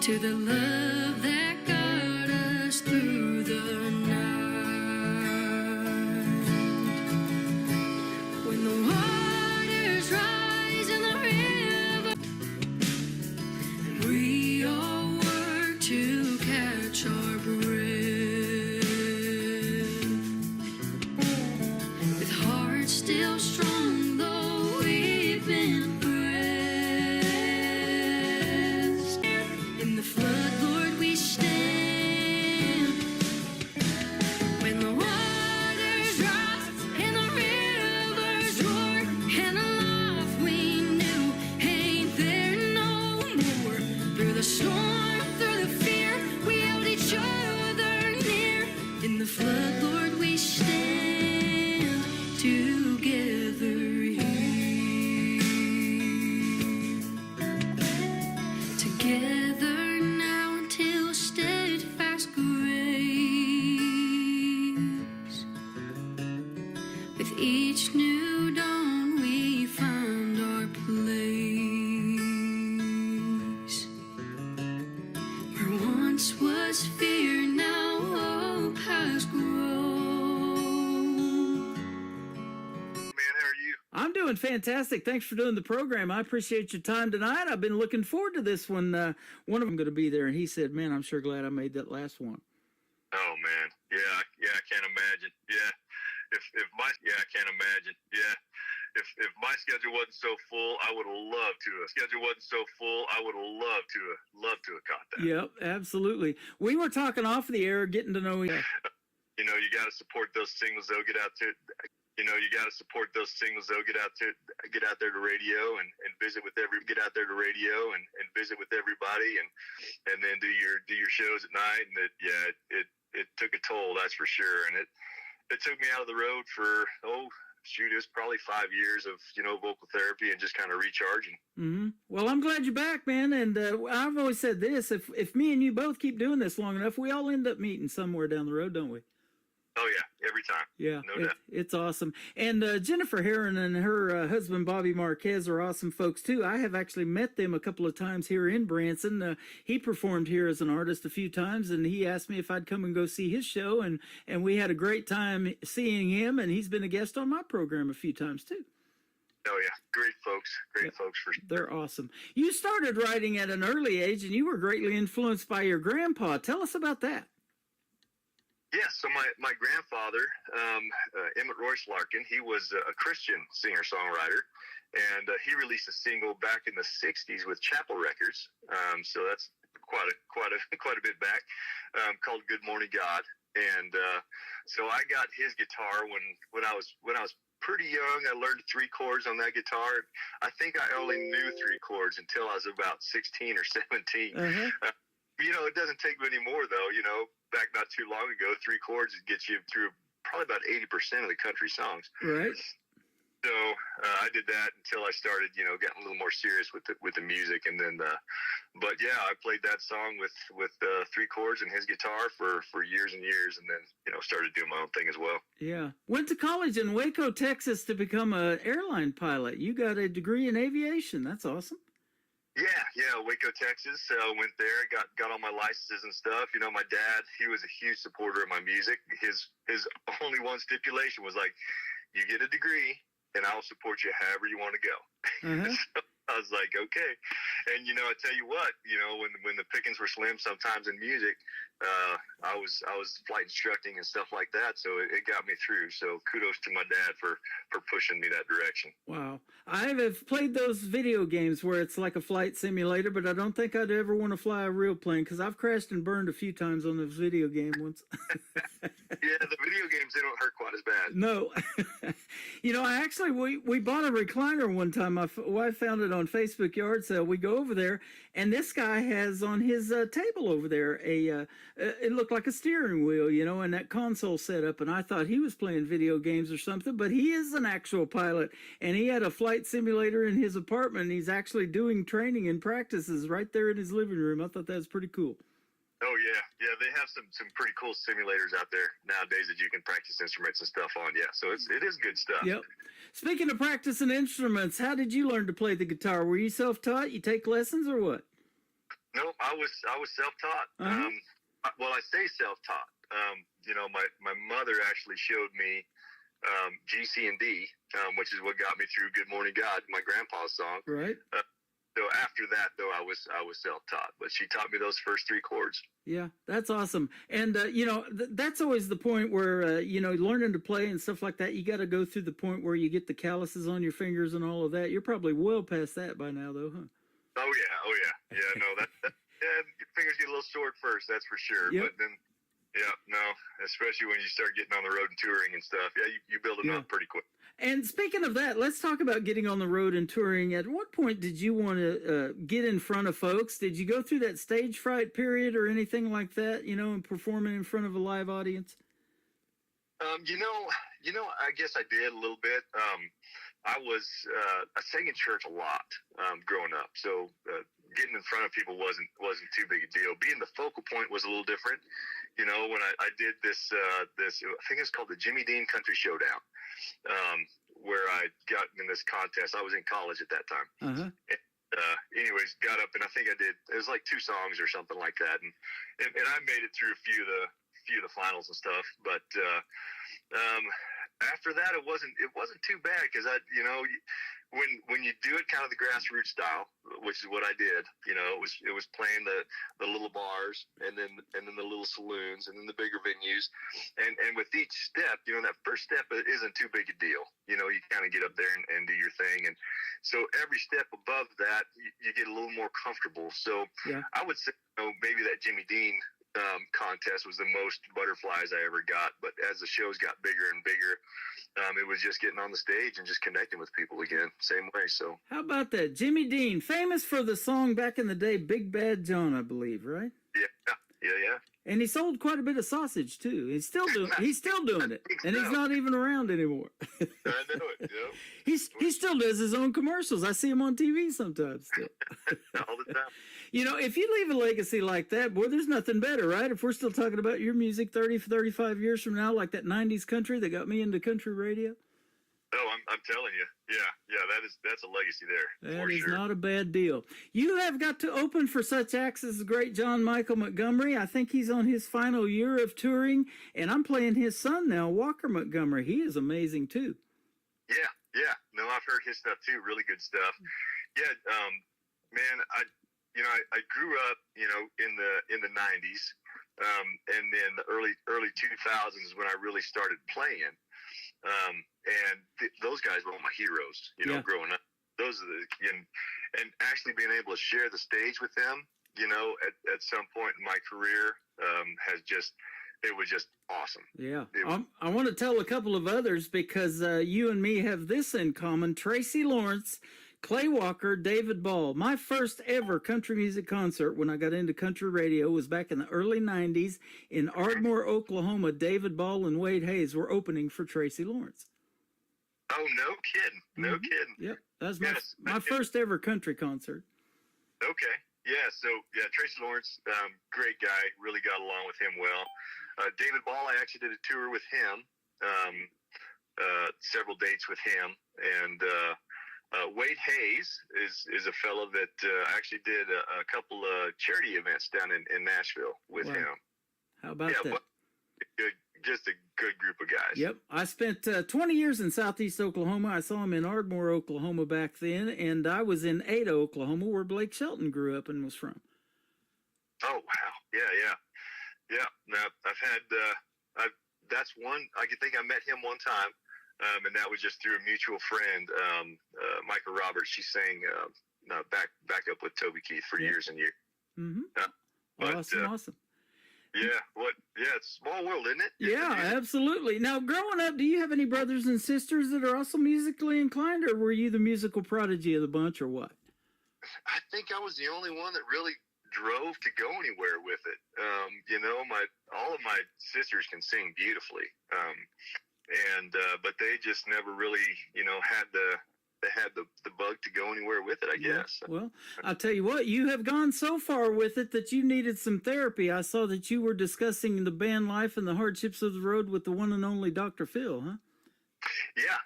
to the love that got us through the night. When the waters rise and the river, and we all work to catch our breath, with hearts still strong though we've been pressed. In the flood, Lord, we stand. When the waters rise and the rivers roar, and the life we knew ain't there no more. Through the storm, through the fear, we held each other near. In the flood, Lord, we stand together here. Together now until steadfast grace. With each new dawn we found our place. Where once was fear, now hope has grown. Man, how are you? I'm doing fantastic. Thanks for doing the program. I appreciate your time tonight. I've been looking forward to this one. One of them going to be there, and he said, "Man, I'm sure glad I made that last one." Oh man, yeah, I can't imagine. Yeah, I can't imagine. Yeah, if my schedule wasn't so full, I would have loved to. Loved to have caught that. Yep, absolutely. We were talking off the air, getting to know you. You know, you got to support those singles. They'll get out to. You know, you got to support those singles. They'll get out there to radio and visit with everybody, and then do your shows at night. And it took a toll, that's for sure. And it took me out of the road for it was probably 5 years of vocal therapy and just kind of recharging. Mm-hmm. Well, I'm glad you're back, man. And I've always said this: if me and you both keep doing this long enough, we all end up meeting somewhere down the road, don't we? Oh yeah, every time. Yeah, no doubt. It's awesome. And Jennifer Heron and her husband Bobby Marquez are awesome folks too. I have actually met them a couple of times here in Branson. He performed here as an artist a few times, and he asked me if I'd come and go see his show, and we had a great time seeing him. And he's been a guest on my program a few times too. Oh yeah, great folks for sure. They're awesome. You started writing at an early age, and you were greatly influenced by your grandpa. Tell us about that. Yeah, so my grandfather, Emmett Royce Larkin, he was a Christian singer-songwriter, and he released a single back in the '60s with Chapel Records. So that's quite a bit back, called "Good Morning God." And so I got his guitar when I was pretty young. I learned 3 chords on that guitar. I think I only knew 3 chords until I was about 16 or 17. Uh-huh. It doesn't take many more though. Back not too long ago, 3 chords would get you through probably about 80% of the country songs. Right. So I did that until I started, getting a little more serious with the music, and then, but yeah, I played that song with 3 chords and his guitar for years and years, and then started doing my own thing as well. Yeah. Went to college in Waco, Texas, to become an airline pilot. You got a degree in aviation. That's awesome. Yeah, Waco, Texas. Went there, got all my licenses and stuff. My dad, he was a huge supporter of my music. His only one stipulation was like, you get a degree, and I'll support you however you want to go. Uh-huh. So I was like, okay. And I tell you what, when the pickings were slim, sometimes in music, I was flight instructing and stuff like that, so it got me through. So kudos to my dad for pushing me that direction. Wow. I have played those video games where it's like a flight simulator, but I don't think I'd ever want to fly a real plane because I've crashed and burned a few times on those video game ones. Yeah, the video games, they don't hurt quite as bad. No. We bought a recliner one time. My wife found it on Facebook yard sale. We go over there, and this guy has on his table over there it looked like a steering wheel, and that console set up, and I thought he was playing video games or something, but he is an actual pilot, and he had a flight simulator in his apartment, and he's actually doing training and practices right there in his living room. I thought that was pretty cool. Oh yeah, they have some pretty cool simulators out there nowadays that you can practice instruments and stuff on. Yeah, so it is good stuff. Yep. Speaking of practicing instruments, how did you learn to play the guitar? Were you self-taught? You take lessons or what? No, I was self-taught. Uh-huh. Well, I say self-taught. You know, my mother actually showed me GC and D, which is what got me through "Good Morning God," my grandpa's song. Right. So after that, though, I was self-taught, but she taught me those first three chords. Yeah, that's awesome. And you know, that's always the point where you know, learning to play and stuff like that. You got to go through the point where you get the calluses on your fingers and all of that. You're probably well past that by now, though, huh? Oh yeah. No, that yeah, your fingers get a little sore at first, that's for sure. Yep. But then, yeah, no, especially when you start getting on the road and touring and stuff. Yeah, you build them up pretty quick. And speaking of that, let's talk about getting on the road and touring. At what point did you want to get in front of folks? Did you go through that stage fright period or anything like that, you know, and performing in front of a live audience? You know, I guess I did a little bit. I sang in church a lot growing up, so getting in front of people wasn't too big a deal. Being the focal point was a little different. You know, when I did this, I think it's called the Jimmy Dean Country Showdown, where I got in this contest. I was in college at that time. Uh-huh. Anyways, got up and I think I did. It was like 2 songs or something like that, and I made it through a few of the finals and stuff. But after that, it wasn't too bad because when you do it kind of the grassroots style, which is what I did, you know, it was playing the little bars and then the little saloons and then the bigger venues, and with each step, you know, that first step isn't too big a deal. You know, you kind of get up there and do your thing, and so every step above that, you get a little more comfortable. So Yeah. I would say, you know, maybe that Jimmy Dean contest was the most butterflies I ever got. But as the shows got bigger and bigger, it was just getting on the stage and just connecting with people again, same way. So How about that? Jimmy Dean, famous for the song back in the day, Big Bad John, I believe, right? yeah. And he sold quite a bit of sausage too. He's still doing it, and he's not even around anymore. I know it. Yep. He still does his own commercials. I see him on TV sometimes still. All the time. You know, if you leave a legacy like that, boy, there's nothing better, right? If we're still talking about your music 35 years from now, like that 90s country that got me into country radio. Oh, I'm telling you. Yeah, that's a legacy there. That for is sure. not a bad deal. You have got to open for such acts as the great John Michael Montgomery. I think he's on his final year of touring, and I'm playing his son now, Walker Montgomery. He is amazing too. Yeah. No, I've heard his stuff too. Really good stuff. Yeah, man, I grew up, you know, in the 90s, and then the early 2000s when I really started playing. Those guys were all my heroes, you know, Yeah. growing up. Those are and actually being able to share the stage with them, you know, at some point in my career, it was just awesome. Yeah. It was- I want to tell a couple of others because you and me have this in common. Tracy Lawrence, Clay Walker, David Ball. My first ever country music concert when I got into country radio was back in the early 90s in Ardmore, Oklahoma. David Ball and Wade Hayes were opening for Tracy Lawrence. Oh, no kidding. No Mhm. kidding. Yep. That was Yes. my first ever country concert. Okay. Yeah. So, Tracy Lawrence, great guy. Really got along with him well. David Ball, I actually did a tour with him, several dates with him. And Wade Hayes is a fellow that actually did a couple of charity events down in Nashville with Wow. him. How about that? Well, just a good group of guys. Yep. I spent 20 years in southeast Oklahoma. I saw him in Ardmore, Oklahoma back then, and I was in Ada, Oklahoma, where Blake Shelton grew up and was from. Oh, wow. Yeah. Now, I've had, that's one, I can think I met him one time, and that was just through a mutual friend, Micah Roberts. She sang back up with Toby Keith for years and years. Mm-hmm. But, Awesome. It's a small world, isn't it? Yeah, absolutely. Now, growing up, do you have any brothers and sisters that are also musically inclined, or were you the musical prodigy of the bunch, or what? I think I was the only one that really drove to go anywhere with it. You know, all of my sisters can sing beautifully, but they just never really, you know, had the bug to go anywhere with it, I guess. Well, I'll tell you what, you have gone so far with it that you needed some therapy. I saw that you were discussing the band life and the hardships of the road with the one and only Dr. Phil, huh? Yeah.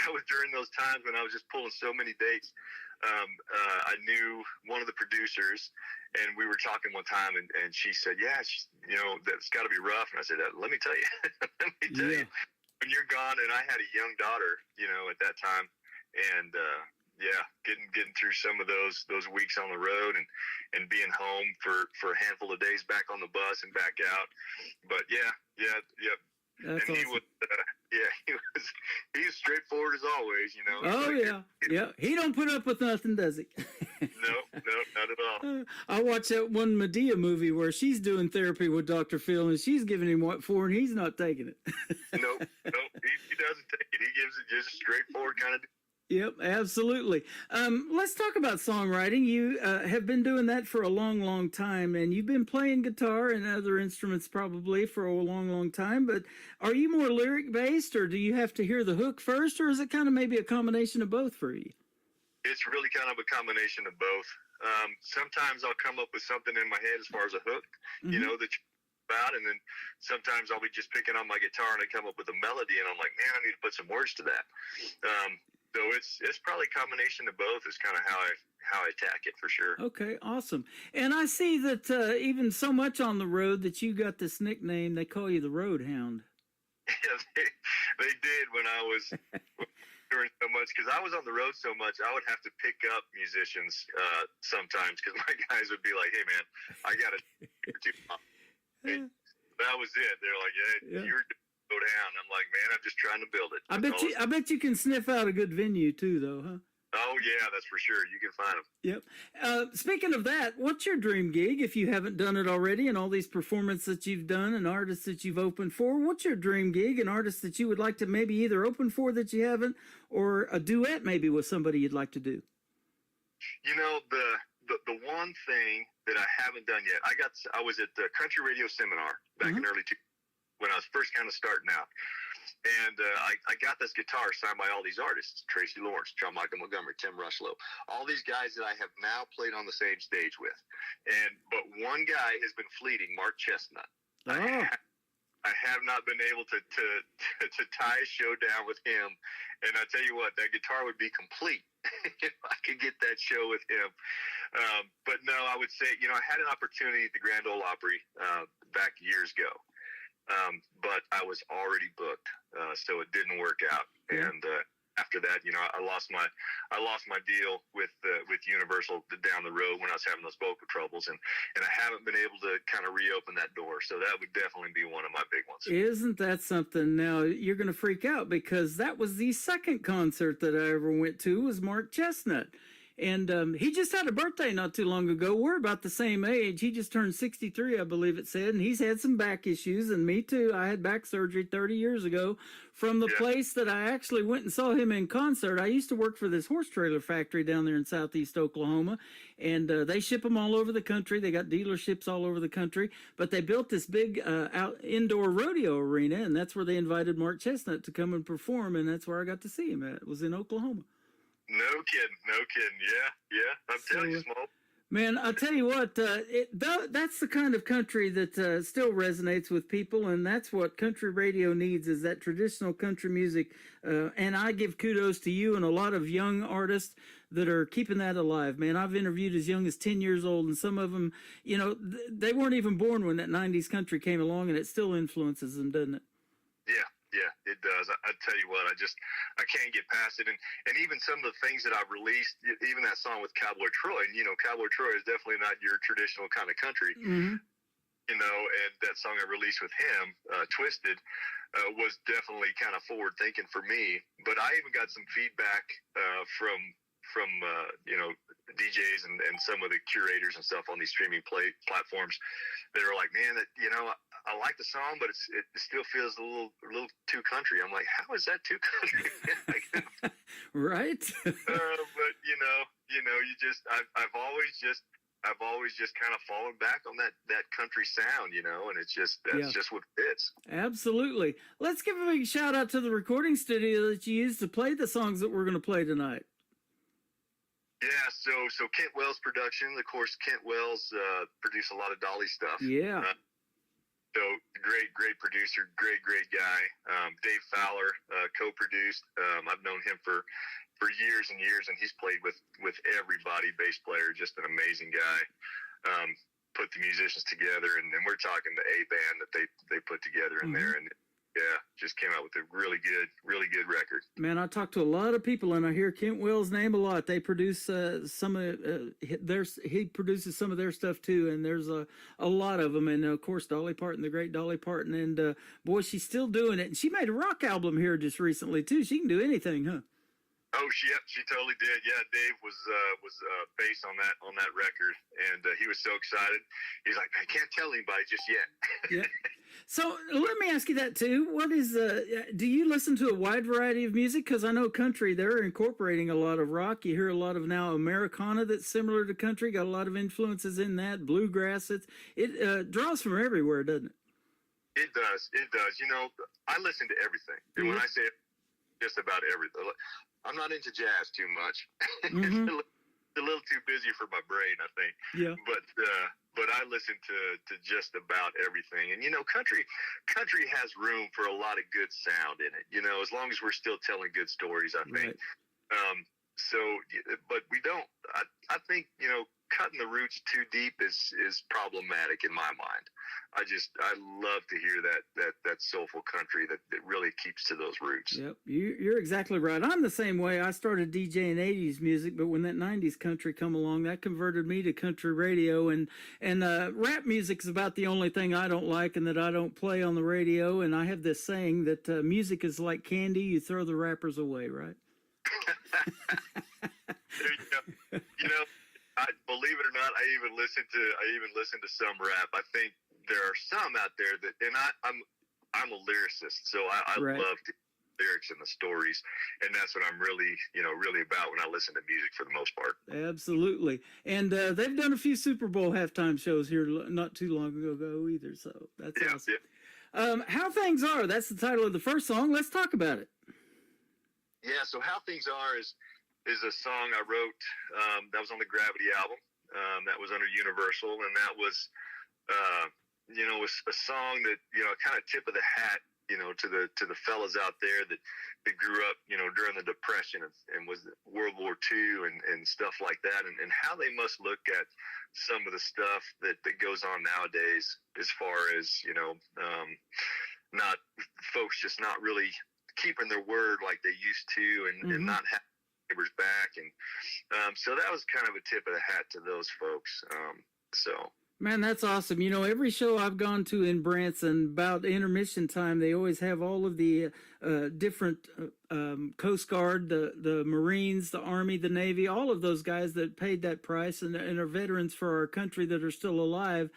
that was during those times when I was just pulling so many dates. I knew one of the producers, and we were talking one time, and she said, "Yeah, that's got to be rough." And I said, "Let me tell you, let me tell you, when you're gone." And I had a young daughter, at that time, and getting through some of those weeks on the road and being home for a handful of days back on the bus and back out. But yeah. That's and awesome. He was straightforward as always, Oh yeah. He don't put up with nothing, does he? No, not at all. I watched that one Medea movie where she's doing therapy with Dr. Phil, and she's giving him what for, and he's not taking it. Nope, he doesn't take it. He gives it just a straightforward kind of. Yep, absolutely. Let's talk about songwriting. You have been doing that for a long, long time, and you've been playing guitar and other instruments probably for a long, long time. But are you more lyric-based, or do you have to hear the hook first, or is it kind of maybe a combination of both for you? It's really kind of a combination of both. Sometimes I'll come up with something in my head as far as a hook, that you about, and then sometimes I'll be just picking on my guitar and I come up with a melody, and I'm like, man, I need to put some words to that. So it's probably a combination of both is kind of how I attack it for sure. Okay, awesome. And I see that even so much on the road that you got this nickname. They call you the Road Hound. Yeah, they did when I was doing so much, because I was on the road so much. I would have to pick up musicians sometimes because my guys would be like, "Hey man, I got to do." That was it. They're like, "Yeah, you're." Go down. I'm like, man, I'm just trying to build it. I bet you can sniff out a good venue too, though, huh? Oh yeah, that's for sure. You can find them. Yep. Speaking of that, what's your dream gig if you haven't done it already? And all these performances that you've done and artists that you've opened for, what's your dream gig and artists that you would like to maybe either open for that you haven't, or a duet maybe with somebody you'd like to do? The one thing that I haven't done yet, I was at the Country Radio Seminar back in early 2000. When I was first kind of starting out. And I got this guitar signed by all these artists, Tracy Lawrence, John Michael Montgomery, Tim Rushlow, all these guys that I have now played on the same stage with. But one guy has been fleeting, Mark Chestnut. Oh. I have not been able to tie a show down with him. And I tell you what, that guitar would be complete if I could get that show with him. But no, I would say, I had an opportunity at the Grand Ole Opry back years ago. But I was already booked, so it didn't work out. And after that, I lost my deal with Universal down the road when I was having those vocal troubles, and I haven't been able to kind of reopen that door. So that would definitely be one of my big ones. Isn't that something? Now you're going to freak out because that was the second concert that I ever went to was Mark Chestnut. And he just had a birthday not too long ago. We're about the same age. He just turned 63, I believe it said. And he's had some back issues. And me too. I had back surgery 30 years ago from the place that I actually went and saw him in concert. I used to work for this horse trailer factory down there in southeast Oklahoma. And they ship them all over the country. They got dealerships all over the country. But they built this big indoor rodeo arena. And that's where they invited Mark Chestnut to come and perform. And that's where I got to see him at. It was in Oklahoma. No kidding. Yeah. I'm telling you, Small. Man, I'll tell you what, that's the kind of country that still resonates with people, and that's what country radio needs is that traditional country music. And I give kudos to you and a lot of young artists that are keeping that alive. Man, I've interviewed as young as 10 years old, and some of them, they weren't even born when that 90s country came along, and it still influences them, doesn't it? Yeah, it does. I tell you what, I can't get past it. And even some of the things that I've released, even that song with Cowboy Troy, and Cowboy Troy is definitely not your traditional kind of country, and that song I released with him, Twisted, was definitely kind of forward thinking for me. But I even got some feedback from DJs and some of the curators and stuff on these streaming platforms that are like, man, that I like the song, but it still feels a little too country. I'm like, how is that too country? Right. But I've always just kind of fallen back on that country sound, and it's just just what fits. Absolutely. Let's give a big shout out to the recording studio that you used to play the songs that we're going to play tonight. Yeah, so Kent Wells Productions, of course. Kent Wells produced a lot of Dolly stuff. Yeah. So great producer, great guy. Dave Fowler co-produced. I've known him for years and years, and he's played with everybody. Bass player, just an amazing guy. Put the musicians together, and we're talking the A band that they put together in there, and yeah, just came out with a really good record. Man, I talk to a lot of people, and I hear Kent Wells' name a lot. They produce some of he produces some of their stuff too, and there's a lot of them. And of course, Dolly Parton, the great Dolly Parton, and boy, she's still doing it. And she made a rock album here just recently too. She can do anything, huh? Oh, she totally did. Yeah, Dave was bass on that record, and he was so excited. He's like, I can't tell anybody just yet. Yeah. So let me ask you that too. What is do you listen to a wide variety of music? Because I know country, they're incorporating a lot of rock. You hear a lot of now Americana that's similar to country. Got a lot of influences in that. Bluegrass. It draws from everywhere, doesn't it? It does. You know, I listen to everything, and when I say just about everything, I'm not into jazz too much. It's a little too busy for my brain, I think. Yeah. But I listen to just about everything. And, you know, country has room for a lot of good sound in it, you know, as long as we're still telling good stories, I think. Right. But we don't, I think, you know, cutting the roots too deep is problematic in my mind. I love to hear that soulful country that really keeps to those roots. Yep, you're exactly right. I'm the same way. I started DJing 80s music, but when that 90s country come along, that converted me to country radio, and rap music is about the only thing I don't like and that I don't play on the radio. And I have this saying that music is like candy, you throw the rappers away, right? There you go. You know, I believe it or not, I even listen to some rap. I think there are some out there that, and I'm a lyricist, so I right. love the lyrics and the stories, and that's what I'm really about when I listen to music for the most part. Absolutely. And they've done a few Super Bowl halftime shows here not too long ago either, so that's awesome. Yeah. How Things Are, that's the title of the first song. Let's talk about it. Yeah, so How Things Are is a song I wrote that was on the Gravity album that was under Universal, and that was was a song that, you know, kind of tip of the hat, you know, to the fellas out there that grew up, you know, during the Depression and was World War II and stuff like that, and how they must look at some of the stuff that goes on nowadays as far as, you know, not folks just not really keeping their word like they used to, and not having neighbors back, and so that was kind of a tip of the hat to those folks. Man, that's awesome. You know, every show I've gone to in Branson, about intermission time, they always have all of the different Coast Guard, the Marines, the Army, the Navy, all of those guys that paid that price and are veterans for our country that are still alive,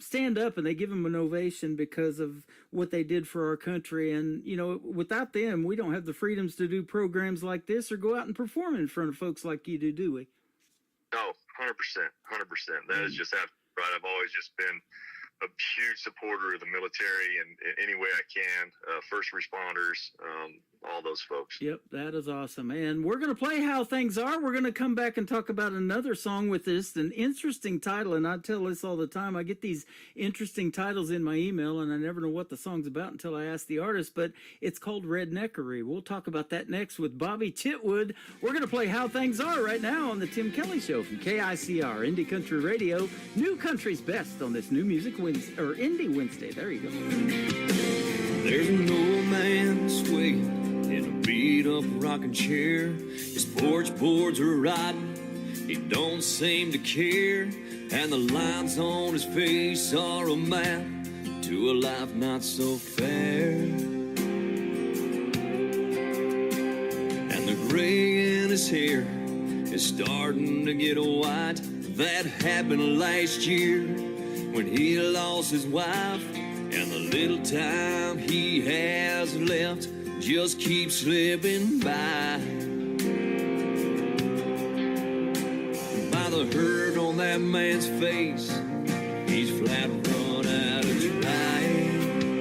stand up and they give them an ovation because of what they did for our country. And, you know, without them, we don't have the freedoms to do programs like this or go out and perform in front of folks like you do we? No, 100%. That is just absolutely right. I've always just been a huge supporter of the military and any way I can, first responders, all those folks. Yep, that is awesome. And we're going to play How Things Are. We're going to come back and talk about another song with this, an interesting title. And I tell this all the time. I get these interesting titles in my email, and I never know what the song's about until I ask the artist. But it's called Redneckery. We'll talk about that next with Bobby Chitwood. We're going to play How Things Are right now on the Tim Kelly Show from KICR, Indie Country Radio. New country's best on this New Music Wednesday, or Indie Wednesday. There you go. There's an old man swaying in a beat-up rocking chair. His porch boards are rotten, he don't seem to care, and the lines on his face are a map to a life not so fair. And the gray in his hair is starting to get white. That happened last year when he lost his wife, and the little time he has left just keeps slipping by. By the hurt on that man's face, he's flat run out of trying.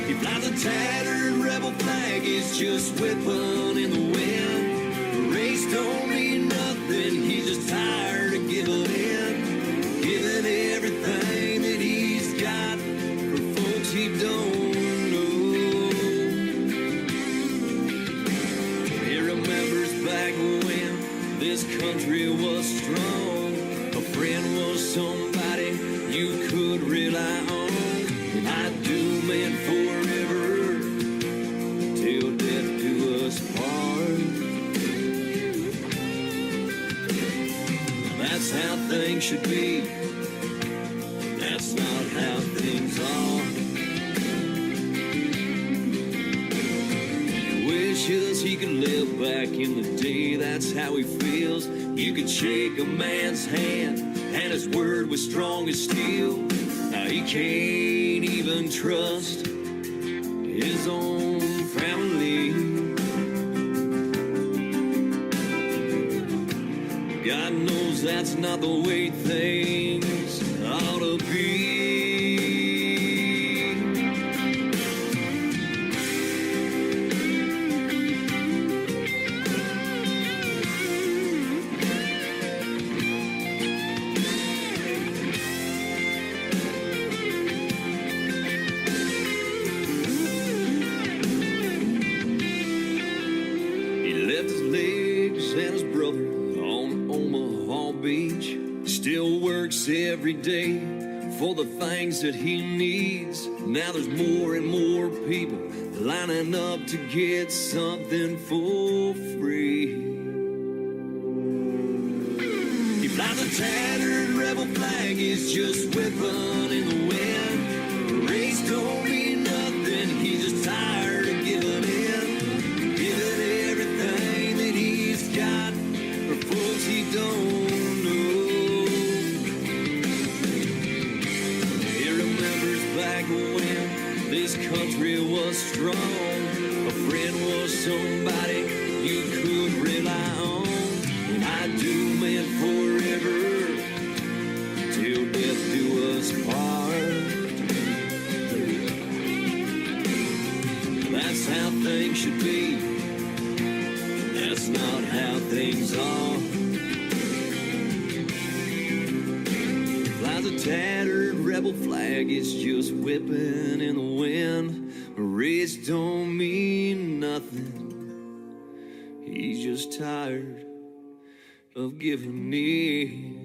He flies a tattered rebel flag, it's just whipping in the wind. The race don't mean nothing, he's just tired of giving in, giving everything back when this country was strong. A friend was somebody you could rely on. I do mean forever, till death do us part. That's how things should be. That's not how things are. He wishes he could live back in the day. That's how he feels. You could shake a man's hand and his word was strong as steel. Now he can't even trust his own family. God knows that's not the way things ought to be. He left his legs and his brother on Omaha Beach. Still works every day for the things that he needs. Now there's more and more people lining up to get something for free. He flies a tattered rebel flag, is just whipping in the wind. Race don't mean nothing, he's just tired of giving in. Giving everything that he's got for folks he don't know. He remembers back when this country was strong. A friend was somebody you could rely on. And I do mean forever, till death do us part. That's how things should be. That's not how things are. Flies a tattered rebel flag, it's just whipping in the wind. Race don't mean nothing, he's just tired of giving in.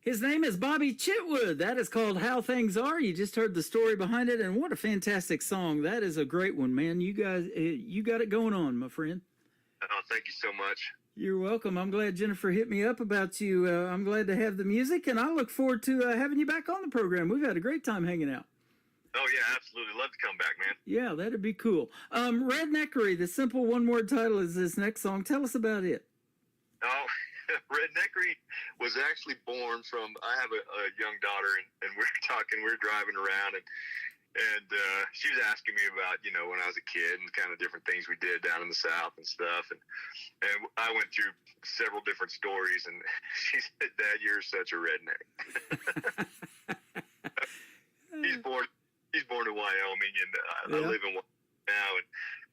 His name is Bobby Chitwood. That is called How Things Are. You just heard the story behind it, and what a fantastic song. That is a great one, man. You guys, you got it going on, my friend. Oh, thank you so much. You're welcome. I'm glad Jennifer hit me up about you. I'm glad to have the music, and I look forward to having you back on the program. We've had a great time hanging out. Oh, yeah, absolutely. Love to come back, man. Yeah, that'd be cool. Redneckery, the simple one-word title is this next song. Tell us about it. Oh, Redneckery was actually born from, I have a young daughter, and we're driving around, and she was asking me about, when I was a kid and kind of different things we did down in the South and stuff. And I went through several different stories, and she said, Dad, you're such a redneck. He's born in Wyoming, and I live in Wyoming now.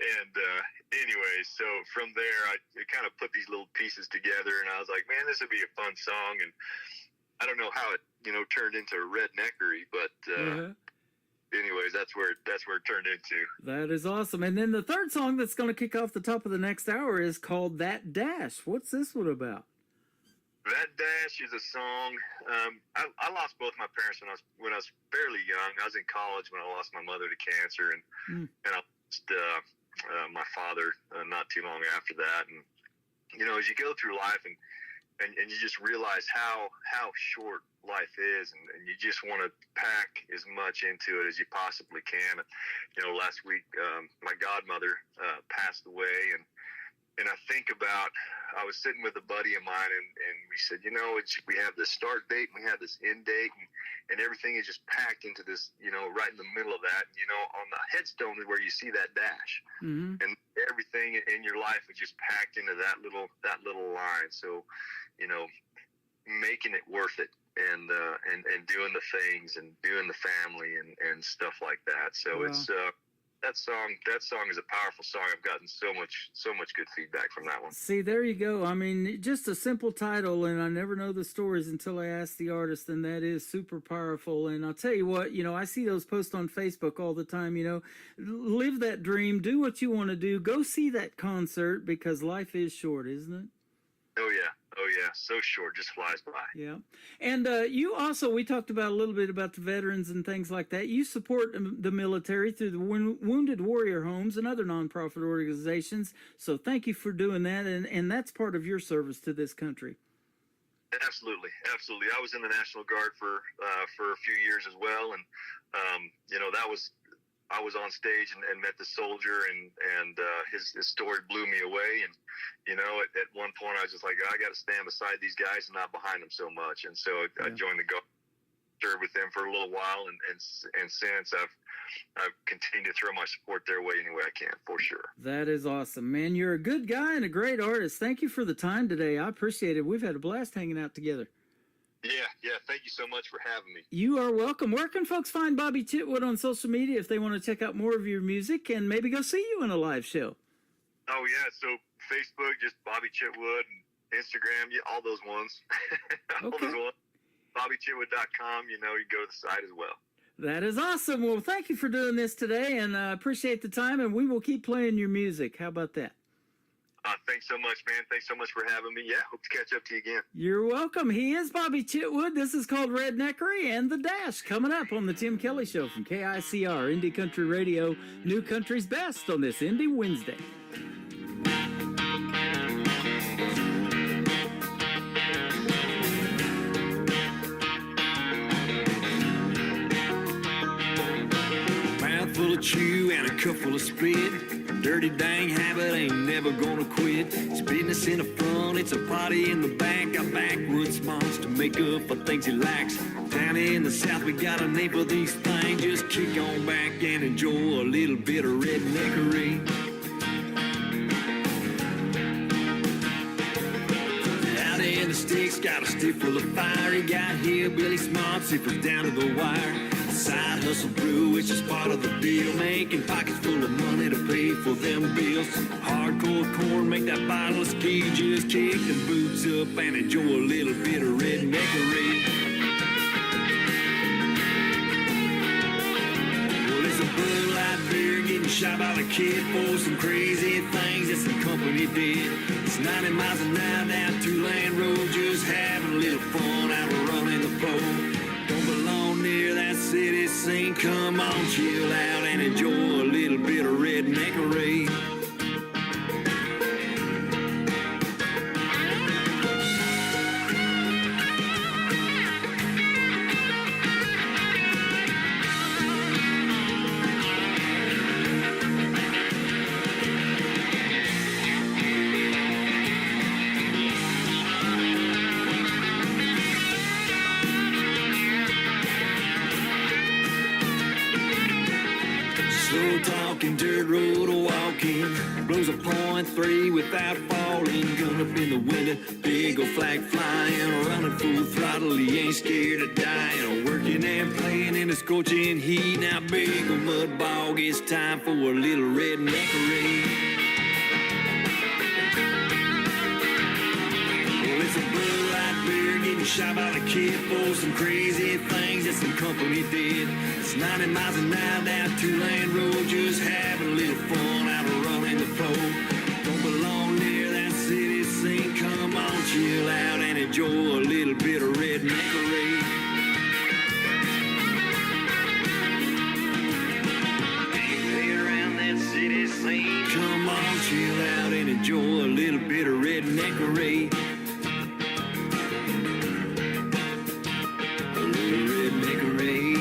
And anyway, so from there, I kind of put these little pieces together, and I was like, man, this would be a fun song. And I don't know how it, turned into Redneckery, but anyways, that's where it turned into. That is awesome. And then the third song that's going to kick off the top of the next hour is called That Dash. What's this one about? That Dash is a song. I lost both my parents when I was fairly young. I was in college when I lost my mother to cancer, and I lost my father not too long after that. And as you go through life and you just realize how short life is, and you just want to pack as much into it as you possibly can. Last week my godmother passed away, and I think about I was sitting with a buddy of mine, and we said, you know, we have this start date, and we have this end date, and everything is just packed into this, you know, right in the middle of that. You know, on the headstone is where you see that dash, and everything in your life is just packed into that little line. So, you know, making it worth it, and doing the things, and doing the family, and stuff like that. So it's that song is a powerful song. I've gotten so much good feedback from that one. See, there you go. I mean, just a simple title, and I never know the stories until I ask the artist, and that is super powerful. And I'll tell you what, you know, I see those posts on Facebook all the time. You know, live that dream, do what you want to do, go see that concert, because life is short, isn't it? Oh yeah, so short, just flies by. Yeah. And you also, we talked about a little bit about the veterans and things like that. You support the military through the Wounded Warrior Homes and other nonprofit organizations. So thank you for doing that. And that's part of your service to this country. Absolutely. I was in the National Guard for a few years as well. And, you know, I was on stage and met the soldier, and his story blew me away. And, you know, at one point I was just like, I got to stand beside these guys and not behind them so much. And so I joined the Guard, served with them for a little while, and since I've continued to throw my support their way any way I can, for sure. That is awesome, man. You're a good guy and a great artist. Thank you for the time today. I appreciate it. We've had a blast hanging out together. Yeah. Thank you so much for having me. You are welcome. Where can folks find Bobby Chitwood on social media if they want to check out more of your music and maybe go see you in a live show? Oh, yeah. So Facebook, just Bobby Chitwood, and Instagram, all those ones. All those ones. BobbyChitwood.com, you know, you can go to the site as well. That is awesome. Well, thank you for doing this today, and I appreciate the time, and we will keep playing your music. How about that? Thanks so much, man. Thanks so much for having me. Yeah, hope to catch up to you again. You're welcome. He is Bobby Chitwood. This is called Redneckery, and The Dash coming up on the Tim Kelly Show from KICR, Indie Country Radio, New Country's Best on this Indie Wednesday. Mouthful of chew and a cup full of spit. Dirty dang habit ain't never gonna quit. It's business in the front, it's a party in the back. A backwoods monster to make up for things he lacks. Down in the south we got a name for these things. Just kick on back and enjoy a little bit of redneckery. Out in the sticks, got a stick full of fire. He got hillbilly smart, zippers down to the wire. Side hustle brew, which is part of the deal. Making pockets full of money to pay for them bills. Hardcore corn, make that bottle of ski. Just kick the boots up and enjoy a little bit of redneckery. Well, it's a Bud Light beer getting shot by the kid for some crazy things that some company did. It's 90 miles an hour down two-lane road, just having a little fun out running the pole. Don't belong near that city scene. Come on, chill out and enjoy a little bit of redneckery. Slow talking, dirt road walking. Blows a .3 without falling. Gun up in the window, big old flag flying. Running full throttle, he ain't scared of dying. Working and playing in the scorching heat. Now big old mud bog, it's time for a little redneckery. Well, it's a Bud Light beer getting shot by the kid for some crazy things that some company did. It's 90 miles an hour down two-lane road, just having a little fun out running the pole. Don't belong near that city scene. Come on, chill out and enjoy a little bit of redneckery. Ain't around that city scene. Come on, chill out and enjoy a little bit of redneckery. A little redneckery.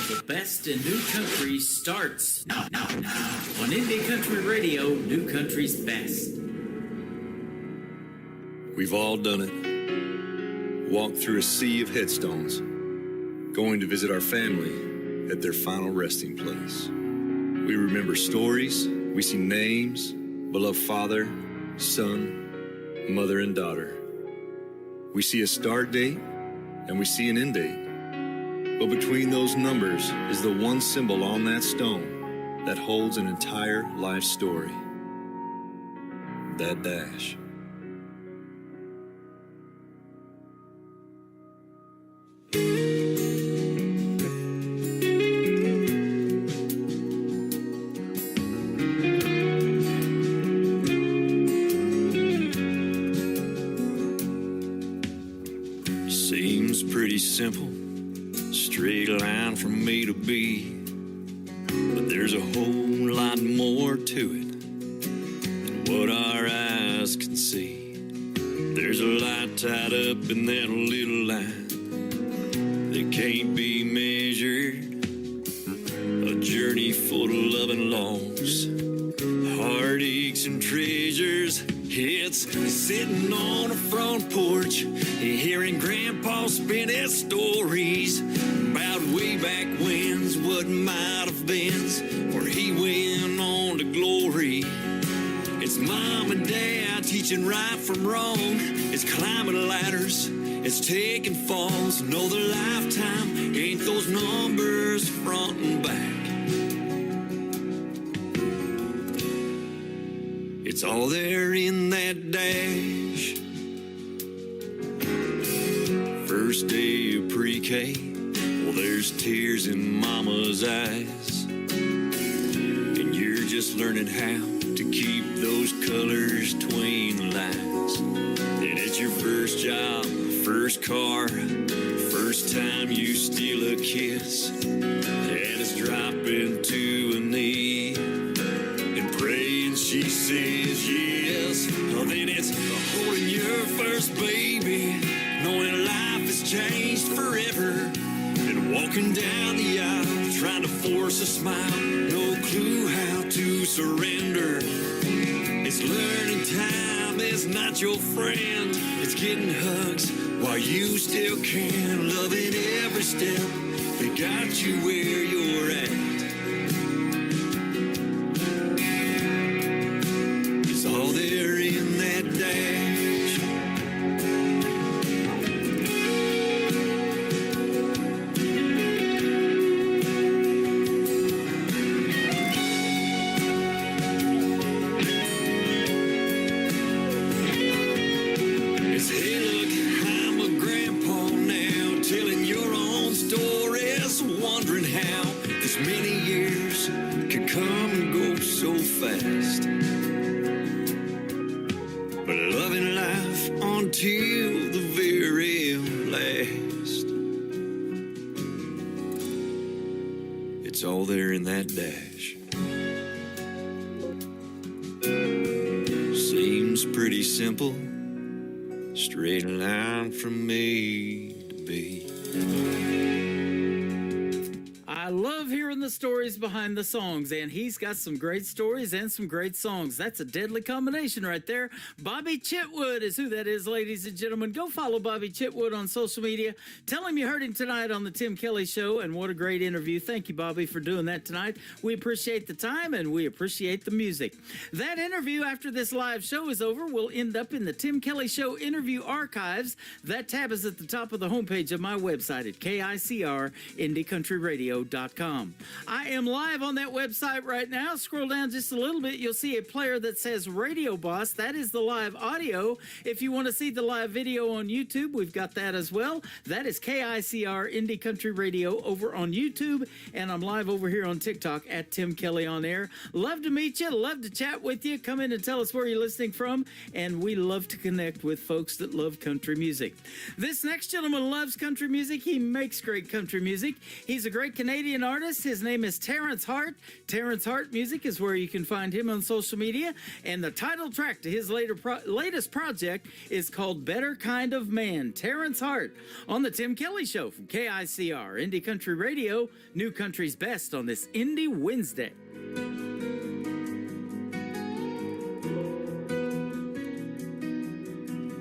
The best in new country starts now. On Indie Country Radio, New Country's best. We've all done it. Walked through a sea of headstones, going to visit our family at their final resting place. We remember stories, we see names, beloved father, son, mother, and daughter. We see a start date, and we see an end date. But between those numbers is the one symbol on that stone that holds an entire life story. That dash. Seems pretty simple. Straight line from A to B, but there's a whole lot more to it than what our eyes can see. There's a light tied up in that little line that can't be measured, a journey full of love and loss, heartaches and treasures. It's sitting on a front porch, hearing Grandpa spin his stories about way back when's, what might have been, where he went on to glory. It's Mom and Dad teaching right from wrong. It's climbing ladders, it's taking falls. Know the lifetime ain't those numbers front and back. It's all there in that dash. First day of pre-K, well, there's tears in Mama's eyes, and you're just learning how to keep those colors between the lines. And it's your first job, first car, first time you steal a kiss, and it's dropping to a knee and praying she says yes. Oh, then it's holding your first baby, knowing life has changed forever, and walking down the aisle, trying to force a smile, no clue how to surrender. It's learning time is not your friend. It's getting hugs while you still can, loving every step that got you where you're at. It's all there in that dash. Fast, but loving life until the very last. It's all there in that dash. Seems pretty simple, straight line from A to B. I love hearing the stories behind the songs, and he's got some great stories and some great songs. That's a deadly combination right there. Bobby Chitwood is who that is, ladies and gentlemen. Go follow Bobby Chitwood on social media. Tell him you heard him tonight on the Tim Kelly Show, and what a great interview. Thank you, Bobby, for doing that tonight. We appreciate the time, and we appreciate the music. That interview after this live show is over will end up in the Tim Kelly Show interview archives. That tab is at the top of the homepage of my website at KICRIndieCountryRadio.com. I am live on that website right now. Scroll down just a little bit. You'll see a player that says Radio Boss. That is the live audio. If you want to see the live video on YouTube, we've got that as well. That is KICR Indie Country Radio over on YouTube. And I'm live over here on TikTok at Tim Kelly on Air. Love to meet you. Love to chat with you. Come in and tell us where you're listening from. And we love to connect with folks that love country music. This next gentleman loves country music. He makes great country music. He's a great Canadian Canadian artist. His name is Terrence Hart. Terrence Hart Music is where you can find him on social media. And the title track to his latest project is called Better Kind of Man. Terrence Hart on the Tim Kelly Show from KICR, Indie Country Radio, New Country's Best on this Indie Wednesday.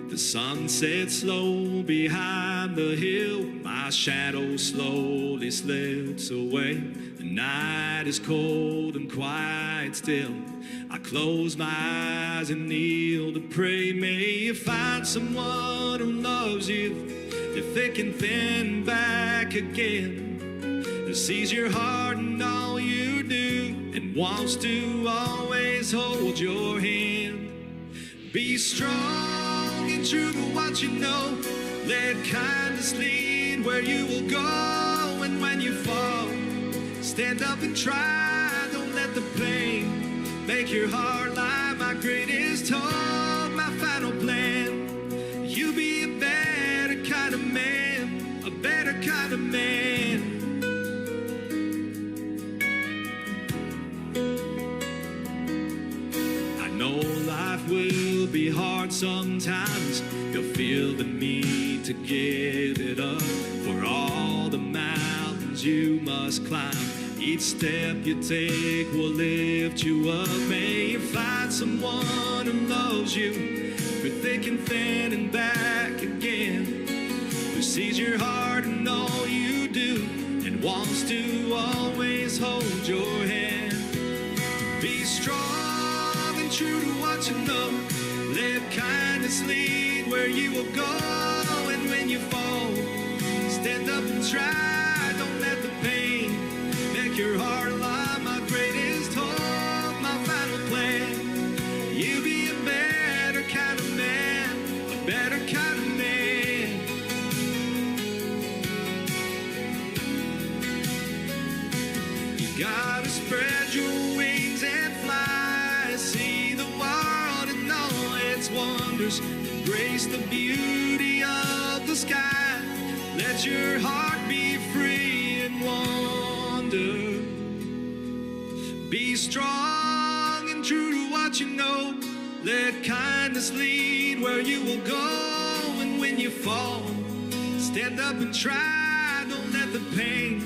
The sun sets slow behind the hill. My shadow slowly slips away. The night is cold and quiet still. I close my eyes and kneel to pray. May you find someone who loves you, they're thick and thin back again, who sees your heart and all you do, and wants to always hold your hand. Be strong and true to what you know. Let kindness lead where you will go. And when you fall, stand up and try. Don't let the pain make your heart lie. My greatest hope, my final plan. You be a better kind of man, a better kind of man. I know life will be hard sometimes. You'll feel the need to give it up for all the mountains you must climb. Each step you take will lift you up. May you find someone who loves you through thick and thin and back again, who sees your heart and all you do, and wants to always hold your hand. Be strong and true to what you know. Let kindness lead where you will go. And when you fall, stand up and try. Don't let the pain make your heart lie. My greatest hope, my final plan. You be a better kind of man, a better kind of man. You gotta spread your wings and fly. See the world and all its wonders. Embrace the beauty of the sky. Let your heart be free and wander. Be strong and true to what you know. Let kindness lead where you will go. And when you fall, stand up and try. Don't let the pain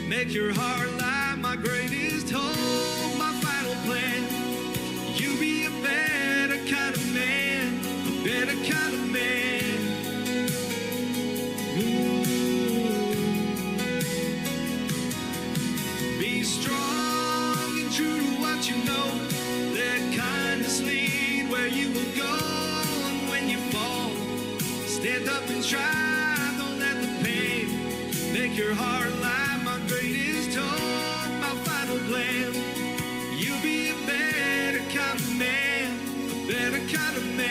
make your heart lie. My greatest hope, my final plan. You be a better kind of man, a better kind of man. Be strong and true to what you know. Let kindness lead where you will go. And when you fall, stand up and try. Don't let the pain make your heart lie. My greatest hope, my final plan. You'll be a better kind of man, a better kind of man.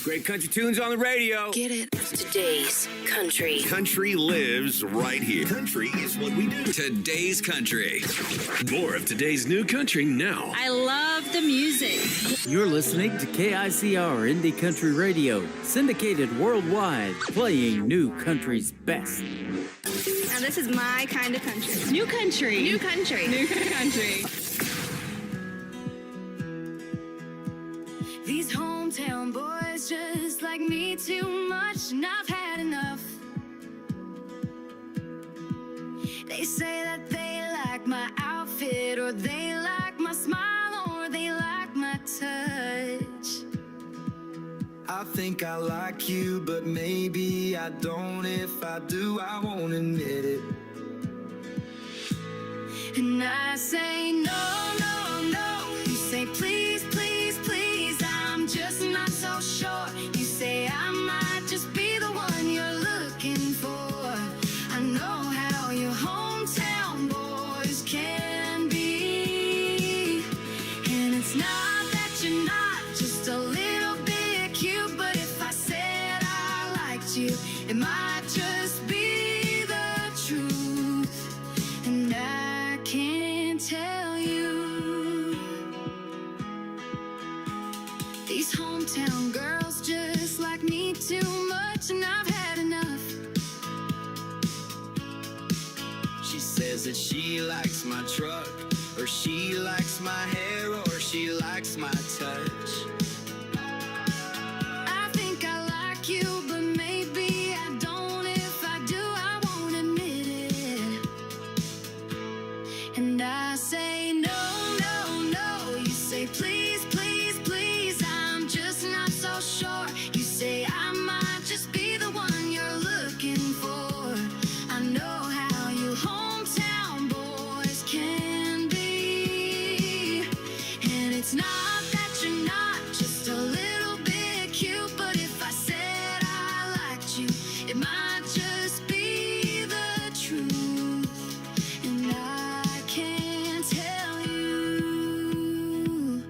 Great country tunes on the radio. Get it? Today's country. Country lives right here. Country is what we do. Today's country. More of today's new country now. I love the music. You're listening to KICR Indie Country Radio, syndicated worldwide, playing New Country's best. Now this is my kind of country. New country. New country. New country. These hometown boys just like me too much, and I've had enough. They say that they like my outfit, or they like my smile, or they like my touch. I think I like you, but maybe I don't. If I do, I won't admit it. And I say no, no, no. You say please, please, please. I'm just not so sure. You say I might just be the one you're looking for. I know how your hometown boys can be. And it's not that you're not just a little bit cute, but if I said I liked you, it might just be the truth. And I can't tell you hometown girls just like me too much, and I've had enough. She says that she likes my truck, or she likes my hair, or she likes my touch. I think I like you, but maybe I don't. If I do, I won't admit it. And I say no, no, no. You say please, please, please. I'm just not so sure. You say I might just be the one you're looking for. I know how you hometown boys can be. And it's not that you're not just a little bit cute, but if I said I liked you, it might just be the truth. And I can't tell you.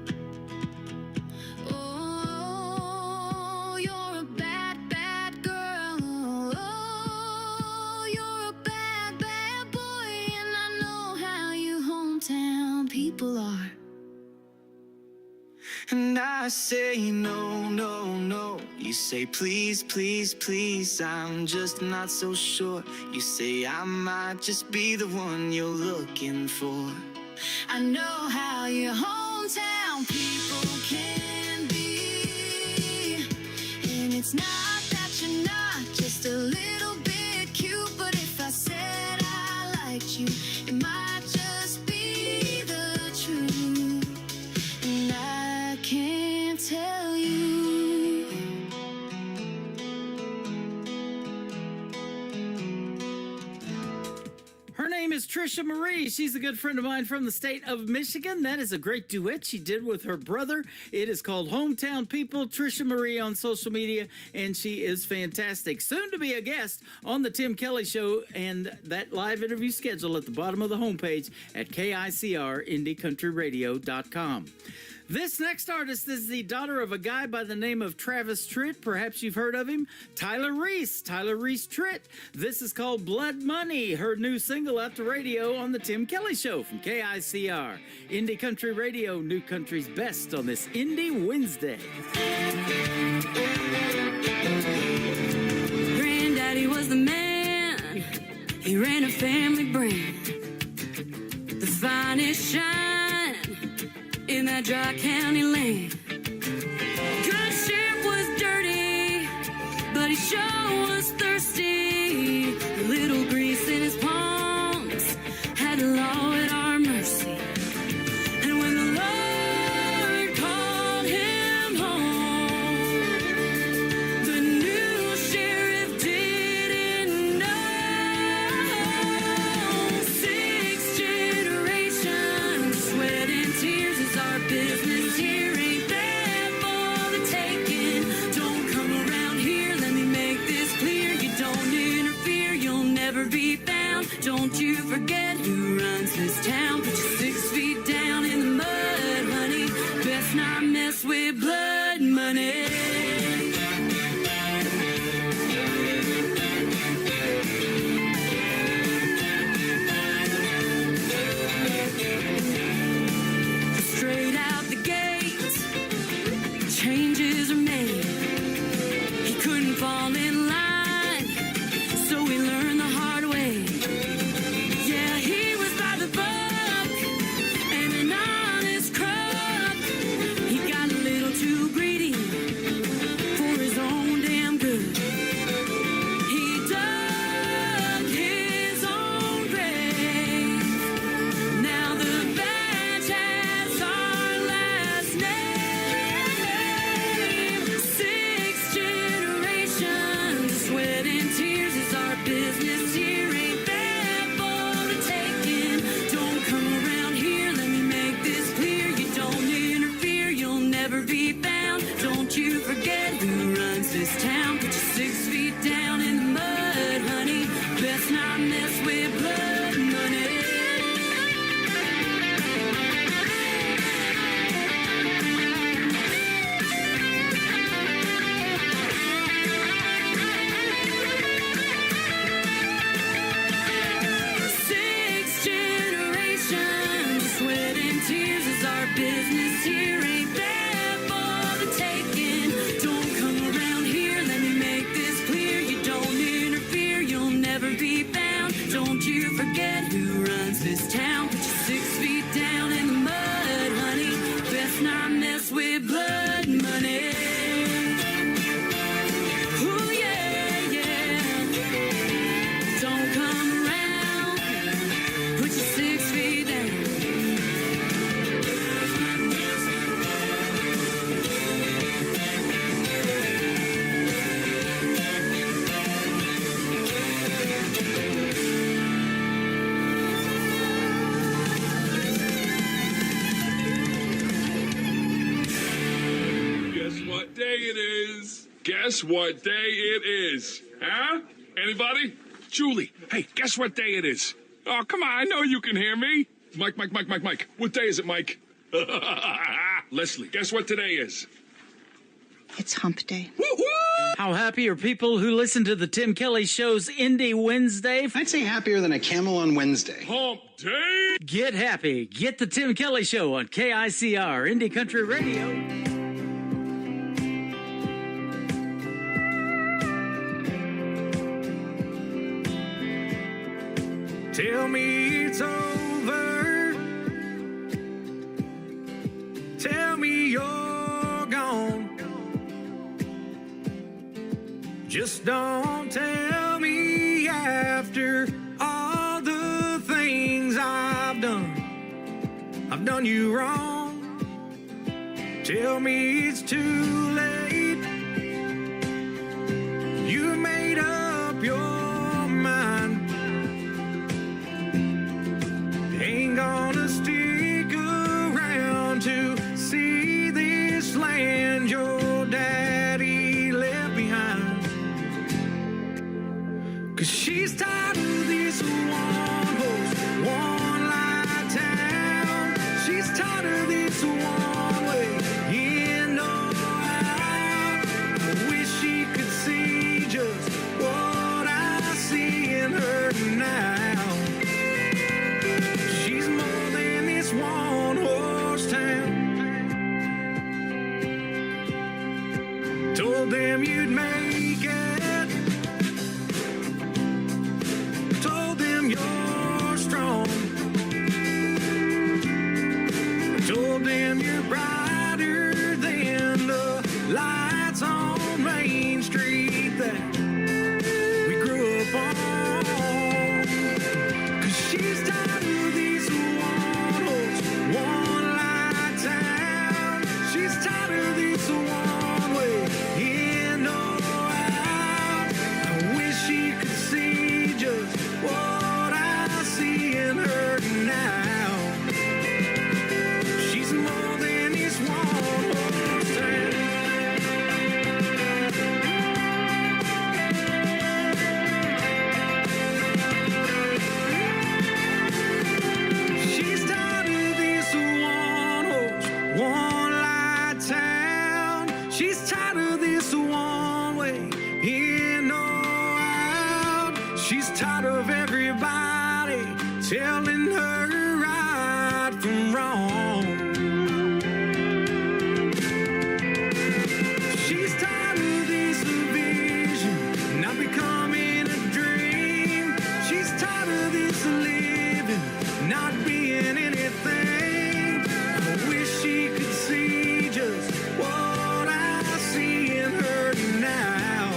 Oh, you're a bad, bad girl. Oh, you're a bad, bad boy. And I know how you hometown people are. And I say no, no, no. You say please, please, please. I'm just not so sure. You say I might just be the one you're looking for. I know how your hometown people can be. And it's not that you're not just a little bit cute, but if I said I liked you, it might just be the truth. And I can't tell you. Her name is Trisha Marie. She's a good friend of mine from the state of Michigan. That is a great duet she did with her brother. It is called Hometown People. Trisha Marie on social media, and she is fantastic. Soon to be a guest on the Tim Kelly Show, and that live interview schedule at the bottom of the homepage at KICRIndieCountryRadio.com. This next artist is the daughter of a guy by the name of Travis Tritt. Perhaps you've heard of him. Tyler Reese Tritt. This is called Blood Money, her new single out to radio on the Tim Kelly Show from KICR. Indie Country Radio, New Country's best on this Indie Wednesday. Granddaddy was the man. He ran a family brand. The finest shine in that dry county land. Good sheriff was dirty, but he sure was thirsty. A little grease in his palms had the law at our mercy. And when the Lord called him home, the new sheriff didn't know. 6 generations, sweat and tears is our business here. Ain't that for the taking? Don't come around here, let me make this clear. You don't interfere, you'll never be found. Don't you forget who runs this town. Put your 6 feet down in the mud, honey. Best not mess with blood money. Straight out the gate, changes are made. He couldn't fall in line, so he learned the hard way. Yeah, he was by the buck and an honest crook. He got a little too greedy for his own damn good. He dug his own grave. Now the badge has our last name. 6 generations, sweat and tears is our business here. Ain't that for the taking? Don't come around here, let me make this clear. You don't interfere, you'll never be found. Don't you forget who runs this town. Put your 6 feet down in the mud, honey. Best not mess with blood money. 6 generations, sweat and tears is our business here. Ain't that for the taking? what day it is? Guess what day it is? Huh? Anybody? Julie, hey, guess what day it is? Oh, come on, I know you can hear me. Mike. What day is it, Mike? Leslie, guess what today is? It's hump day. Woo-hoo! How happy are people who listen to the Tim Kelly Show's Indie Wednesday? I'd say happier than a camel on Wednesday. Hump day! Get happy. Get the Tim Kelly Show on KICR, Indie Country Radio. Tell me it's over. Tell me you're gone. Just don't tell me after all the things I've done. I've done you wrong. Tell me it's too late. You made up your mind. Ain't gonna stick around to see this land your daddy left behind. 'Cause she's tired of this one horse, one light town. She's tired of this one way in or out. I wish she could see just what I see in her now. She's more than this one horse town. Told them you'd make it. Told them you're strong. Told them you're brighter than the lights on Main Street that we grew up on. 'Cause she's tired of this one horse, one light town. She's tired of this one way in or out. I wish she could see just what I see in her now. She's more than this one horse town. She's tired of this one horse, one light town. She's tired of this one way in or out. She's tired of everybody telling her right from wrong. She's tired of this vision not becoming a dream. She's tired of this living not being anything. I wish she could see just what I see in her now.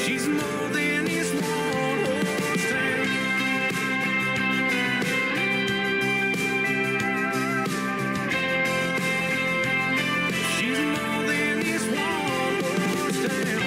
She's more than this one horse town. She's more than this one horse town.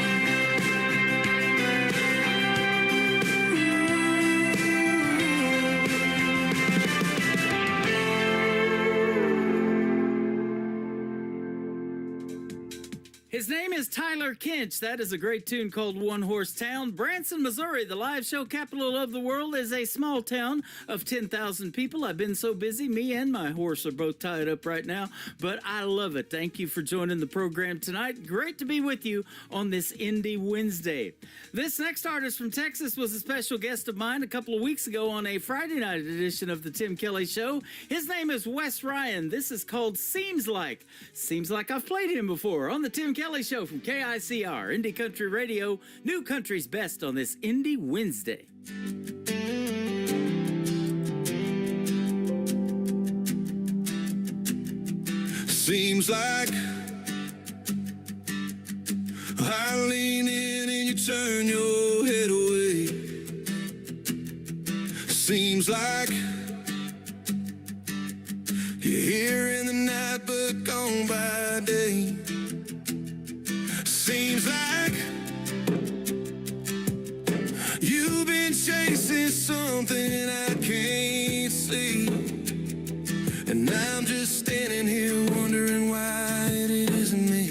His name is Tyler Kinch. That is a great tune called One Horse Town. Branson, Missouri, the live show capital of the world, is a small town of 10,000 people. I've been so busy. Me and my horse are both tied up right now, but I love it. Thank you for joining the program tonight. Great to be with you on this Indie Wednesday. This next artist from Texas was a special guest of mine a couple of weeks ago on a Friday night edition of the Tim Kelly Show. His name is Wes Ryan. This is called Seems Like. Seems like I've played him before on the Tim Kelly Show from KICR, Indie Country Radio, New Country's Best on this Indie Wednesday. Seems like I lean in and you turn your head away. Seems like you're here in the night but gone by day. Seems like you've been chasing something I can't see, and I'm just standing here wondering why it isn't me.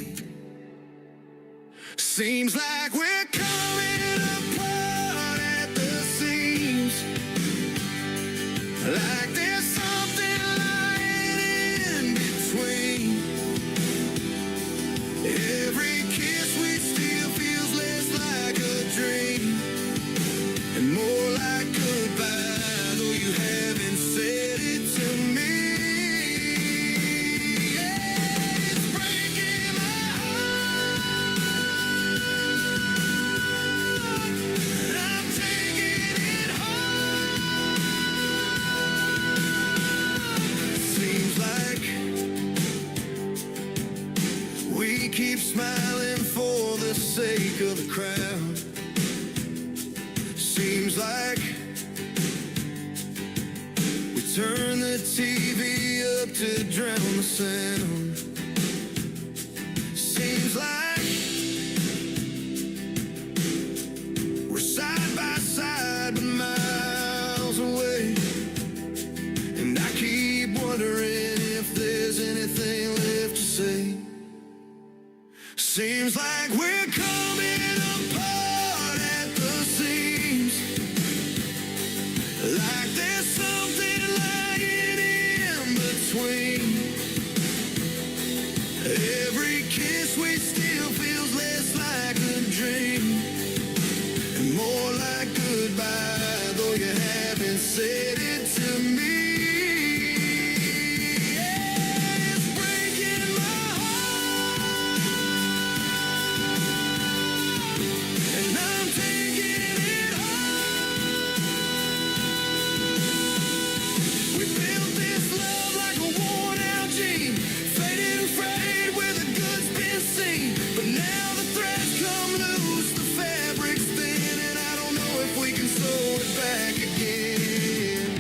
the TV up to drown the sound. Seems like we're side by side but miles away. And I keep wondering if there's anything left to say. Seems like we're coming apart at the seams. Like there's something lying in between. Every kiss we steal feels less like a dream and more like goodbye, though you haven't said it to me. Yeah, it's breaking my heart, and I'm taking it hard. We built this love like a worn-out jean, faded and frayed where the goods been seen. But now the threads come loose, the fabric's thin, and I don't know if we can sew it back again.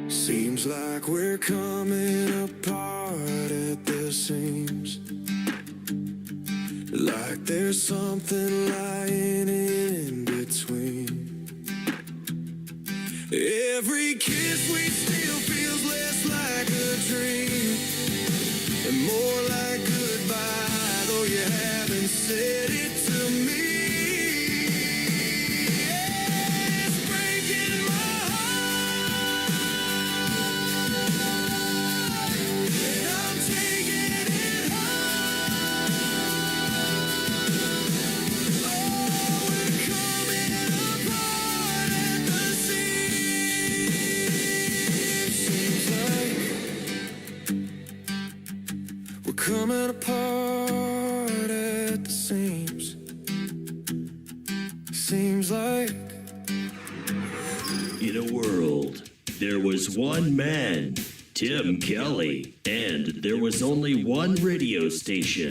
Seems like we're coming apart at the seams. Like there's something lying in between. Every kiss we steal feels less like a dream and more like goodbye, though you haven't said it to me. Yeah, it's breaking my heart, and I'm taking it hard. Oh, we're coming apart at the seams. Seems like we're coming apart at the seams. Seems like In a world, there was one man, Tim Kelly, and there was only one radio station,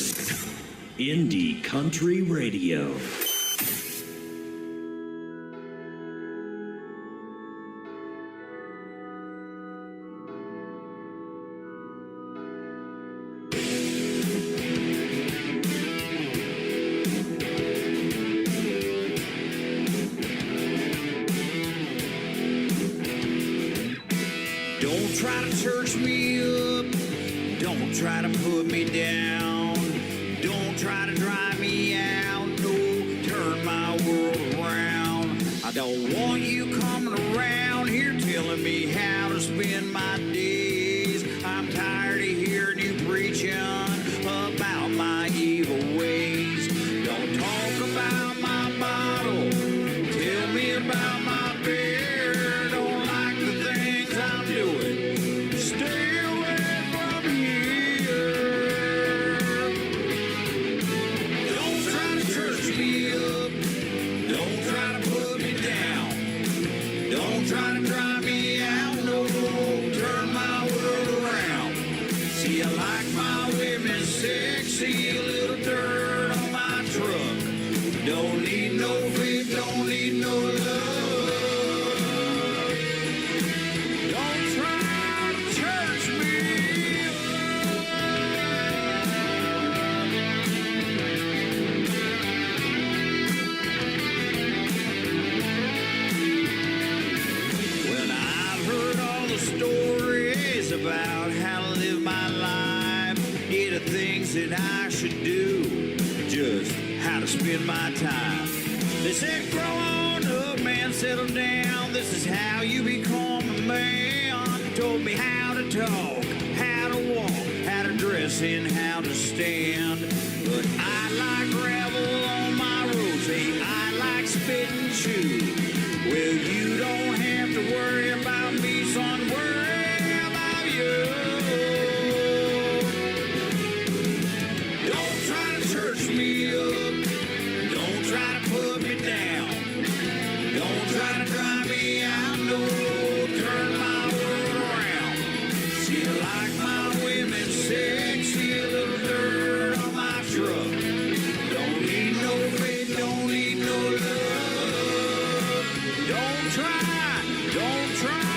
Indie Country Radio. don't try to church me up, don't try to put me down, don't try to drive me out, no, turn my world around. I don't want you coming around here telling me how to spend my days. I'm tired of hearing you preaching about my evil ways. Don't talk about my bottle, tell me about my beer. Don't like the things I'm doing, stay away from here. Don't try to church me up, don't try to put me down, don't try to drive me out, no, turn my world around. See, I like my women sexy, a little dirt on my truck. Don't need no faith, don't need no love. Don't try to church me Well, I've heard all the stories about how to live my life, yeah, the things that I should do, just how to spend my time. They said, grow on up, man, settle down. This is how you become a man. Told me how to talk, how to walk, how to dress, and how to stand. But I like gravel on my roads, hey, I like spit and chew. Well, you don't have to worry about me, son, worry about you. Don't try to church me up, don't try to put me down, don't try to drive me out, no, turn my world around. See, I like my women sexy, a little dirt on my truck. Don't need no faith, don't need no love. Don't try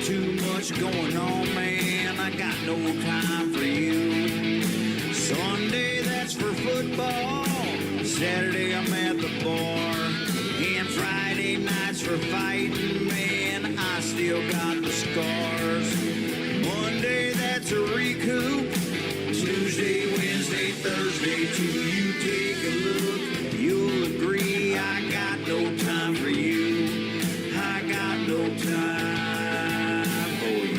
too much going on, man. I got no time for you. Sunday, that's for football. Saturday, I'm at the bar. And Friday nights for fighting, man. I still got the scars. Monday, that's a recoup. Tuesday, Wednesday, Thursday, too. You take a look, you'll agree I got no time for you. I got no time for you.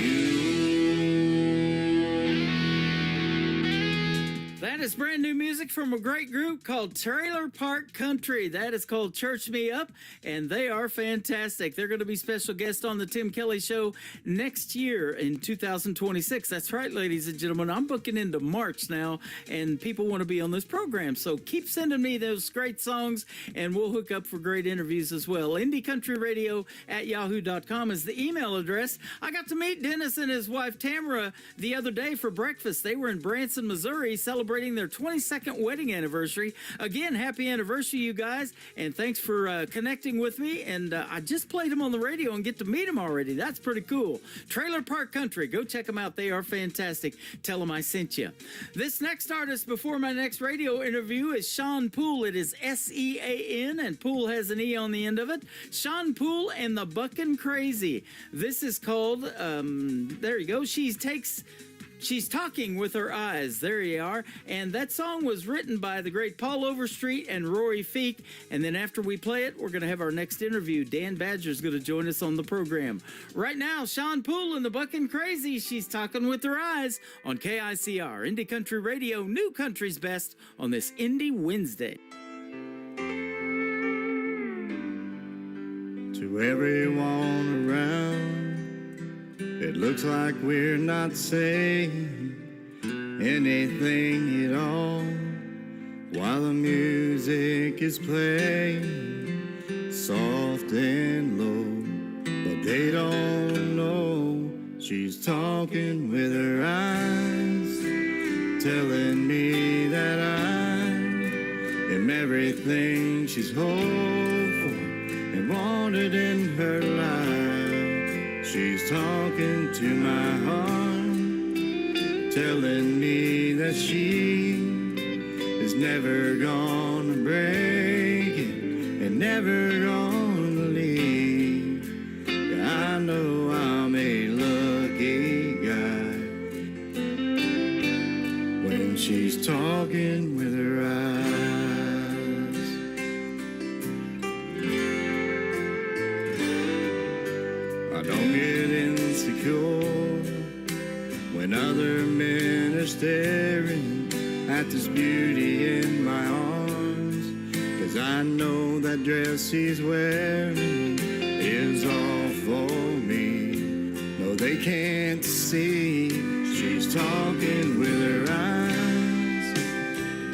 That is brand new music from a great group called Trailer Park Country. That is called Church Me Up, and they are fantastic. They're going to be special guests on the Tim Kelly Show next year in 2026. That's right, ladies and gentlemen. I'm booking into March now, and people want to be on this program. So keep sending me those great songs, and we'll hook up for great interviews as well. IndieCountryRadio@yahoo.com is the email address. I got to meet Dennis and his wife Tamara the other day for breakfast. They were in Branson, Missouri, celebrating their 22nd wedding anniversary. Again, happy anniversary, you guys, and thanks for connecting with me. And I just played them on the radio and get to meet them already. That's pretty cool. Trailer Park Country, go check them out. They are fantastic. Tell them I sent you. This next artist before my next radio interview is Sean Poole. It is S-E-A-N, and Poole has an E on the end of it. Sean Poole and the Buckin' Crazy. This is called, there you go, She's Talking with Her Eyes. There you are. And that song was written by the great Paul Overstreet and Rory Feek. And then after we play it, we're going to have our next interview. Dan Badger's going to join us on the program. Right now, Sean Poole and the Buckin' Crazy. She's Talking with Her Eyes on KICR, Indie Country Radio, New Country's Best on this Indie Wednesday. To everyone around, it looks like we're not saying anything at all while the music is playing soft and low. But they don't know she's talking with her eyes, telling me that I am everything she's hoped for and wanted in her life. She's talking to my heart, telling me that she is never gonna break it and never gonna leave. Yeah, I know I'm a lucky guy when she's talking with her eyes. I don't get insecure when other men are staring at this beauty in my arms, 'cause I know that dress she's wearing is all for me. No, they can't see she's talking with her eyes,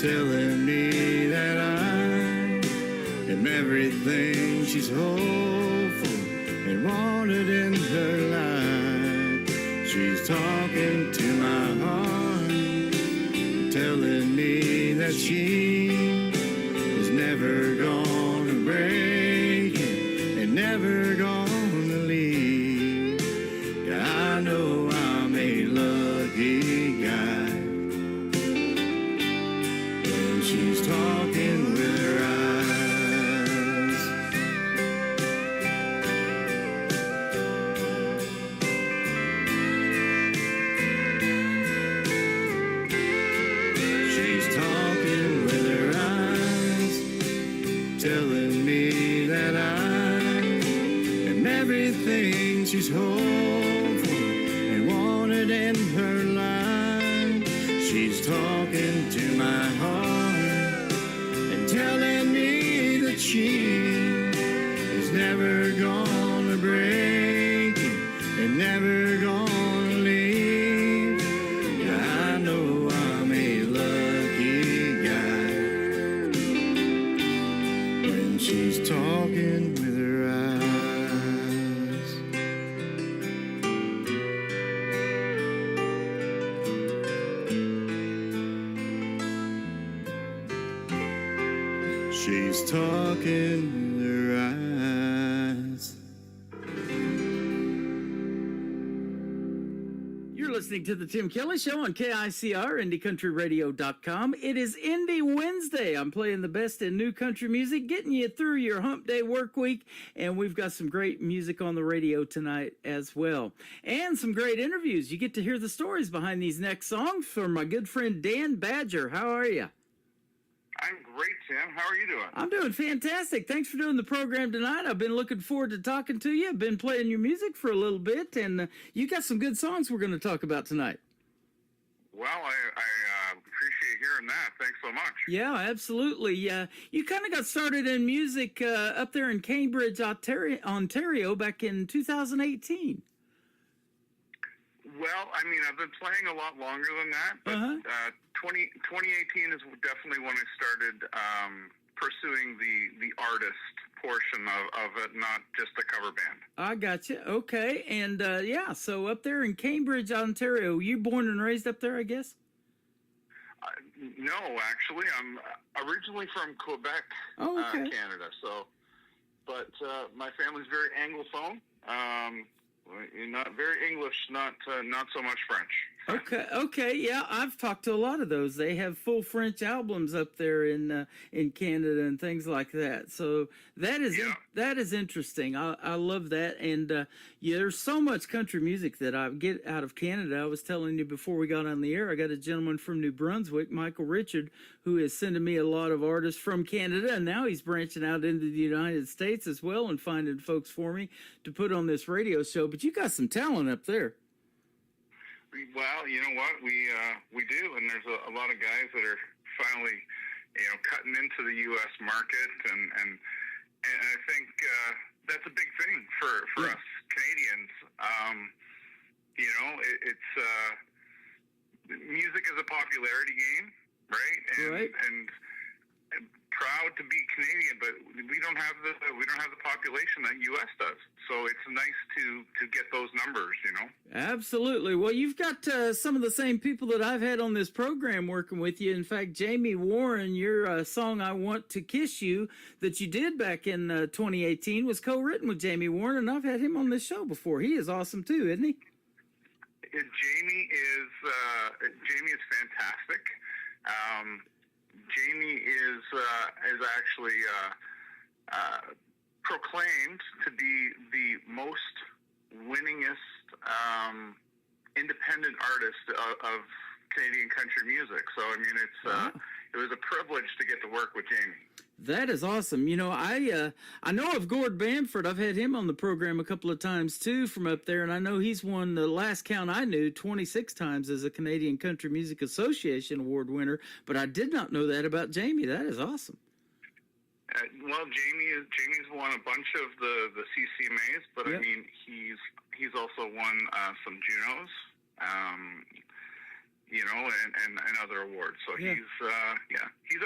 telling me that I am everything she's hoped for and wanted in her life. She's talking to my heart, telling me that she is never gonna break it and never gonna leave. Yeah, I know I'm a lucky guy when she's talking with her eyes. Telling me that I am everything she's hoped for and wanted in her life. She's talking to my heart and telling me that she is never gonna break it and never gonna leave. Yeah, I know I'm a lucky guy when she's talking with her eyes. She's talking with her eyes. listening to the Tim Kelly Show on KICR, IndieCountryRadio.com. It is Indie Wednesday. I'm playing the best in new country music, getting you through your hump day work week, and we've got some great music on the radio tonight as well. And some great interviews. You get to hear the stories behind these next songs from my good friend Dan Badger. How are you? I'm great, Tim. How are you doing? I'm doing fantastic. Thanks for doing the program tonight. I've been looking forward to talking to you. I've been playing your music for a little bit, and you got some good songs we're going to talk about tonight. Well, I appreciate hearing that. Thanks so much. Yeah, absolutely. You kind of got started in music up there in Cambridge, Ontario back in 2018. Well, I mean, I've been playing a lot longer than that, but 2018 is definitely when I started pursuing the artist portion of it, not just a cover band. I got you. Okay. And so up there in Cambridge, Ontario, you born and raised up there, I guess? No, actually, I'm originally from Quebec, Canada. So, but my family's very Anglophone. Not very English, not so much French. Okay, yeah, I've talked to a lot of those. They have full French albums up there in Canada and things like that. So that is interesting. I love that, and there's so much country music that I get out of Canada. I was telling you before we got on the air, I got a gentleman from New Brunswick, Michael Richard, who is sending me a lot of artists from Canada, and now he's branching out into the United States as well and finding folks for me to put on this radio show. But you got some talent up there. Well, you know what, we do, and there's a lot of guys that are finally, cutting into the U.S. market, and I think that's a big thing for us Canadians. It's music is a popularity game, right? And proud to be Canadian, but we don't have the population that U.S. does. So it's nice to get those numbers, Absolutely. Well, you've got some of the same people that I've had on this program working with you. In fact, Jamie Warren, your song "I Want to Kiss You" that you did back in 2018 was co-written with Jamie Warren, and I've had him on this show before. He is awesome too, isn't he? Jamie is fantastic. Jamie is actually proclaimed to be the most winningest independent artist of Canadian country music. So I mean, it was a privilege to get to work with Jamie. That is awesome. I know of Gord Bamford. I've had him on the program a couple of times too from up there, and I know he's won, the last count I knew, 26 times as a Canadian Country Music Association award winner. But I did not know that about Jamie. That is awesome. Well, Jamie's won a bunch of the CCMAs, but I mean he's also won some Junos. And other awards. So he's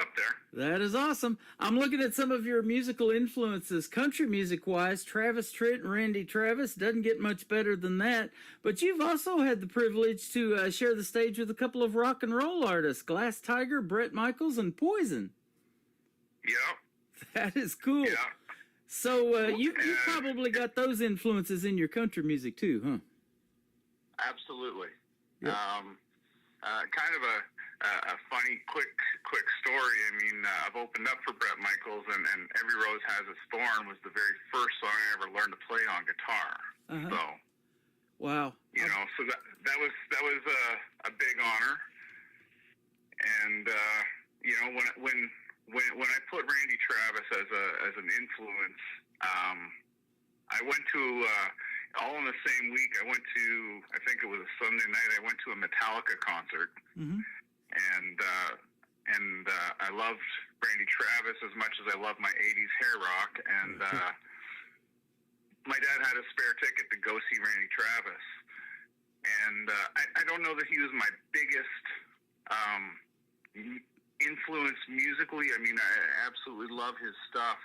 up there. That is awesome. I'm looking at some of your musical influences, country music-wise. Travis Tritt and Randy Travis, doesn't get much better than that. But you've also had the privilege to share the stage with a couple of rock and roll artists, Glass Tiger, Bret Michaels, and Poison. Yeah. That is cool. Yeah. So you probably got those influences in your country music too, huh? Absolutely. Yep. Kind of a funny, quick story. I mean, I've opened up for Bret Michaels, and Every Rose Has Its Thorn was the very first song I ever learned to play on guitar. So, wow, so that was a big honor. And when I put Randy Travis as an influence, I went to all in the same week. I went to, I think it was a Sunday night, I went to a Metallica concert. Mm-hmm. And I loved Randy Travis as much as I loved my 80s hair rock. And my dad had a spare ticket to go see Randy Travis. And I don't know that he was my biggest influence musically. I mean, I absolutely love his stuff.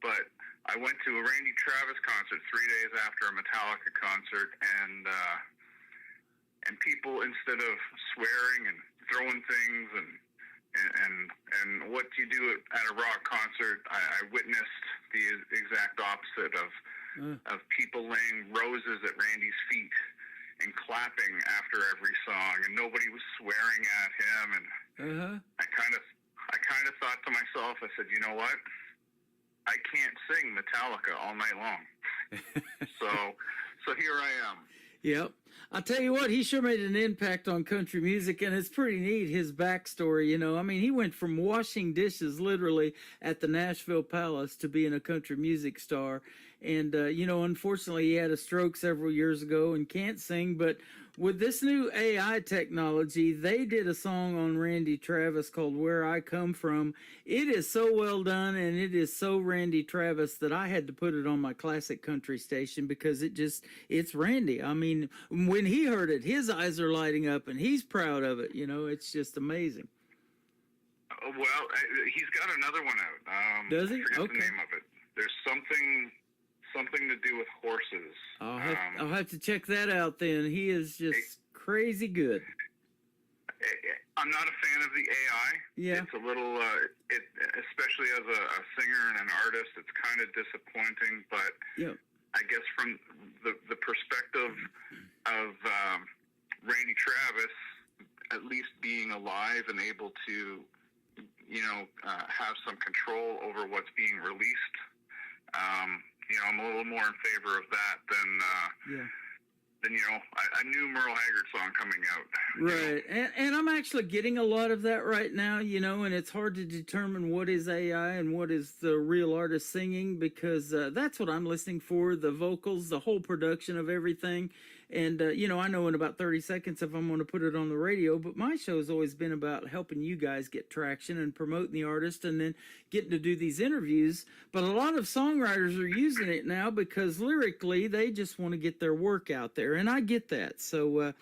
But I went to a Randy Travis concert 3 days after a Metallica concert, and people, instead of swearing and throwing things and what you do at a rock concert, I witnessed the exact opposite of people laying roses at Randy's feet and clapping after every song, and nobody was swearing at him. And I kind of thought to myself, I said, you know what? I can't sing Metallica all night long. so here I am. Yep. I'll tell you what, he sure made an impact on country music, and it's pretty neat, his backstory, you know. I mean, he went from washing dishes literally at the Nashville Palace to being a country music star. And, you know, unfortunately, he had a stroke several years ago and can't sing. But with this new AI technology, they did a song on Randy Travis called Where I Come From. It is so well done, and it is so Randy Travis that I had to put it on my classic country station because it's Randy. I mean, when he heard it, his eyes are lighting up, and he's proud of it. You know, it's just amazing. Well, he's got another one out. Does he? I forget Okay. the name of it. There's something to do with horses. I'll have to check that out then. He is just crazy good. I'm not a fan of the AI. Yeah. It's a little, especially as a singer and an artist, it's kind of disappointing. But Yep. I guess from the perspective of Randy Travis, at least being alive and able to, you know, have some control over what's being released, you know, I'm a little more in favor of that than you know, a new Merle Haggard song coming out. Right. And I'm actually getting a lot of that right now, you know, and it's hard to determine what is AI and what is the real artist singing because that's what I'm listening for, the vocals, the whole production of everything. And, you know, I know in about 30 seconds if I'm going to put it on the radio, but my show has always been about helping you guys get traction and promoting the artist and then getting to do these interviews. But a lot of songwriters are using it now because lyrically they just want to get their work out there. And I get that. So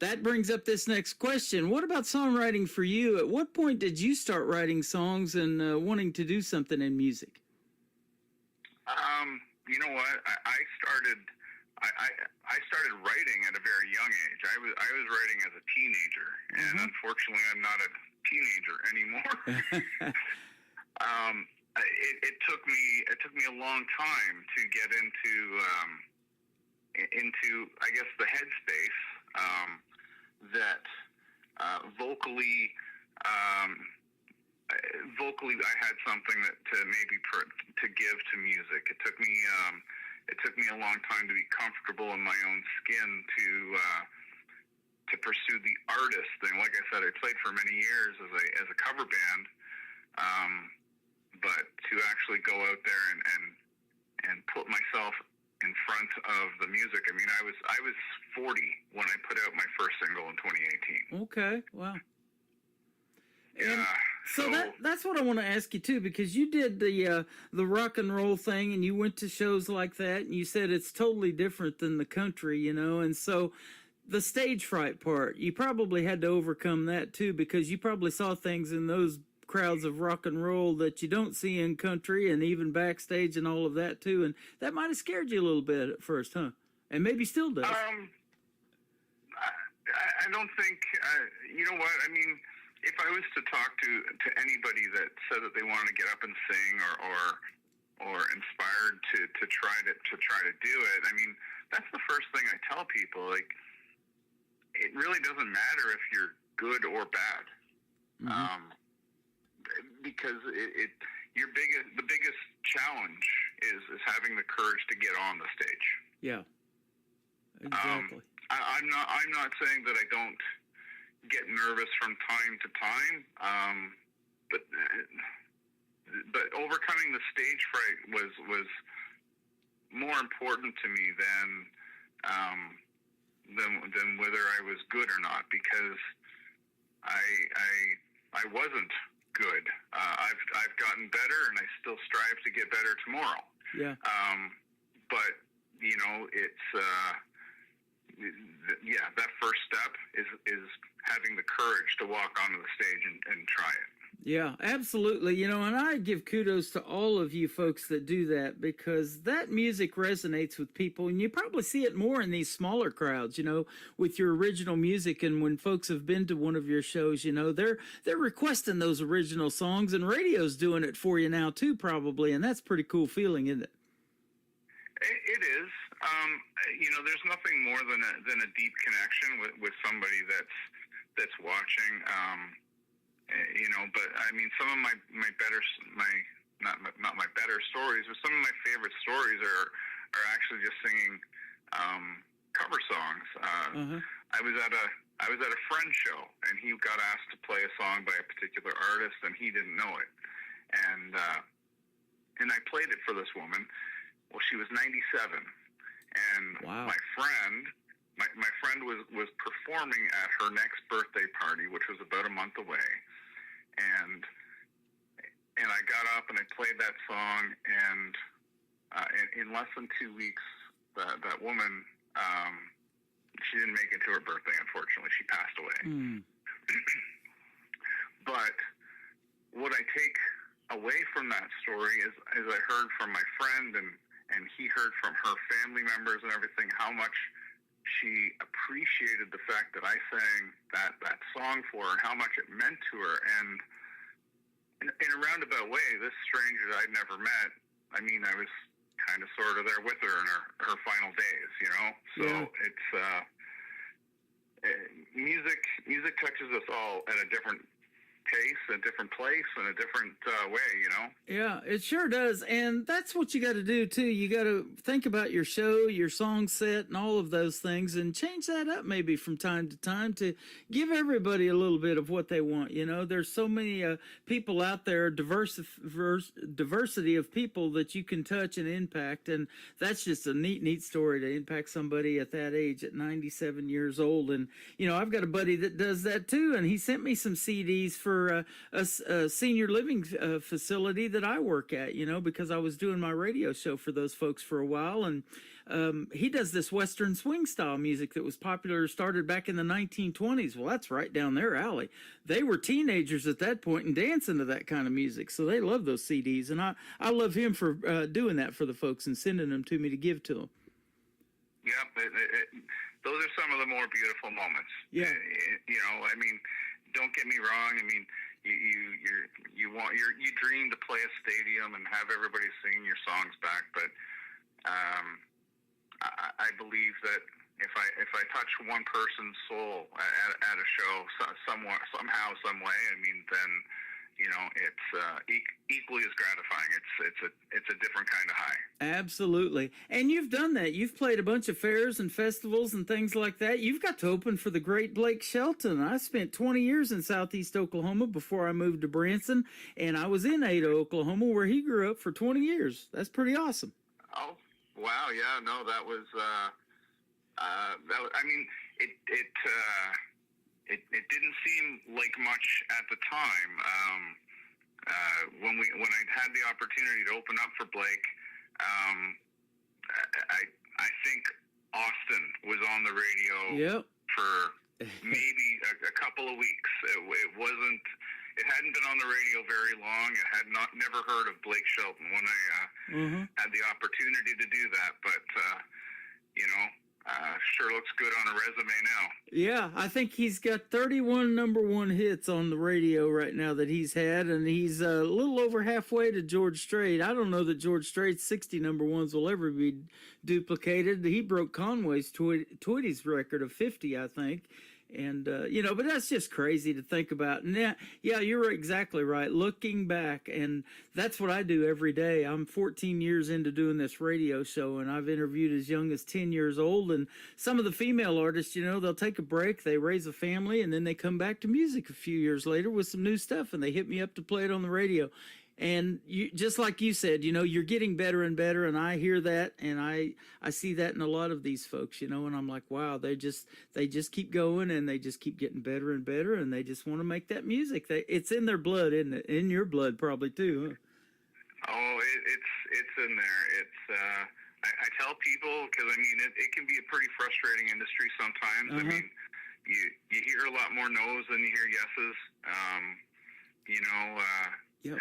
that brings up this next question. What about songwriting for you? At what point did you start writing songs and wanting to do something in music? You know what? I started writing at a very young age. I was writing as a teenager, and unfortunately, I'm not a teenager anymore. It took me a long time to get into I guess the headspace that vocally I had something that to maybe to give to music. It took me a long time to be comfortable in my own skin to pursue the artist thing. Like I said, I played for many years as a cover band, but to actually go out there and put myself in front of the music. I mean, I was 40 when I put out my first single in 2018. Okay, wow. Yeah. And so that's what I want to ask you too, because you did the rock and roll thing, and you went to shows like that, and you said it's totally different than the country, you know. And so the stage fright part, you probably had to overcome that too, because you probably saw things in those crowds of rock and roll that you don't see in country, and even backstage and all of that too. And that might have scared you a little bit at first, huh? And maybe still does. I don't think. You know what? I mean, if I was to talk to anybody that said that they wanted to get up and sing or inspired to try to do it, I mean, that's the first thing I tell people. Like, it really doesn't matter if you're good or bad, because the biggest challenge is having the courage to get on the stage. Yeah, exactly. I'm not saying that I don't get nervous from time to time, but overcoming the stage fright was more important to me than whether I was good or not, because I wasn't good. I've gotten better, and I still strive to get better tomorrow. Yeah. But you know, it's that first step is having the courage to walk onto the stage and try it. Yeah, absolutely. You know, and I give kudos to all of you folks that do that, because that music resonates with people, and you probably see it more in these smaller crowds, you know, with your original music. And when folks have been to one of your shows, you know, they're requesting those original songs, and radio's doing it for you now too, probably. And that's a pretty cool feeling, isn't it? It is. There's nothing more than a deep connection with somebody that's watching. But I mean, some of my better not my better stories, but some of my favorite stories are actually just singing cover songs. I was at a friend's show, and he got asked to play a song by a particular artist, and he didn't know it, and I played it for this woman. Well, she was 97, and wow. my friend was performing at her next birthday party, which was about a month away, and I got up and I played that song, and in less than 2 weeks, that woman, she didn't make it to her birthday, unfortunately. She passed away. But what I take away from that story is I heard from my friend, and he heard from her family members and everything, how much she appreciated the fact that I sang that song for her, and how much it meant to her. And in a roundabout way, this stranger that I'd never met, I mean, I was kind of sort of there with her in her final days, So it's music touches us all at a different pace, a different place, and a different way, Yeah, it sure does. And that's what you got to do, too. You got to think about your show, your song set, and all of those things, and change that up maybe from time to time to give everybody a little bit of what they want. There's so many people out there, diversity of people that you can touch and impact. And that's just a neat story to impact somebody at that age, at 97 years old. And, I've got a buddy that does that, too. And he sent me some CDs for a senior living facility that I work at, because I was doing my radio show for those folks for a while. And he does this Western swing style music that was popular, started back in the 1920s. Well, that's right down their alley. They were teenagers at that point and dancing to that kind of music. So they love those CDs. And I love him for doing that for the folks and sending them to me to give to them. Yep. Those are some of the more beautiful moments. Yeah. I mean, don't get me wrong. I mean, you dream to play a stadium and have everybody singing your songs back, but I believe that if I touch one person's soul at a show somehow, some way, I mean, then it's equally as gratifying. It's a different kind of high. Absolutely. And you've done that. You've played a bunch of fairs and festivals and things like that. You've got to open for the great Blake Shelton. I spent 20 years in Southeast Oklahoma before I moved to Branson, and I was in Ada, Oklahoma, where he grew up for 20 years. That's pretty awesome. Oh, wow. Yeah, no, that was I mean, it didn't seem like much at the time. When I had the opportunity to open up for Blake, I think Austin was on the radio for maybe a couple of weeks. It hadn't been on the radio very long. I had never heard of Blake Shelton when I had the opportunity to do that. But sure looks good on a resume now. Yeah, I think he's got 31 #1 hits on the radio right now that he's had, and he's a little over halfway to George Strait. I don't know that George Strait's 60 #1s will ever be duplicated. He broke Conway's Tweety's record of 50, I think. And, but that's just crazy to think about. And yeah, you're exactly right. Looking back, and that's what I do every day. I'm 14 years into doing this radio show, and I've interviewed as young as 10 years old. And some of the female artists, they'll take a break, they raise a family, and then they come back to music a few years later with some new stuff, and they hit me up to play it on the radio. And just like you said, you're getting better and better, and I hear that, and I see that in a lot of these folks, and I'm like, wow, they just keep going, and they just keep getting better and better, and they just want to make that music. It's in their blood, isn't it? In your blood, probably too, huh? Oh, it's in there. It's I tell people, because I mean, it can be a pretty frustrating industry sometimes. I mean, you hear a lot more no's than you hear yeses. Yep.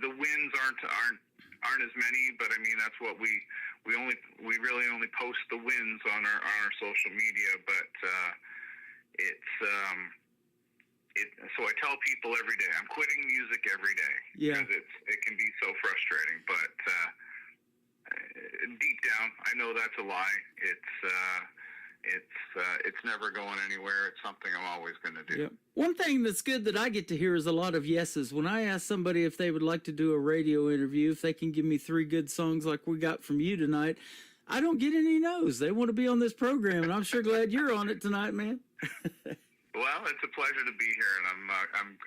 The wins aren't as many, but I mean that's what we really only post the wins on our social media. But so I tell people every day I'm quitting music every day because it can be so frustrating. But deep down, I know that's a lie. It's never going anywhere. It's something I'm always going to do. Yep. One thing that's good that I get to hear is a lot of yeses. When I ask somebody if they would like to do a radio interview, if they can give me 3 good songs like we got from you tonight, I don't get any no's. They want to be on this program, and I'm sure glad you're on it tonight, man. Well, it's a pleasure to be here, and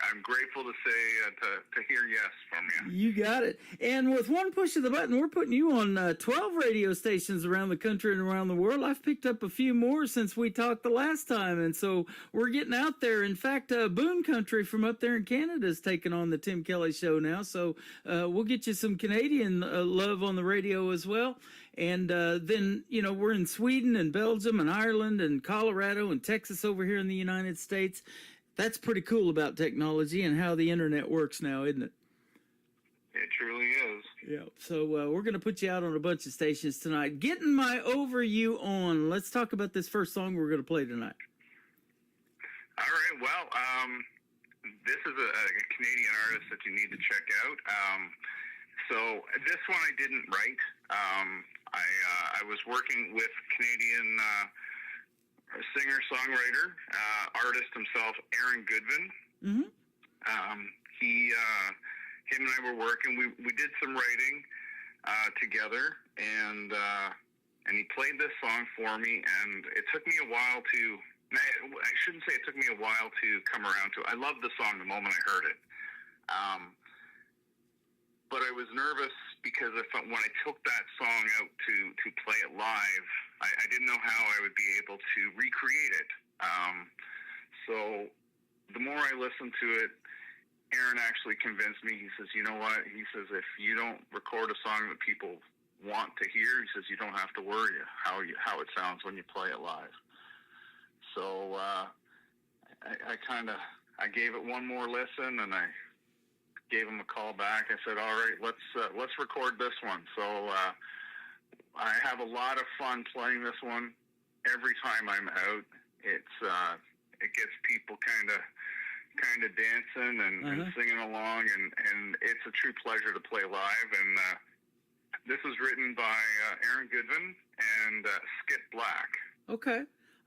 I'm grateful to say to hear yes from you. You got it. And with one push of the button, we're putting you on 12 radio stations around the country and around the world. I've picked up a few more since we talked the last time, and so we're getting out there. In fact, Boone Country from up there in Canada is taking on the Tim Kelly Show now, so we'll get you some Canadian love on the radio as well. And then, you know, we're in Sweden and Belgium and Ireland and Colorado and Texas over here in the United States. That's pretty cool about technology and how the internet works now, isn't it? It truly is. Yeah. So we're going to put you out on a bunch of stations tonight. Getting my Over You On. Let's talk about this first song we're going to play tonight. All right. Well, this is a Canadian artist that you need to check out. So this one I didn't write. I was working with Canadian singer-songwriter, artist himself, Aaron Goodwin. Mm-hmm. Him and I were working. We did some writing together, and he played this song for me. And it took me a while to. I shouldn't say it took me a while to come around to. I loved the song the moment I heard it. But I was nervous because when I took that song out to play it live, I didn't know how I would be able to recreate it. So the more I listened to it, Aaron actually convinced me. He says, you know what? He says, if you don't record a song that people want to hear, he says, you don't have to worry how it sounds when you play it live. So I gave it one more listen, and I gave him a call back. I said, all right, let's record this one. So I have a lot of fun playing this one. Every time I'm out, it gets people kind of dancing and singing along, and it's a true pleasure to play live. And this was written by Aaron Goodwin and Skip Black. Okay.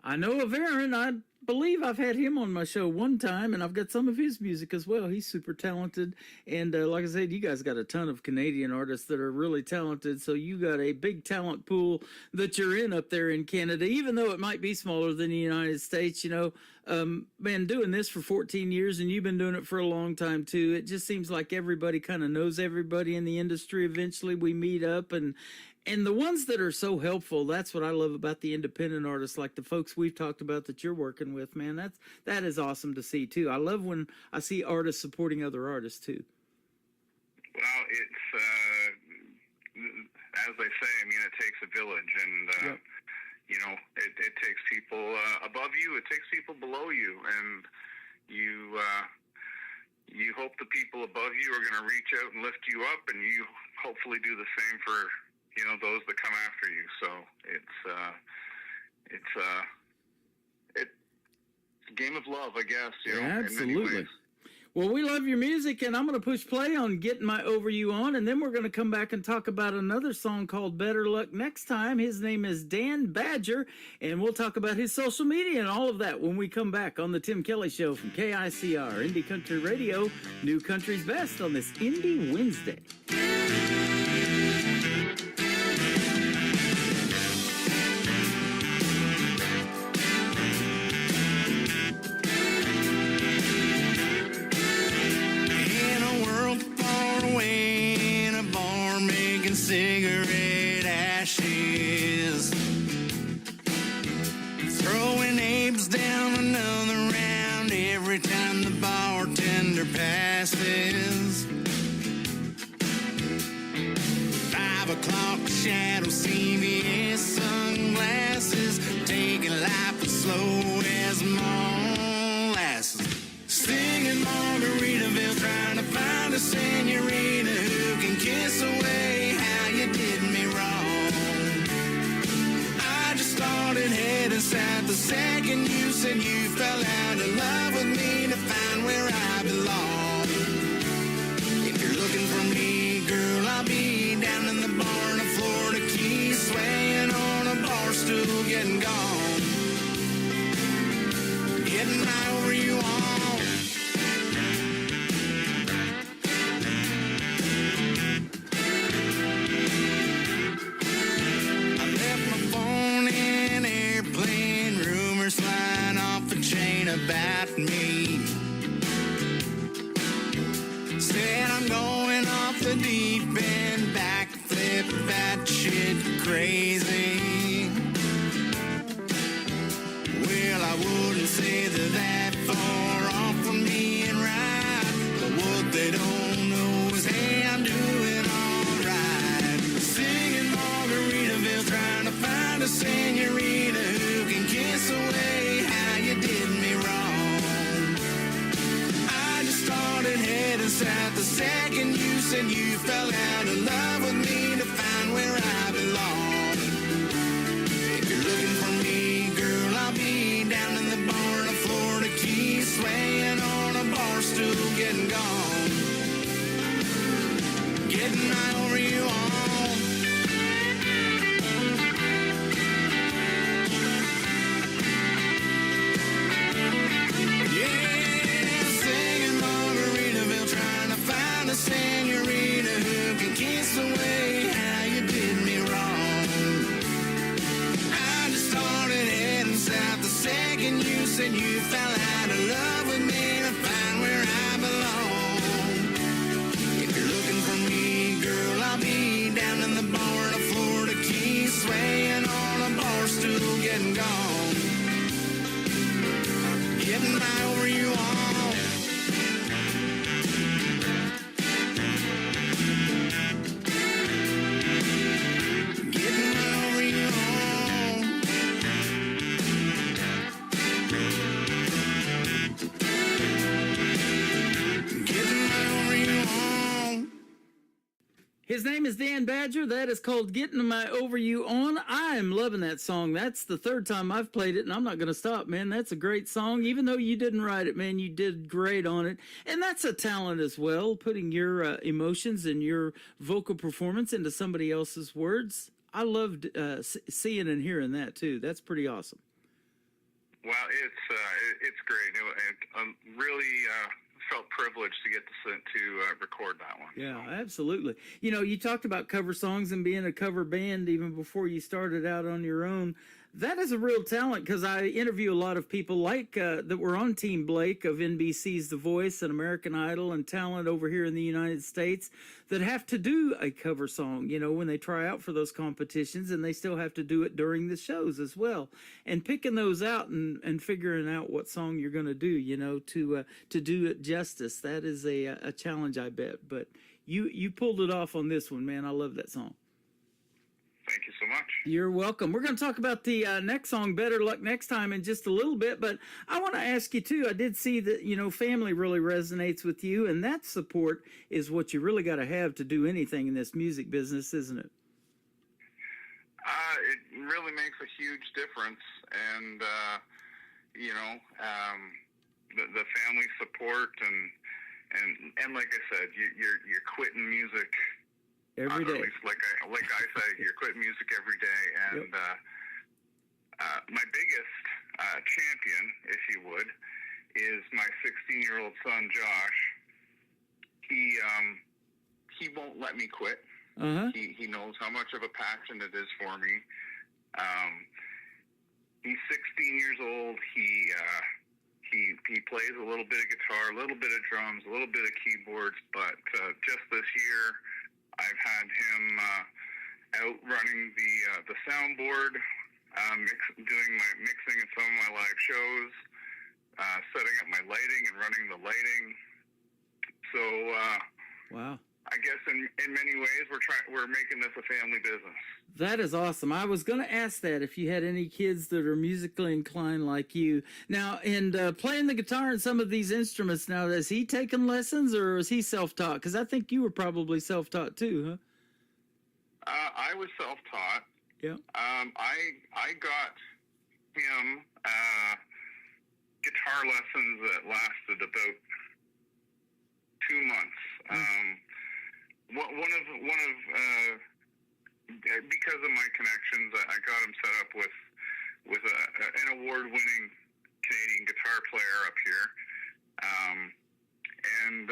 I know of Aaron. I believe I've had him on my show one time, and I've got some of his music as well. He's super talented. And like I said, you guys got a ton of Canadian artists that are really talented. So you got a big talent pool that you're in up there in Canada, even though it might be smaller than the United States. You know, man, doing this for 14 years, and you've been doing it for a long time too. It just seems like everybody kind of knows everybody in the industry. Eventually we meet up, and the ones that are so helpful, that's what I love about the independent artists, like the folks we've talked about that you're working with, man. That is awesome to see, too. I love when I see artists supporting other artists, too. Well, it's, as they say, I mean, it takes a village, and, you know, it takes people above you, it takes people below you, and you hope the people above you are going to reach out and lift you up, and you hopefully do the same for, you know, those that come after you. So it's a game of love, I guess. You know, absolutely. Well, we love your music, and I'm going to push play on Getting My Over You On, and then we're going to come back and talk about another song called Better Luck next time. His name is Dan Badger, and we'll talk about his social media and all of that when we come back on the Tim Kelly Show from KICR, Indie Country Radio, New Country's Best on this Indie Wednesday. Cigarette ashes, throwing apes down another round every time the bartender passes. 5 o'clock shadow, CVS sunglasses, taking life as slow as molasses. Singing Margaritaville, trying to find a senorita who can kiss away how you did me wrong. I just started heading south the second you said you fell out of love with me to find where I belong. If you're looking for me, girl, I'll be down in the bar in the Florida Keys. me. Said I'm going off the deep end, backflip, that shit crazy. Well, I wouldn't say that far off from being right, but what they don't know is, hey, I'm doing alright. Singing Margaritaville, trying to find a senorita who can kiss away how you did me wrong. I just started heading south the second you said you fell out of love with me to find where I belong. If you're looking for me, girl, I'll be down in the barn of Florida Keys, swaying on a bar stool, getting gone, getting right over you on. Yeah, singing Margaritaville, trying to find a senorita who can kiss away how you did me wrong. I just started heading south the second you said you fell out of love with me to find where I belong. If you're looking for me, girl, I'll be down in the barn of Florida Keys, swaying on a bar stool, getting gone, getting right over you all. Getting right over you all. Getting right over you all. His name is Dan Badger. That is called Getting My Over You On. I'm loving that song. That's the third time I've played it, and I'm not going to stop, man. That's a great song. Even though you didn't write it, man, you did great on it. And that's a talent as well, putting your emotions and your vocal performance into somebody else's words. I loved seeing and hearing that, too. That's pretty awesome. Well, it's great. I really felt privileged to get to record that one. Yeah, absolutely. You know, you talked about cover songs and being a cover band even before you started out on your own. That is a real talent, because I interview a lot of people like that were on Team Blake of NBC's The Voice and American Idol and talent over here in the United States that have to do a cover song, you know, when they try out for those competitions, and they still have to do it during the shows as well. And picking those out and figuring out what song you're going to do, you know, to do it justice, that is a challenge, I bet. But you pulled it off on this one, man. I love that song. Thank you so much. You're welcome. We're going to talk about the next song, Better Luck Next Time, in just a little bit, but I want to ask you, too, I did see that, you know, family really resonates with you, and that support is what you really got to have to do anything in this music business, isn't it? It really makes a huge difference, and, you know, the family support, and like I said, you're quitting music every day. At least like I say, you're quitting music every day. And my biggest champion, if you would, is my 16-year-old son, Josh. He won't let me quit. He knows how much of a passion it is for me. He's 16 years old. He plays a little bit of guitar, a little bit of drums, a little bit of keyboards, but just this year, I've had him out running the soundboard, doing my mixing in some of my live shows, setting up my lighting and running the lighting. So, wow. I guess in many ways we're making this a family business. That is awesome. I was going to ask that if you had any kids that are musically inclined like you. Now, in playing the guitar and some of these instruments now, has he taken lessons or is he self-taught? Because I think you were probably self-taught too, huh? I was self-taught. Yeah. I got him guitar lessons that lasted about 2 months. One of because of my connections, I got him set up with an award-winning Canadian guitar player up here, and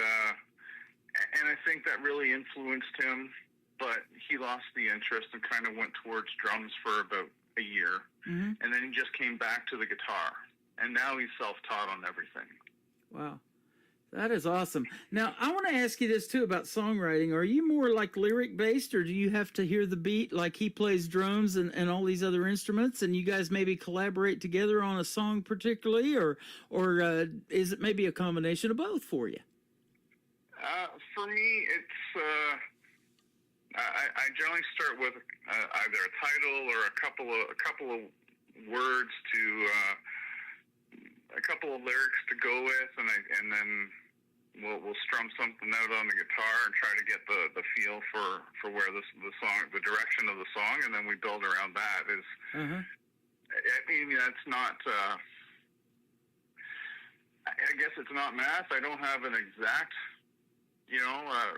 I think that really influenced him. But he lost the interest and kind of went towards drums for about a year, and then he just came back to the guitar. and now he's self-taught on everything. Wow. That is awesome. Now, I want to ask you this too about songwriting. Are you more like lyric based, or do you have to hear the beat like he plays drums and all these other instruments, and you guys maybe collaborate together on a song particularly, or is it maybe a combination of both for you? For me, it's I generally start with either a title or a couple of words to a couple of lyrics to go with, and then we'll strum something out on the guitar and try to get the feel for where the song, the direction of the song, and then we build around that. I mean, that's not. I guess it's not math. I don't have an exact,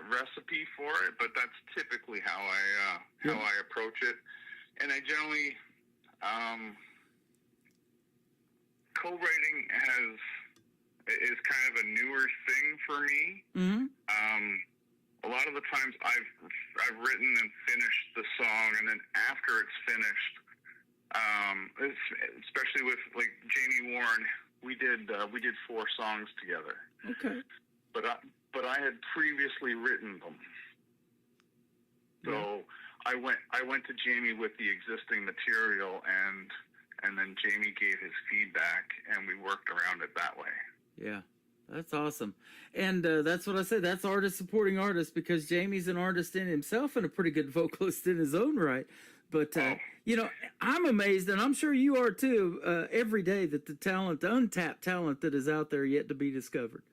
recipe for it, but that's typically how I approach it. And I generally co-writing is kind of a newer thing for me. A lot of the times I've written and finished the song, and then after it's finished, especially with like Jamie Warren, we did 4 songs together. Okay. But I had previously written them, so I went to Jamie with the existing material, and then Jamie gave his feedback, and we worked around it that way. Yeah, that's awesome. And that's what I said. That's artist supporting artist, because Jamie's an artist in himself and a pretty good vocalist in his own right. But, I'm amazed, and I'm sure you are too, every day that the untapped talent that is out there yet to be discovered.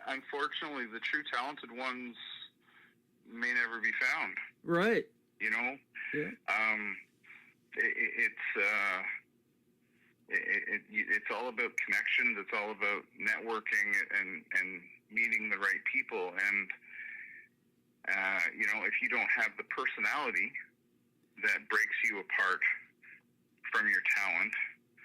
Unfortunately, the true talented ones may never be found. Right. Yeah. It's all about connections. It's all about networking and meeting the right people. And if you don't have the personality that breaks you apart from your talent,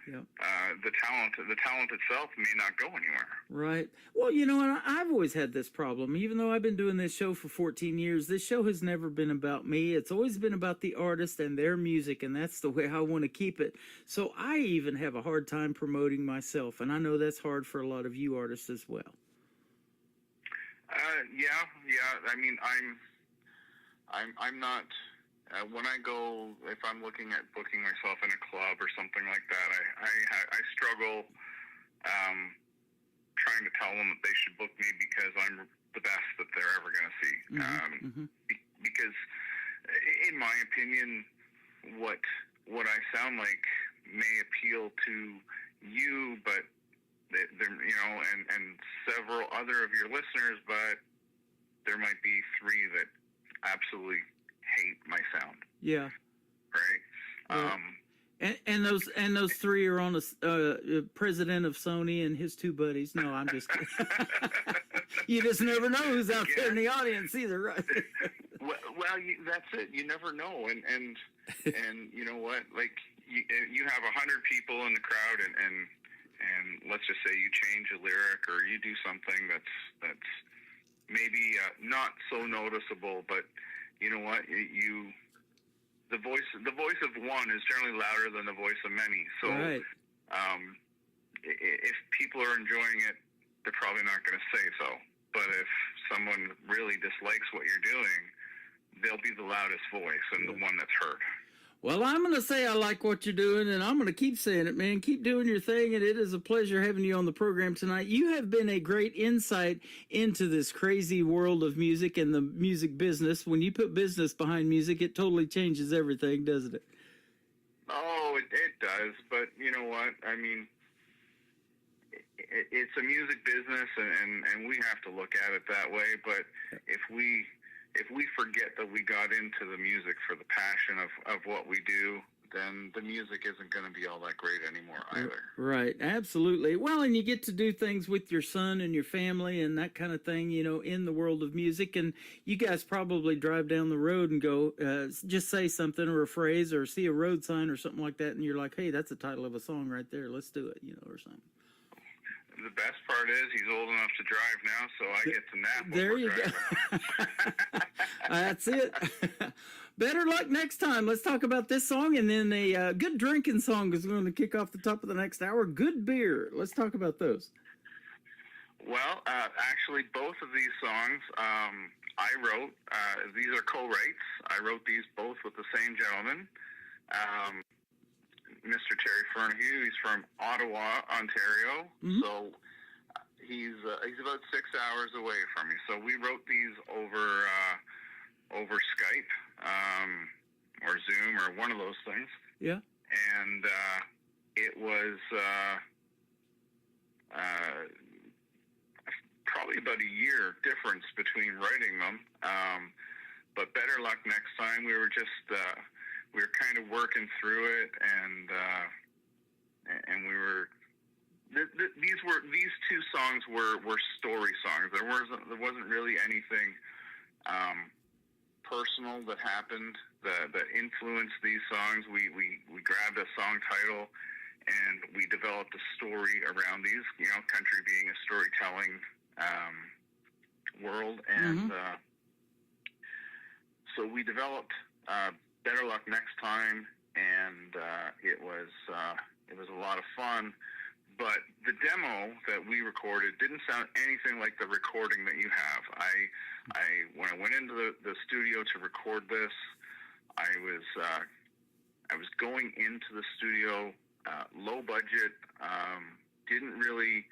the talent itself may not go anywhere. Right. Well, and I've always had this problem. Even though I've been doing this show for 14 years, this show has never been about me. It's always been about the artist and their music, and that's the way I want to keep it. So I even have a hard time promoting myself, and I know that's hard for a lot of you artists as well. Yeah. I mean, I'm not. When I go, if I'm looking at booking myself in a club or something like that, I struggle trying to tell them that they should book me because I'm the best that they're ever going to see. Because, in my opinion, what I sound like may appeal to you, but and several other of your listeners, but there might be 3 that absolutely hate my sound. Yeah. Right. And those 3 are on the president of Sony and his 2 buddies. No, I'm just kidding. You just never know who's out there in the audience either, right? well, that's it. You never know, and you know what? Like you have 100 people in the crowd, and let's just say you change a lyric or you do something that's maybe not so noticeable, but you know what? The voice of one is generally louder than the voice of many. So, if people are enjoying it, they're probably not going to say so. But if someone really dislikes what you're doing, they'll be the loudest voice and the one that's heard. Well, I'm going to say I like what you're doing, and I'm going to keep saying it, man. Keep doing your thing, and it is a pleasure having you on the program tonight. You have been a great insight into this crazy world of music and the music business. When you put business behind music, it totally changes everything, doesn't it? Oh, it does, but you know what? I mean, it's a music business, and we have to look at it that way, but if we forget that we got into the music for the passion of what we do, then the music isn't going to be all that great anymore either. Right, absolutely. Well, and you get to do things with your son and your family and that kind of thing, in the world of music. And you guys probably drive down the road and go, just say something or a phrase or see a road sign or something like that, and you're like, hey, that's the title of a song right there. Let's do it, or something. The best part is he's old enough to drive now, so I get to nap. There you go. That's it. Better luck next time. Let's talk about this song, and then a good drinking song is going to kick off the top of the next hour. Good beer. Let's talk about those. Well, actually, both of these songs I wrote. These are co-writes. I wrote these both with the same gentleman, Mr. Terry Fernahue. He's from Ottawa, Ontario. Mm-hmm. So he's about 6 hours away from me. So we wrote these over Skype or Zoom or one of those things. Yeah. And it was probably about a year difference between writing them. But better luck next time. We were just we were kind of working through it, and we were. These two songs were story songs. There wasn't really anything personal that happened that influenced these songs. We grabbed a song title and we developed a story around these. You know, country being a storytelling world, and so we developed Better Luck Next Time, and it was a lot of fun. But the demo that we recorded didn't sound anything like the recording that you have. When I went into the studio to record this, I was going into the studio low budget, didn't really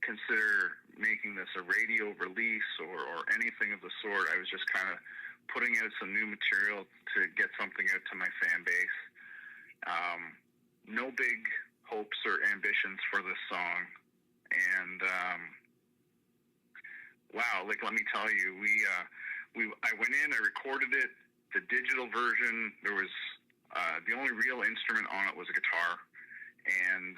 consider making this a radio release or anything of the sort. I was just kind of putting out some new material to get something out to my fan base. No big hopes or ambitions for this song, and wow, like, let me tell you, I went in, I recorded it. The digital version, there was the only real instrument on it was a guitar, and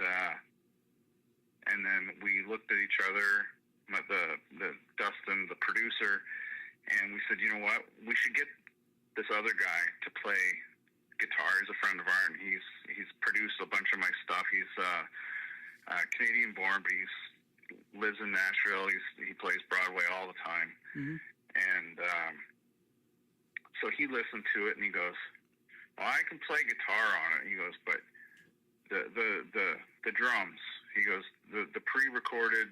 then we looked at each other, the Dustin, the producer, and we said, you know what, we should get this other guy to play guitar. He's a friend of ours. He's produced a bunch of my stuff. He's Canadian born, but he lives in Nashville. He plays Broadway all the time. Mm-hmm. And so he listened to it and he goes, well, I can play guitar on it. He goes, but the drums, he goes, the pre-recorded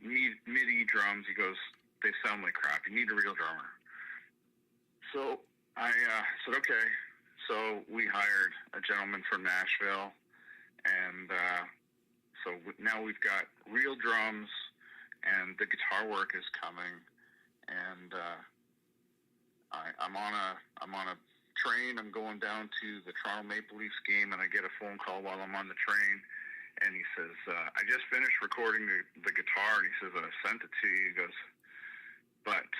MIDI drums, he goes, they sound like crap. You need a real drummer. So I said, okay. So we hired a gentleman from Nashville, and so now we've got real drums, and the guitar work is coming, and I'm on a train. I'm going down to the Toronto Maple Leafs game, and I get a phone call while I'm on the train, and he says, I just finished recording the guitar, and he says, I sent it to you. He goes, but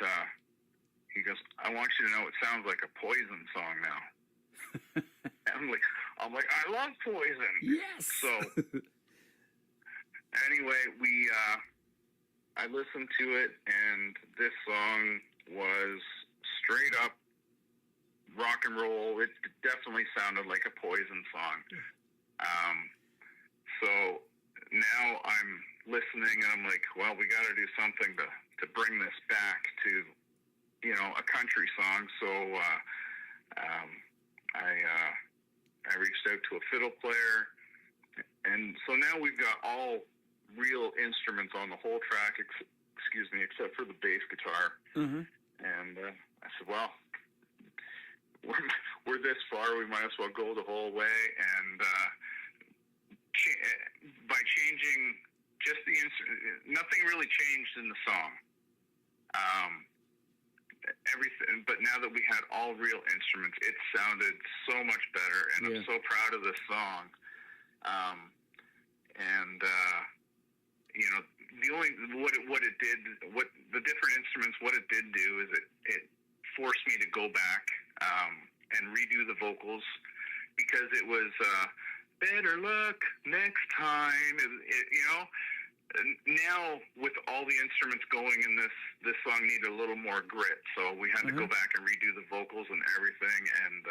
he goes, I want you to know it sounds like a Poison song now. I'm like, I love Poison. Yes. So anyway, I listened to it, and this song was straight up rock and roll. It definitely sounded like a Poison song. So now I'm listening, and I'm like, well, we got to do something to bring this back to, you know, a country song. So I reached out to a fiddle player, and so now we've got all real instruments on the whole track, except for the bass guitar. Mm-hmm. And I said, well, we're this far, we might as well go the whole way. And by changing just the nothing really changed in the song. Everything, but now that we had all real instruments, it sounded so much better, and I'm so proud of this song. You know, what the different instruments, what it did do is it forced me to go back and redo the vocals, because it was better luck next time. You know. Now, with all the instruments going in this song needed a little more grit, so we had to go back and redo the vocals and everything, and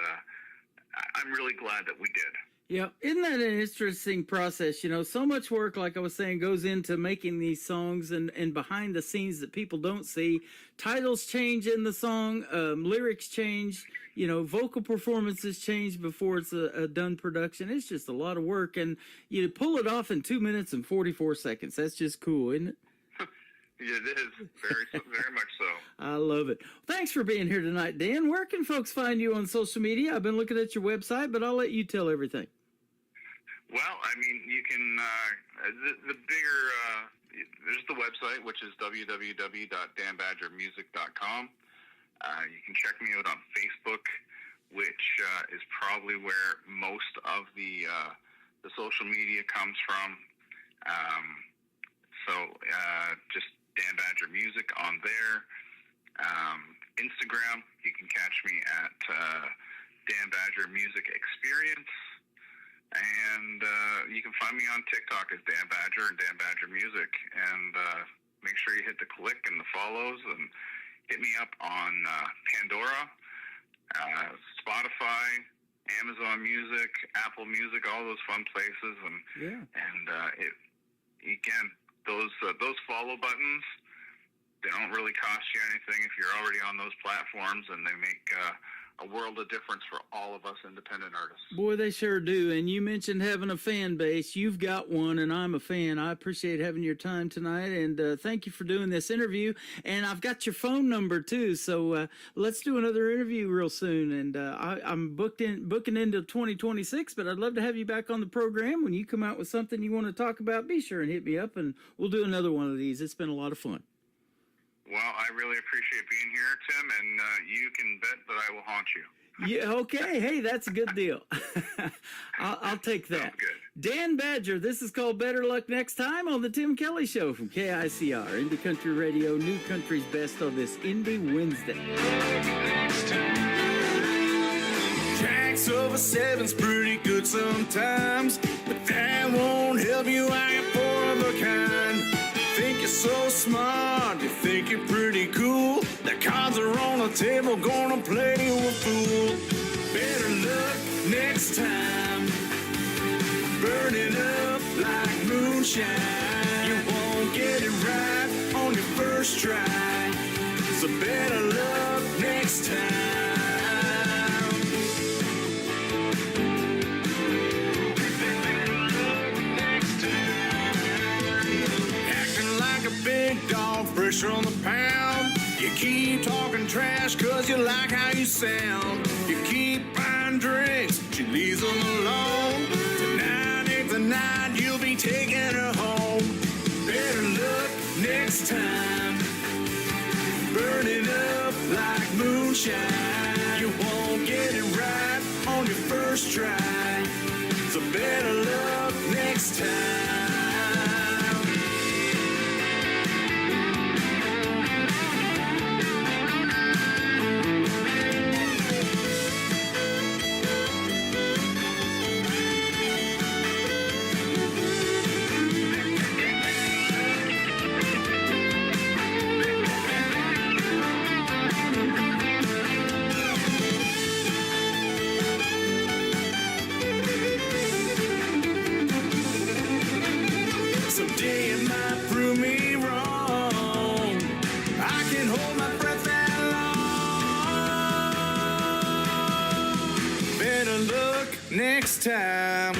I'm really glad that we did. Yeah, isn't that an interesting process? You know, so much work, like I was saying, goes into making these songs and behind the scenes that people don't see. Titles change in the song, lyrics change, you know, vocal performances change before it's a done production. It's just a lot of work, and you pull it off in 2 minutes and 44 seconds. That's just cool, isn't it? It is very much so. I love it. Thanks for being here tonight, Dan. Where can folks find you on social media? I've been looking at your website, but I'll let you tell everything. Well, I mean, you can, the bigger, there's the website, which is www.danbadgermusic.com. You can check me out on Facebook, which is probably where most of the social media comes from. So just Dan Badger Music on there. Instagram, you can catch me at Dan Badger Music Experience. And you can find me on TikTok as Dan Badger and Dan Badger Music. And make sure you hit the click and the follows, and hit me up on Pandora, Spotify, Amazon Music, Apple Music, all those fun places. And again, those follow buttons, they don't really cost you anything if you're already on those platforms, and they make a world of difference for all of us independent artists. Boy, they sure do. And you mentioned having a fan base. You've got one, and I'm a fan. I appreciate having your time tonight, and thank you for doing this interview. And I've got your phone number too, so let's do another interview real soon. And I'm booking into 2026, but I'd love to have you back on the program. When you come out with something you want to talk about, be sure and hit me up, and we'll do another one of these. It's been a lot of fun. Well, I really appreciate being here, Tim, and you can bet that I will haunt you. Yeah, okay. Hey, that's a good deal. I'll take that. Dan Badger, this is called Better Luck Next Time on the Tim Kelly Show from KICR, Indie Country Radio, New Country's Best on this Indie Wednesday. Tracks over seven's pretty good sometimes, but that won't help you. I am four of a kind. Think you're so smart, you think you're pretty cool. The cards are on the table, gonna play you a fool. Better luck next time. Burn it up like moonshine. You won't get it right on your first try. So better luck next time. Big dog, pressure on the pound. You keep talking trash cause you like how you sound. You keep buying drinks, she leaves them alone. Tonight ain't the night you'll be taking her home. Better luck next time. Burn it up like moonshine. You won't get it right on your first try. So better luck next time. Someday it might prove me wrong. I can hold my breath that long. Better luck next time.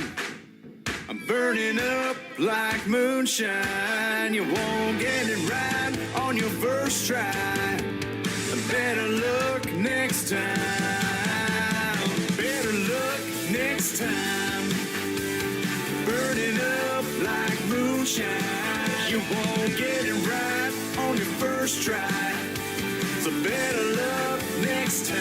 I'm burning up like moonshine. You won't get it right on your first try. Better luck next time. Better luck next time. Burning up like moonshine. You won't get it right on your first try. So better luck next time.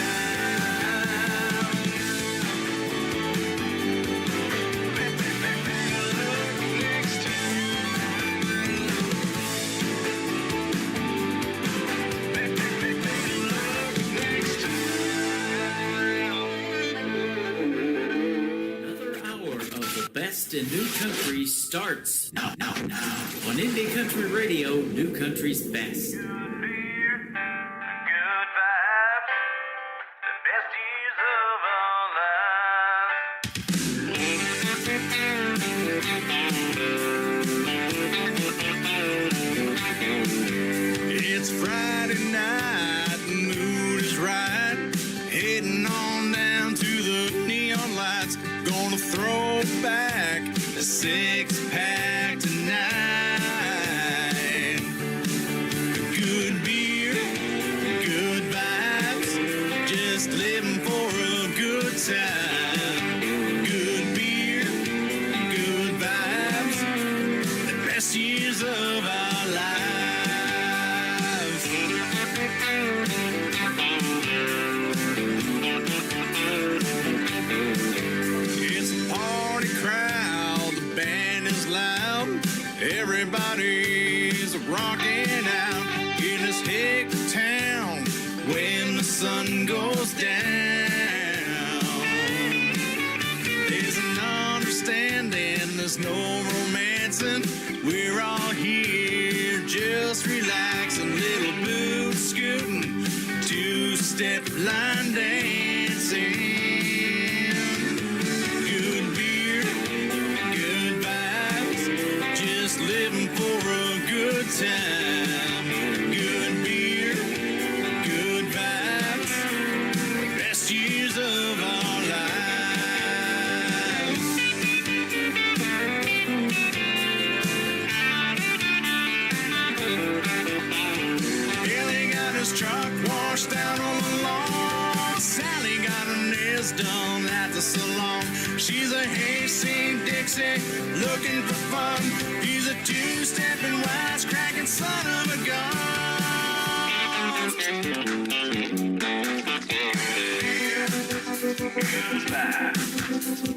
Best in New Country starts now on Indie Country Radio, New Country's Best. throw back a six-pack tonight. Good beer, good vibes, just living for a good time. Good beer, good vibes, the best years of our lives. It's a party crowd, the band is loud, everybody's rocking out in this hick town when the sun goes down. There's an understanding, there's no romancing, we're all here just relaxing, little boot scooting, two-step line dancing. Good beer, good vibes, just living for a good time. Good beer, good vibes, best years of our lives. Billy got his truck washed out on the lawn. Sally got her nails done at the salon. She's a hayseed Dixie looking for fun. He's a two-stepping, wisecracking son of a gun.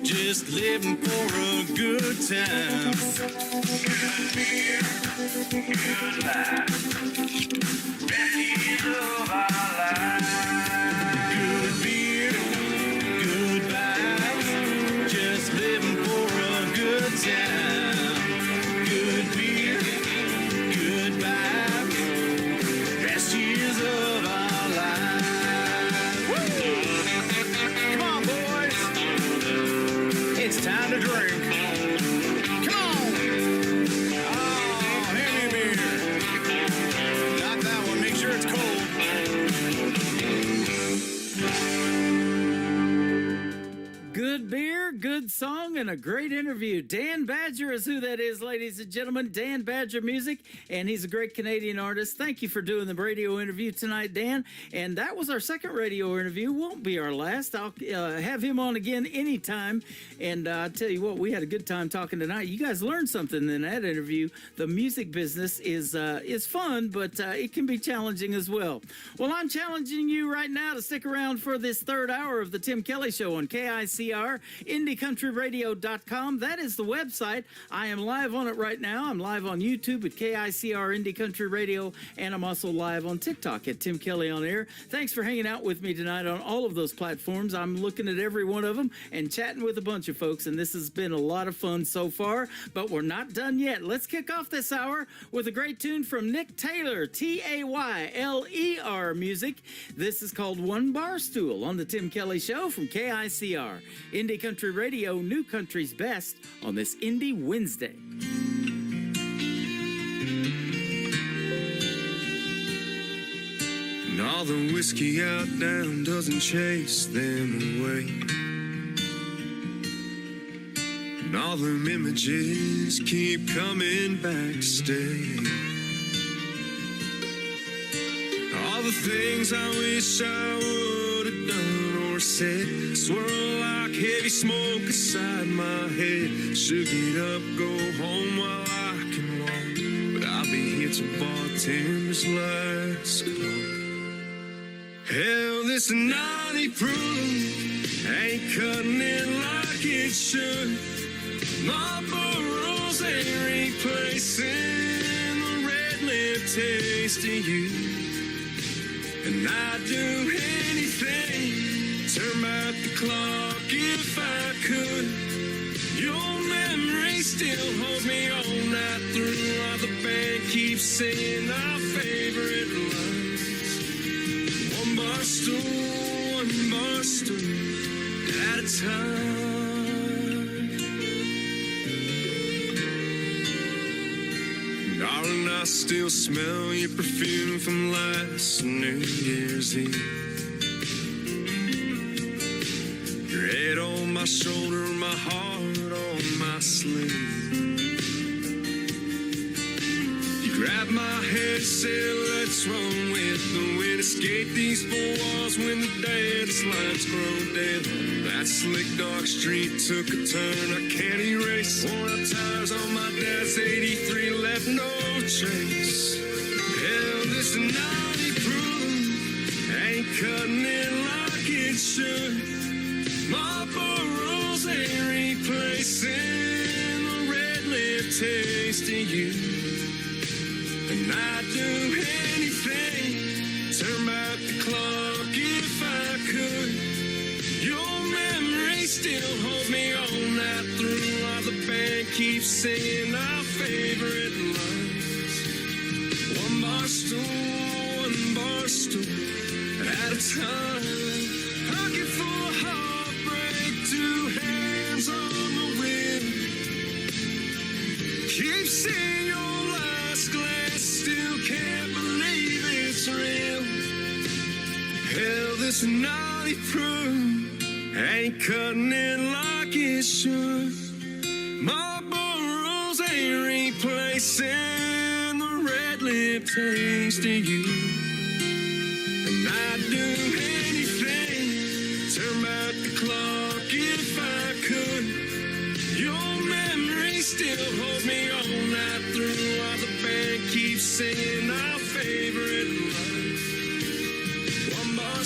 Just living for a good time. Good beer, good life, best years of our lives. Good beer, good vibes, just living for a good time. Good beer, good vibes, best years of our lives. Woo! Come on, boys. It's time to drink. Come on. Oh, hand me a beer. Not that one. Make sure it's cold. Good beer, good song, and a great interview. Dan Badger is who that is, ladies and gentlemen. Dan Badger Music, and he's a great Canadian artist. Thank you for doing the radio interview tonight, Dan. And that was our second radio interview. Won't be our last. I'll have him on again anytime. And I tell you what, we had a good time talking tonight. You guys learned something in that interview. The music business is fun, but it can be challenging as well. Well, I'm challenging you right now to stick around for this third hour of the Tim Kelly Show on KICR, IndieCountryRadio.com. That is the website. I am live on it right now. I'm live on YouTube at KICR Indie Country Radio, and I'm also live on TikTok at Tim Kelly On Air. Thanks for hanging out with me tonight on all of those platforms. I'm looking at every one of them and chatting with a bunch of folks, and this has been a lot of fun so far, but we're not done yet. Let's kick off this hour with a great tune from Nick Taylor, Tayler Music. This is called One Bar Stool on the Tim Kelly Show from KICR. Indie Country Radio, New Country's Best on this Indie Wednesday. And all the whiskey out down doesn't chase them away. And all them images keep coming back to stay. All the things I wish I would have done or said swirl like heavy smoke inside my head. Should get up, go home while I can walk, but I'll be here till bartender's last call. Hell, this naughty proof ain't cutting it like it should. Marlboro's ain't replacing the red lip taste of you. And I'd do anything, turn back the clock if I could. Your memory still holds me all night through, while the band keeps singing our favorite lines. One bar stool at a time. Darling, I still smell your perfume from last New Year's Eve. Your head on my shoulder, my heart on my sleeve. You grabbed my hand, said, let's run with the wind. Escape these four walls when the dance lights grow dim. That slick dark street took a turn I can't erase. Worn out tires on my dad's 83 left no trace. Hell, this 90 proof ain't cutting it like it should. My burrows ain't replacing the red lip taste of you. And I'd do anything, turn back the clock if I could. Your memory still holds me on that through while the band keeps singing our favorite lines. One bar stool at a time. Pocket full of heartbreak, two hands on the wind. Keep seeing your last glance, still can't believe it's real. Hell, this 90 proof ain't cutting it like it should. My burrows ain't replacing the red lip taste of you. And I'd do anything, turn back the clock if I could. Your memory still holds me on that through while the band keeps singing our favorite line. One bar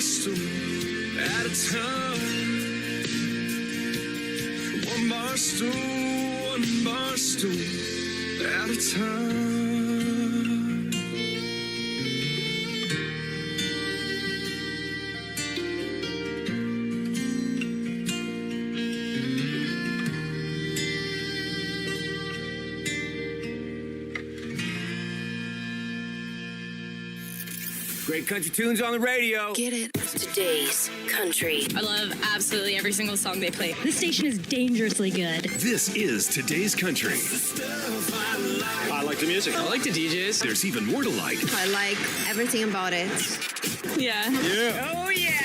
stool at a time. One bar stool at a time. Great country tunes on the radio. Get it? Today's country. I love absolutely every single song they play. This station is dangerously good. This is Today's Country. I like the music. I like the DJs. There's even more to like. I like everything about it. Yeah. Yeah. Oh, yeah.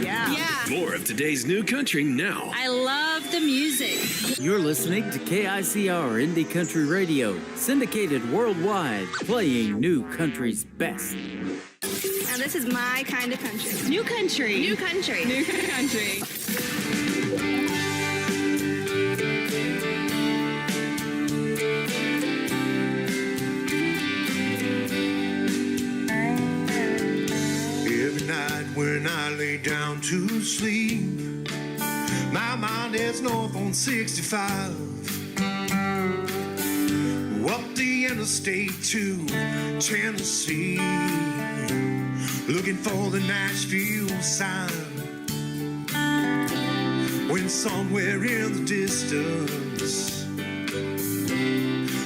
Yeah. More of today's new country now. I love the music. You're listening to KICR Indie Country Radio, syndicated worldwide, playing new country's best. Now this is my kind of country. New country. New country. New country. Every night when I lay down to sleep, my mind is north on 65. Up the interstate to Tennessee, looking for the Nashville sign. When somewhere in the distance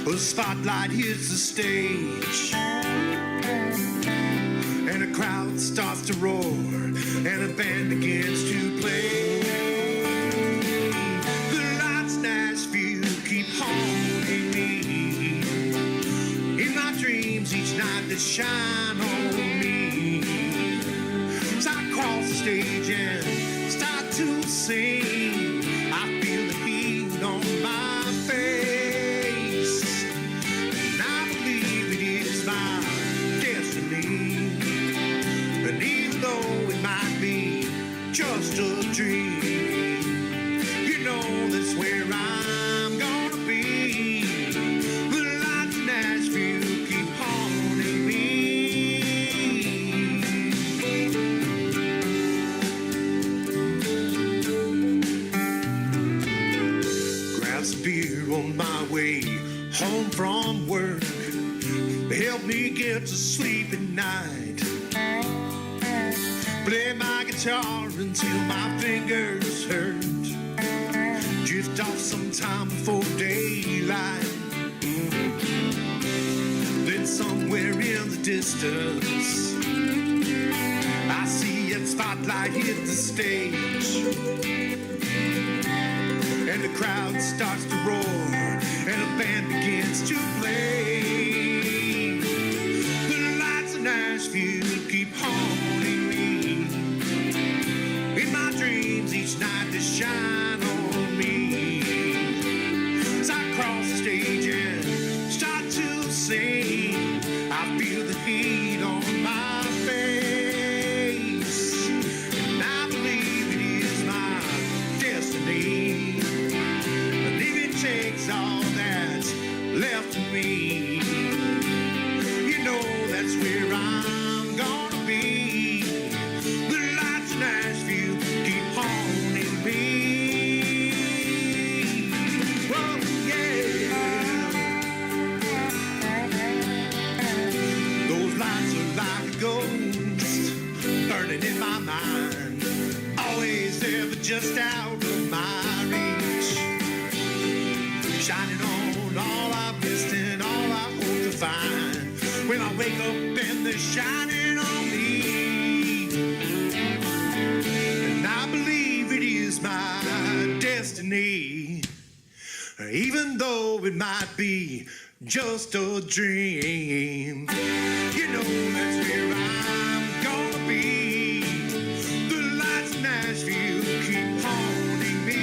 a spotlight hits the stage, and a crowd starts to roar, and a band begins to play. The lights Nashville keep haunting me. In my dreams each night they shine on me. So I cross the stage and start to sing. I feel the heat on my face, and I believe it is my destiny. And even though it might be just a dream, you know that's where I'm gonna be. The lights in Nashville keep haunting me. Grab some beer on my way home from work. Help me get to sleep at night. Play my guitar until my fingers hurt. Drift off sometime before daylight. Then somewhere in the distance I see a spotlight hit the stage, and the crowd starts to roar, and a band begins to play. The lights of Nashville keep haunting me. In my dreams just out of my reach. Shining on all I've missed and all I hope to find. When I wake up and they're shining on me. And I believe it is my destiny. Even though it might be just a dream. You know that's where I'm gonna be. The lights in Nashville keep haunting me.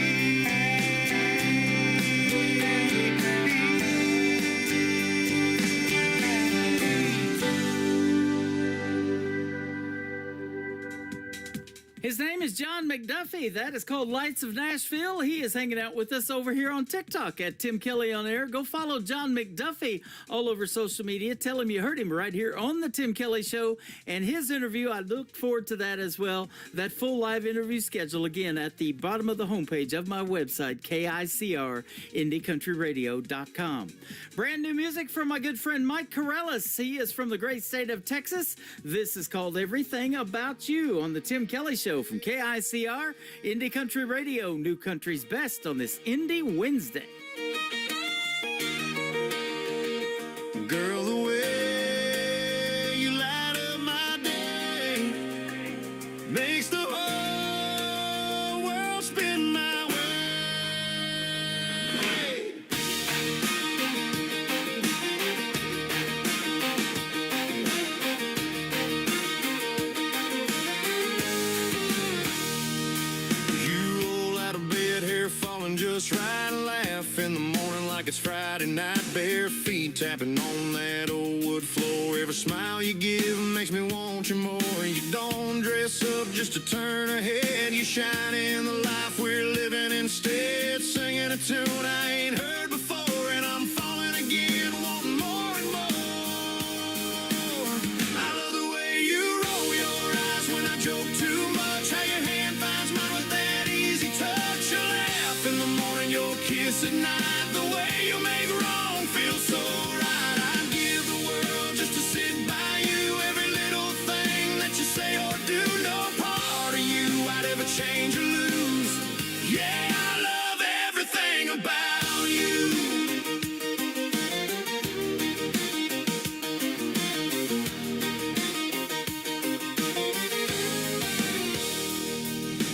His name is John McDuffie. That is called Lights of Nashville. He is hanging out with us over here on TikTok at Tim Kelly on Air. Go follow John McDuffie all over social media. Tell him you heard him right here on the Tim Kelly Show. And his interview, I look forward to that as well. That full live interview schedule, again, at the bottom of the homepage of my website, KICR, IndieCountryRadio.com. Brand new music from my good friend Mike Corellis. He is from the great state of Texas. This is called Everything About You on the Tim Kelly Show from KICR, Indie Country Radio, New Country's Best on this Indie Wednesday. Girl, the way you light up my day makes the whole world spin my way. You roll out of bed, hair falling just right, and laugh in the morning like it's Friday night. Bare feet tapping on that old wood floor. Every smile you give makes me want you more. You don't dress up just to turn a head. You shine in the life we're living instead. Singing a tune I ain't heard before, and I'm falling again, wanting more and more. I love the way you roll your eyes when I joke too much. How your hand finds mine with that easy touch. You laugh in the morning, your kiss at night. The way you make wrong feel so right. I'd give the world just to sit by you. Every little thing that you say or do, no part of you I'd ever change or lose. Yeah, I love everything about you.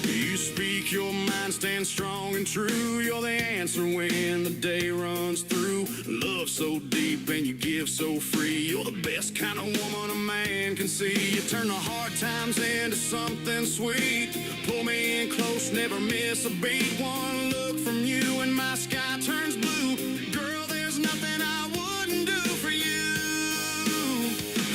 You speak your mind, stand strong and true. You're the answer when the day runs through. Love so deep and you give so free. You're the best kind of woman a man can see. You turn the hard times into something sweet. Pull me in close, never miss a beat. One look from you and my sky turns blue. Girl, there's nothing I wouldn't do for you.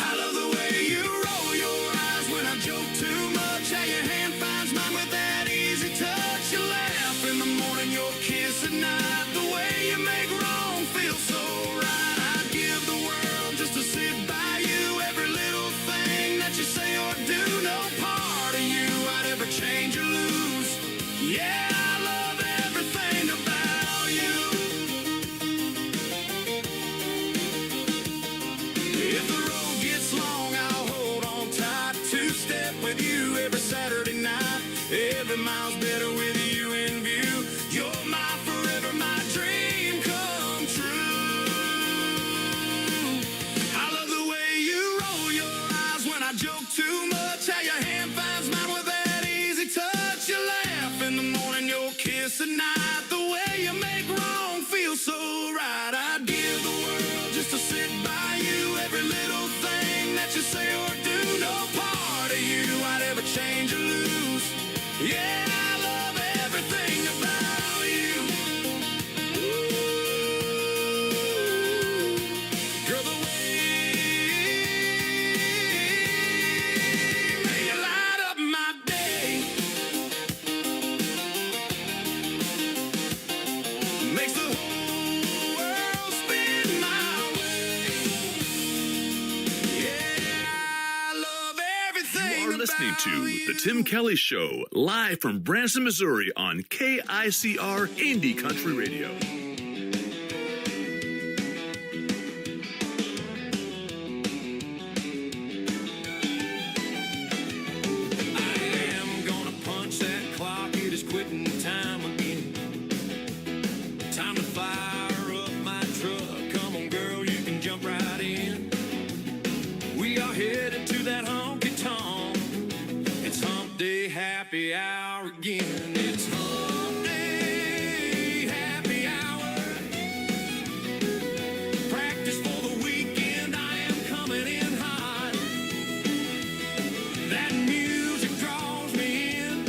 I love the way you roll your eyes when I joke too much. How your hand finds mine with that easy touch. You laugh in the morning, your kiss at night. The way you make wrong feel so right. I'd give the world just to sit by you. Every little thing that you say or do, no part of you I'd ever change or lose. Yeah, I love everything about you. If the road gets long, I'll hold on tight. Two-step with you every Saturday night. Every mile's better with you in view. You're my forever, my dream come true. I love the way you roll your eyes when I joke too much. How your hand finds mine with that easy touch. You laugh in the morning, your kiss at night. The way you make wrong feel so right. I'd give the world just to sit by you. Every little thing that you say or do, no part of you I'd ever change or lose. Yeah, I love everything about you. Ooh, girl, the way you light up my day makes the whole world spin my way. Yeah, I love everything You are listening to The Tim Kelly Show, live from Branson, Missouri on KICR Indie Country Radio. I am gonna punch that clock, it is quitting happy hour again. It's hump day, happy hour. Practice for the weekend, I am coming in hot. That music draws me in,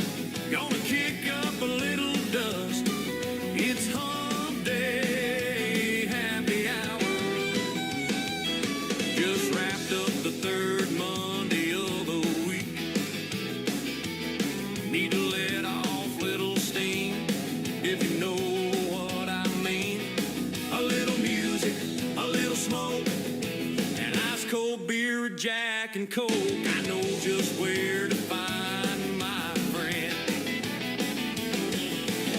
gonna kick up a little dust. It's hump day, happy hour. Just wrapped up the third Monday of the week. Need to let off little steam, if you know what I mean. A little music, a little smoke, and ice cold beer with Jack and Coke. I know just where to find my friend.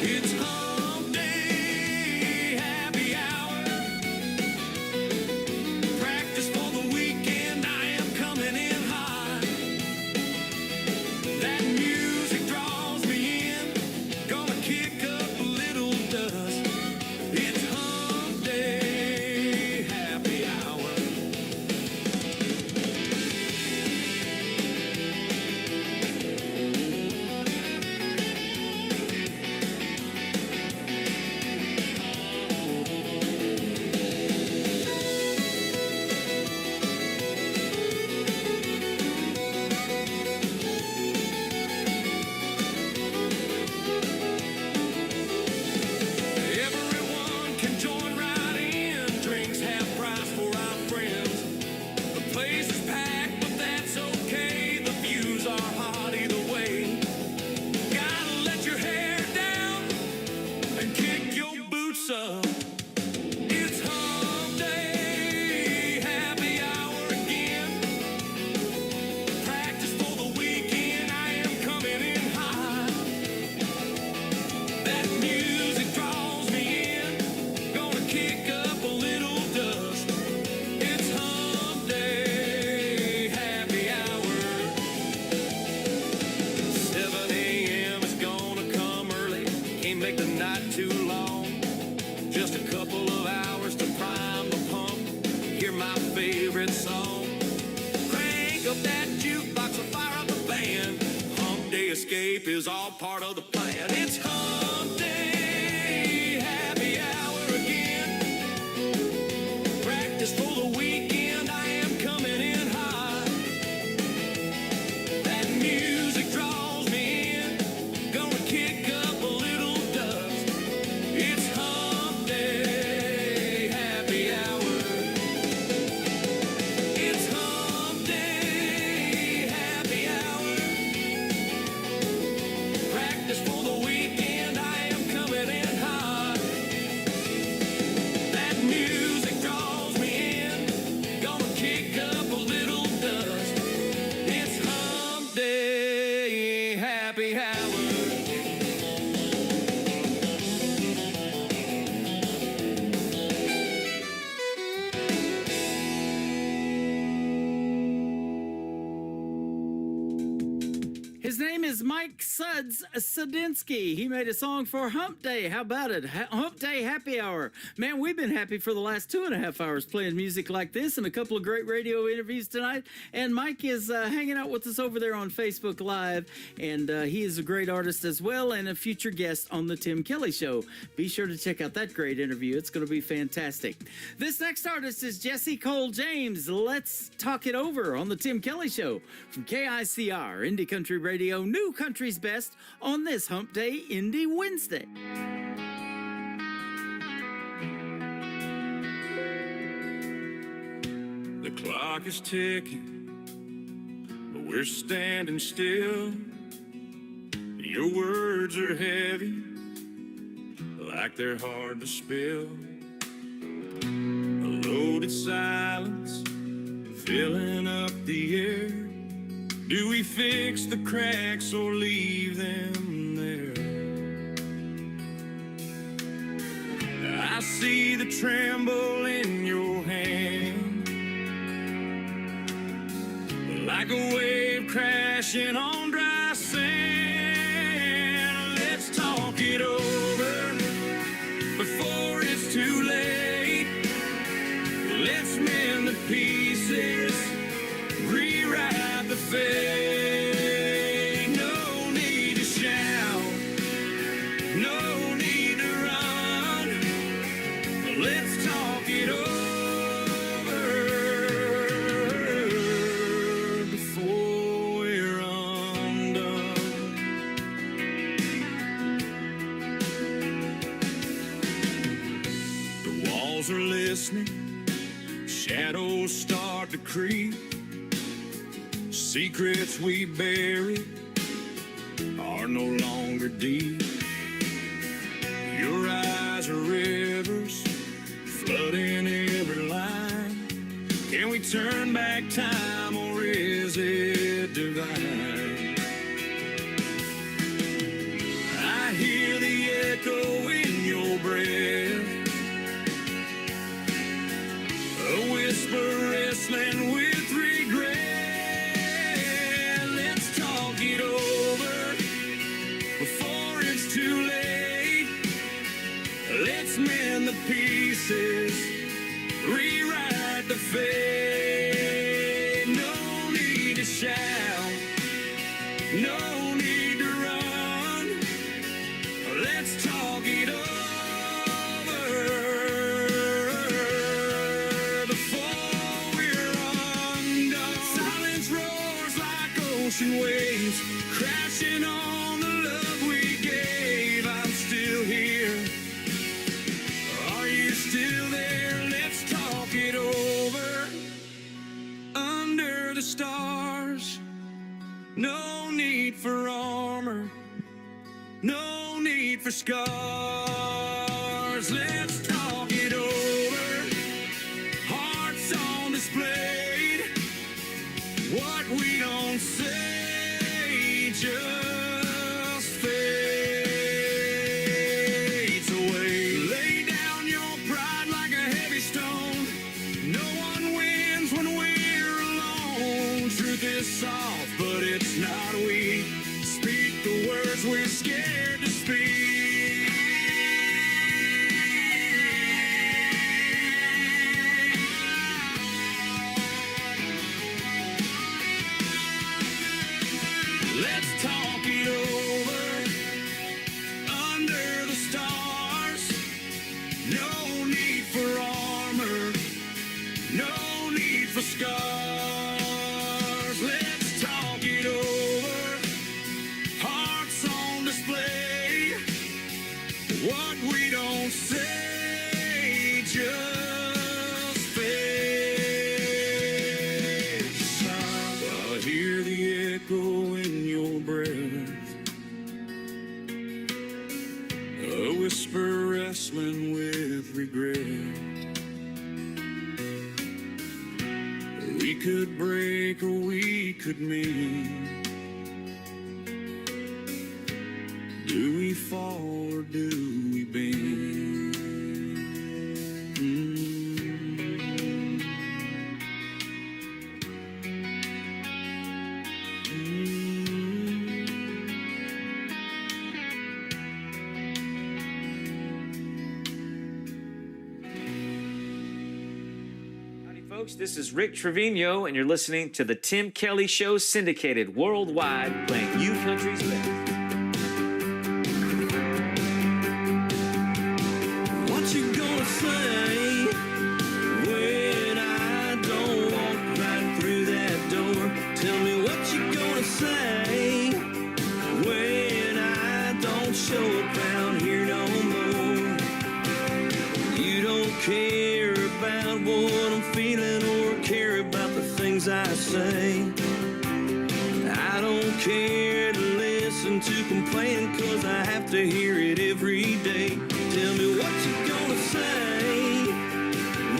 It's hump day, happy hour. Practice for the weekend, I am coming in hot. That music draws me in, gonna kick up a little dust. It's hump day, happy hour. Everyone can join right in. Drinks half price for our friends. The place is packed, but that's okay. The views are hot either way. Gotta let your hair down and kick your boots up. It's hump day, happy hour again. Practice for the weekend, I am coming in hot. That music draws me in, gonna kick up a little dust. It's hump day, happy hour. 7 a.m. is gonna come early, can't make the night too long. Just a couple of hours to prime the pump, hear my favorite song. Crank up that jukebox and fire up the band. Hump day escape is all part of the plan. It's hump day, happy hour again. Practice for the weekend, I am coming in hot. That music draws me in, gonna kick up a little dust. It's hump day, happy hour. It's hump day, happy hour. Practice for the weekend, I am coming in hot. That music draws me in, gonna kick up a little dust. It's hump day, happy hour. His name is Mike Suds Sadinsky. He made a song for Hump Day. How about it? Hump Day Happy Hour. Man, we've been happy for the last 2.5 hours playing music like this and a couple of great radio interviews tonight. And Mike is hanging out with us over there on Facebook Live. And he is a great artist as well and a future guest on the Tim Kelly Show. Be sure to check out that great interview. It's going to be fantastic. This next artist is Jesse Cole James. Let's talk it over on the Tim Kelly Show from KICR, Indie Country Radio, New Country's Best on this Hump Day Indie Wednesday. The clock is ticking, but we're standing still. Your words are heavy, like they're hard to spill. A loaded silence filling up the air. Do we fix the cracks or leave them there? I see the tremble in your hand, like a wave crashing on dry sand. Let's talk it over before it's too late. Let's mend the pieces, rewrite the fate. No need creep. Secrets we bury are no longer deep. Your eyes are rivers flooding every line. Can we turn back time, or is it divine? I hear the echo in your breath, a whisper wrestling with regret. Let's talk it over before it's too late. Let's mend the pieces, rewrite the fate. No need to shout, no need to run. Let's talk it over before we're undone. Silence roars like ocean waves, crashing on the love we gave. I'm still here. Are you still there? Let's talk it over under the stars. No need for armor, no need for scars. Let's talk it over. Hearts on display. What we don't say just fades away. Lay down your pride like a heavy stone. No one wins when we're alone. Truth is soft, but it's not weak. Speak the words we're scared to speak. Let's talk it over under the stars. No need for armor, no need for scars. Let's talk it over. Hearts on display. What we don't say just fades. I hear the echo in your breath, a whisper wrestling with regret. We could break or we could mend. Do we fall or do we bend? Howdy, folks. This is Rick Trevino, and you're listening to the Tim Kelly Show, syndicated worldwide, playing you country's best. What you gonna say when I don't walk right through that door? Tell me what you gonna say when I don't show up around here no more. You don't care about what I'm feeling or care about the things I say. I don't care to listen to complaining, 'cause I have to hear it every day. Tell me what you gonna say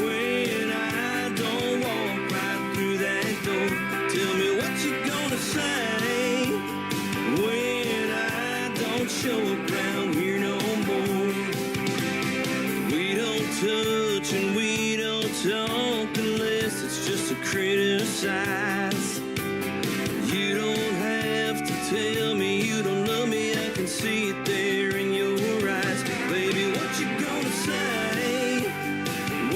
when I don't walk right through that door. Tell me what you gonna say when I don't show up around here no more. We don't touch and we don't talk unless it's just to criticize. You don't have to tell me you don't love me, I can see it there in your eyes. Baby, what you gonna say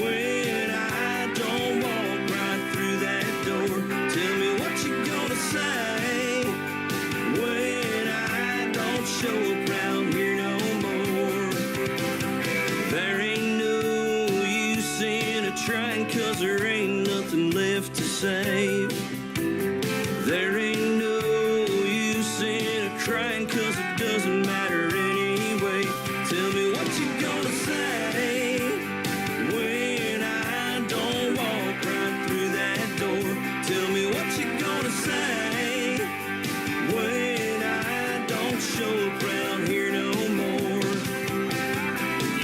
when I don't walk right through that door? Tell me what you gonna say when I don't show up around here no more. There ain't no use in a trying, 'cause there ain't nothing left to save. There ain't no use in a crying, 'cause it doesn't matter anyway. Tell me what you gonna say when I don't walk right through that door. around here no more.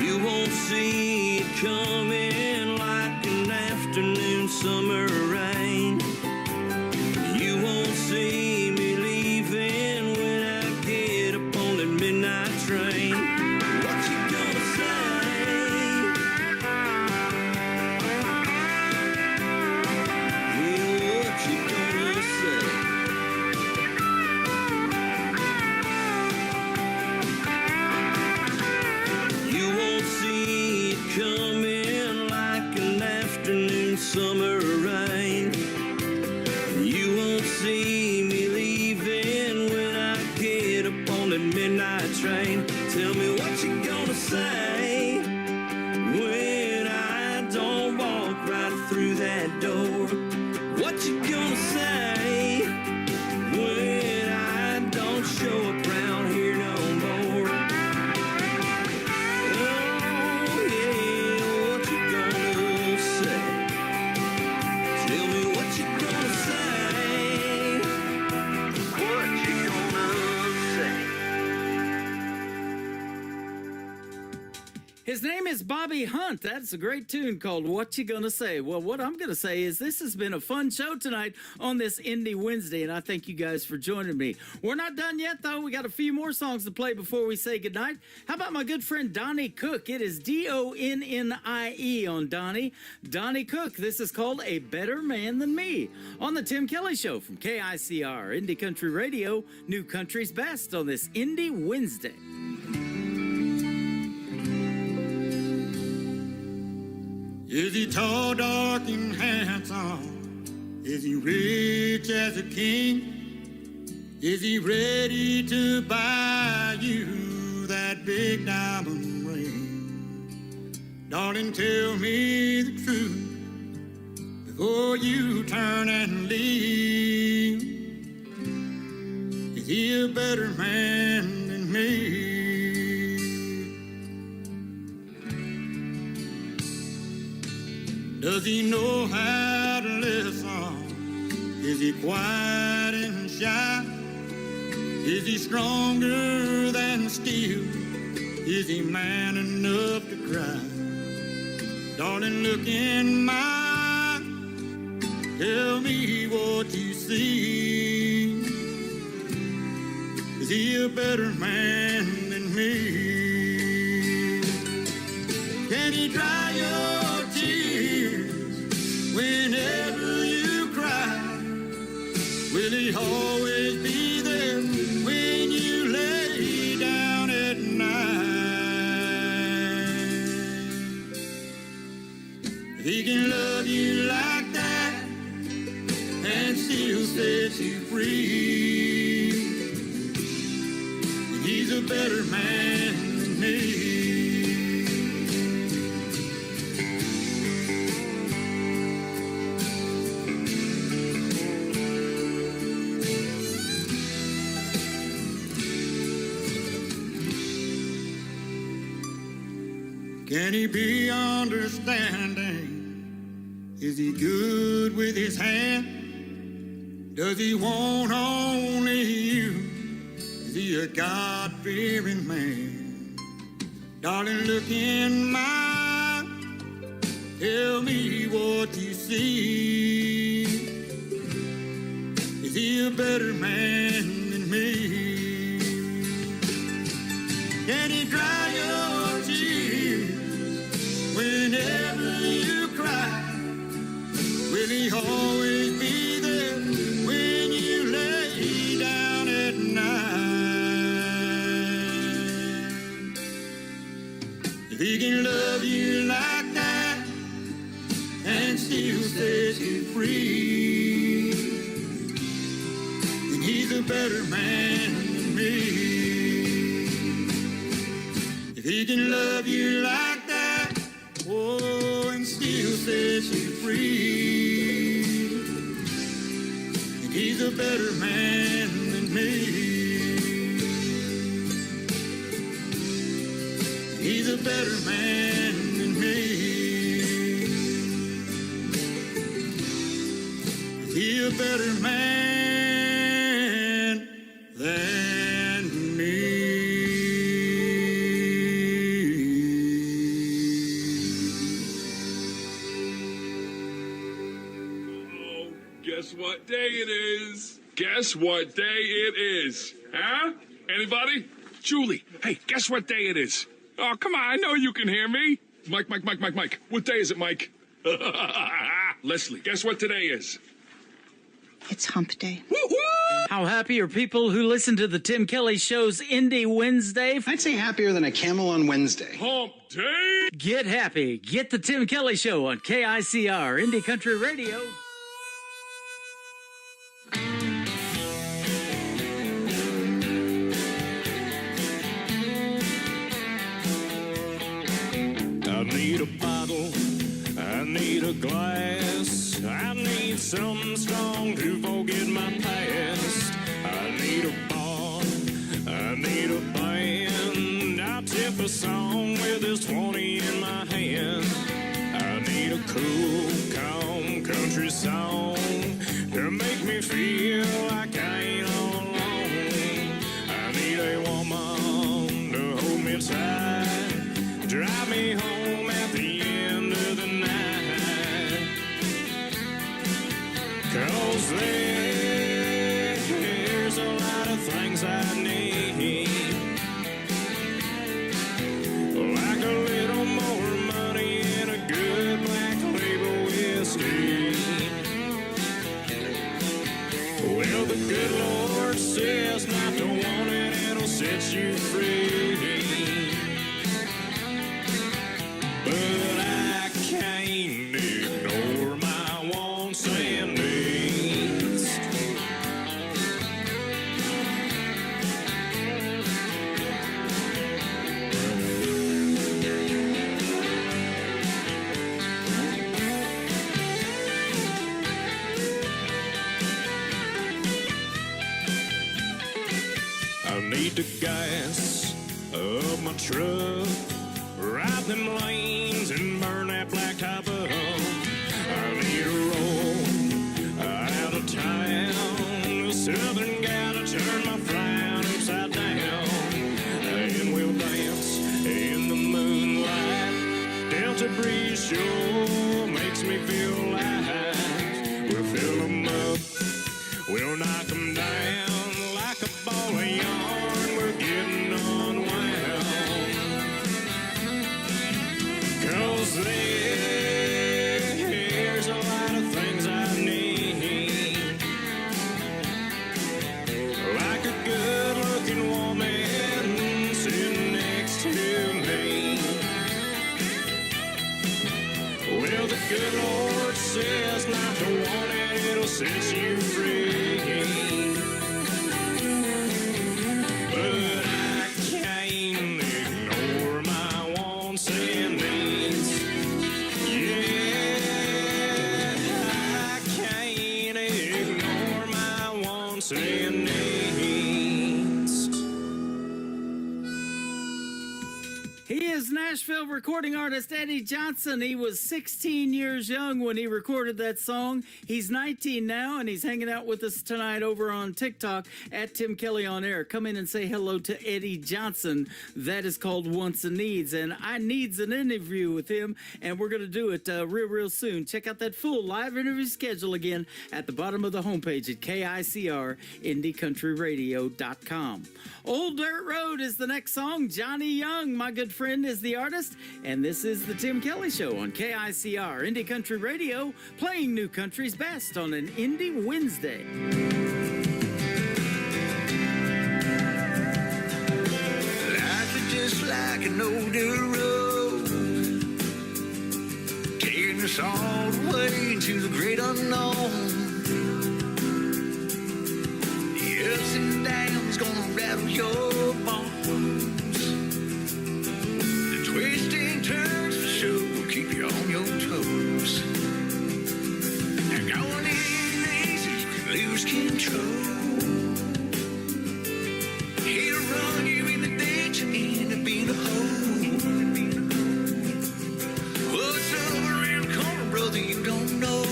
You won't see it coming like an afternoon summer rain. You won't see me leaving when I get up on that midnight train. What you gonna say? Yeah, what you gonna say? You won't see it coming like an afternoon summer rain. You won't see me leaving when I get up on that midnight train. Tell me what you gonna say when I don't walk right through that door. What you gonna say when I don't show up around here no more? Oh yeah, what you gonna say? Tell me what you gonna say. What you gonna say? His name is Bobby Hunt. That's a great tune called What You Gonna Say. Well, what I'm going to say is this has been a fun show tonight on this Indie Wednesday, and I thank you guys for joining me. We're not done yet, though. We got a few more songs to play before we say goodnight. How about my good friend Donnie Cook? It is Donnie on Donnie. Donnie Cook. This is called A Better Man Than Me on the Tim Kelly Show from KICR, Indie Country Radio, New Country's Best on this Indie Wednesday. Is he tall, dark, and handsome? Is he rich as a king? Is he ready to buy you that big diamond ring? Darling, tell me the truth before you turn and leave. Is he a better man than me? Does he know how to listen? Is he quiet and shy? Is he stronger than steel? Is he man enough to cry? Darling, look in my eyes. Tell me what you see. Is he a better man than me? Can he dry your tears whenever you cry? Will he always be there when you lay down at night? If he can love you like that and still set you free, then he's a better man than me. Can he be understanding? Is he good with his hand? Does he want only you? Is he a God-fearing man? Darling, look in my eyes. Tell me what you see. Is he a better man than me? Can he dry your tears whenever you cry? Will he always be there when you lay down at night? If he can love you like that and still set you free, then he's a better man than me. If he can love you like that, oh, and still set you free, then he's a better man than me. He's a better man than me. Is he a better man than me? Guess what day it is? Guess what day it is? Huh? Anybody? Julie, hey, guess what day it is? Oh, come on, I know you can hear me. Mike. What day is it, Mike? Leslie, guess what today is? It's hump day. How happy are people who listen to the Tim Kelly Show's Indie Wednesday? I'd say happier than a camel on Wednesday. Hump day? Get happy. Get the Tim Kelly Show on KICR Indie Country Radio. I need a bottle, I need a glass, I need something strong to forget my past. I need a bar, I need a band, I'll tip a song with this 20 in my hand. I need a cool, calm country song to make me feel like I ain't all alone. I need a woman to hold me tight, drive me home at the end of the night. 'Cause there's a lot of things I need, like a little more money and a good black label whiskey. Well, the good Lord says not to want it, it'll set you free. But I can't ignore my wants and needs. I need the gas of my truck, ride them lanes and burn that black top up. I need a roll out of town, a southern guy to turn my frown upside down. And we'll dance in the moonlight, Delta breeze sure makes me feel alive. We'll fill them up, we'll knock them down like a ball of yarn, we're getting unwound. 'Cause there's a lot of things I need, like a good-looking woman sitting next to me. Well, the good Lord says not to want it, it'll set you free. But I can't ignore my wants and needs. Yeah, I can't ignore my wants and needs. He is Nashville recording artist Eddie Johnson. He was 16 years young when he recorded that song. He's 19 now, and he's hanging out with us tonight over on TikTok at Tim Kelly On Air. Come in and say hello to Eddie Johnson. That is called Wants and Needs, and I needs an interview with him, and we're going to do it real soon. Check out that full live interview schedule again at the bottom of the homepage at KICR-IndieCountryRadio.com. Old Dirt Road is the next song. Johnny Young, my good friend, is the artist, and this is the Tim Kelly Show on KICR Indie Country Radio, playing new country's best on an Indie Wednesday. Life is just like an old dirt road, taking us all the way into the great unknown. The ups and downs gonna rattle your bones. The twists and turns for sure will keep you on your toes. And going in easy, you can lose control. Hit a run you in the ditch and end up in a hole. What's over around the corner, brother, you don't know.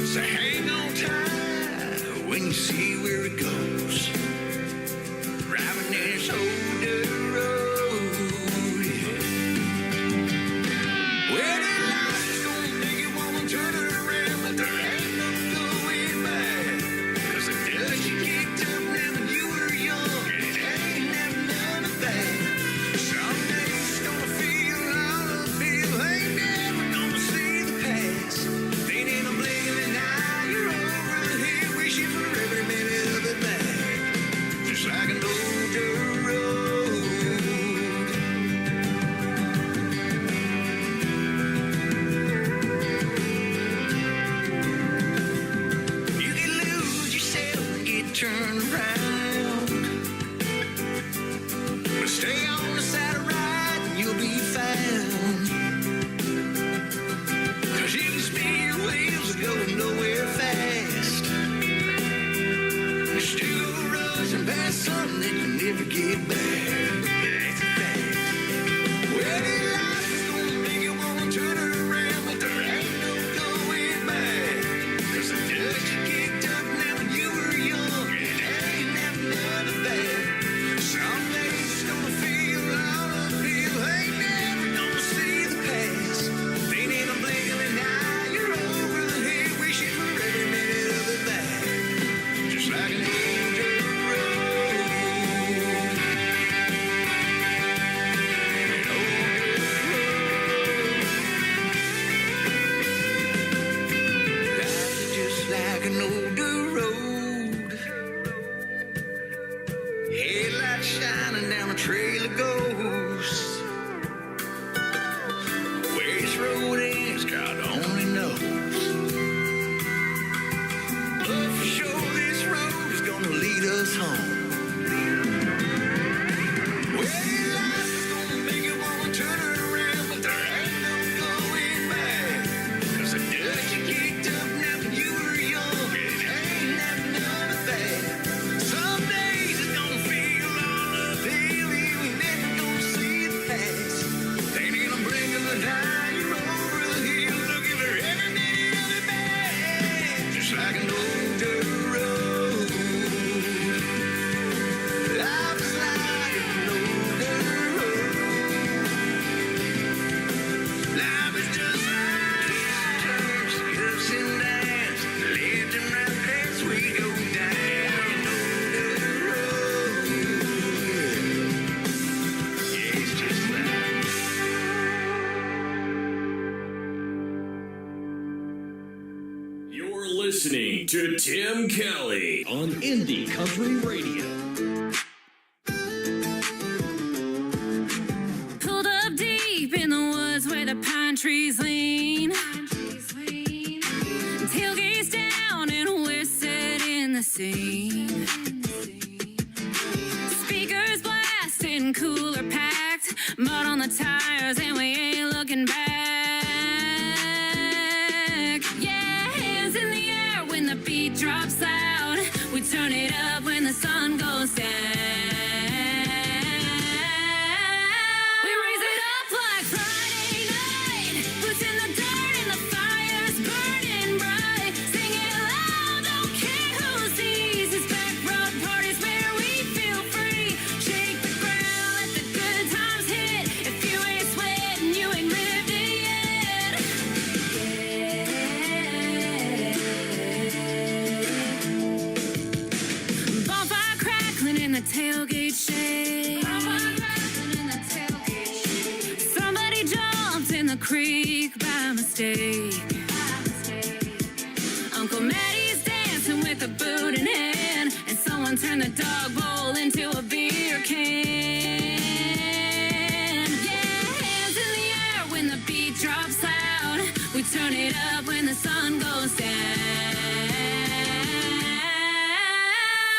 So hang on tight when you see where it goes. turn around. But stay on the side of right and you'll be found. 'Cause you can spin your wheels and go nowhere fast. You still rushing past something that you never get back. That's a fact. Well, life is gonna make you wanna turn around, but there ain't no going back. 'Cause the dust you kicked up now when you were young, it ain't never none of that. Someday it's gonna feel all uphill, ain't never gonna see the past. Ain't in a blink of an eye, you're over the hill, wishing for every minute of it back. Just like an old dirt road. An old dirt road. Life is just like an old dirt road. Headlights shining down a trail of ghosts. Where this road ends, God only knows. But for sure, this road is gonna lead us home. Well, life is gonna make you wanna turn around, but there ain't no going back. 'Cause the dust you kicked up now when you were young, it ain't never none of that. Some days it's gonna feel all uphill, you ain't never gonna see the past. Ain't in a blink of an eye, you're over the hill, looking for every minute of it back. Just like an old dirt road. Life is like an old dirt road. Life is just like turns, ups and downs, left and right as we go down an old dirt road. Yeah, it's just like. You're listening to Tim Kelly on Indie Country Radio. Pulled up deep in the woods where the pine trees lean. Tailgates down and we're setting the scene. Speakers blasting, cooler packed, mud on the tires and we ain't looking back. Yeah, hands in the air when the beat drops loud. We turn it up when the sun goes down. We raise it up like Friday night. Boots in the dirt and the fire's burning bright. Sing it loud, don't care who sees. It's back road parties where we feel free. Shake the ground, let the good times hit. If you ain't sweating, you ain't lived it yet. Bonfire crackling in the tailgate shade. Somebody jumped in the creek by mistake. Uncle Maddie's dancing with a boot in hand, and someone turned the dog bowl into a beer can. Yeah, hands in the air when the beat drops loud. We turn it up when the sun goes down.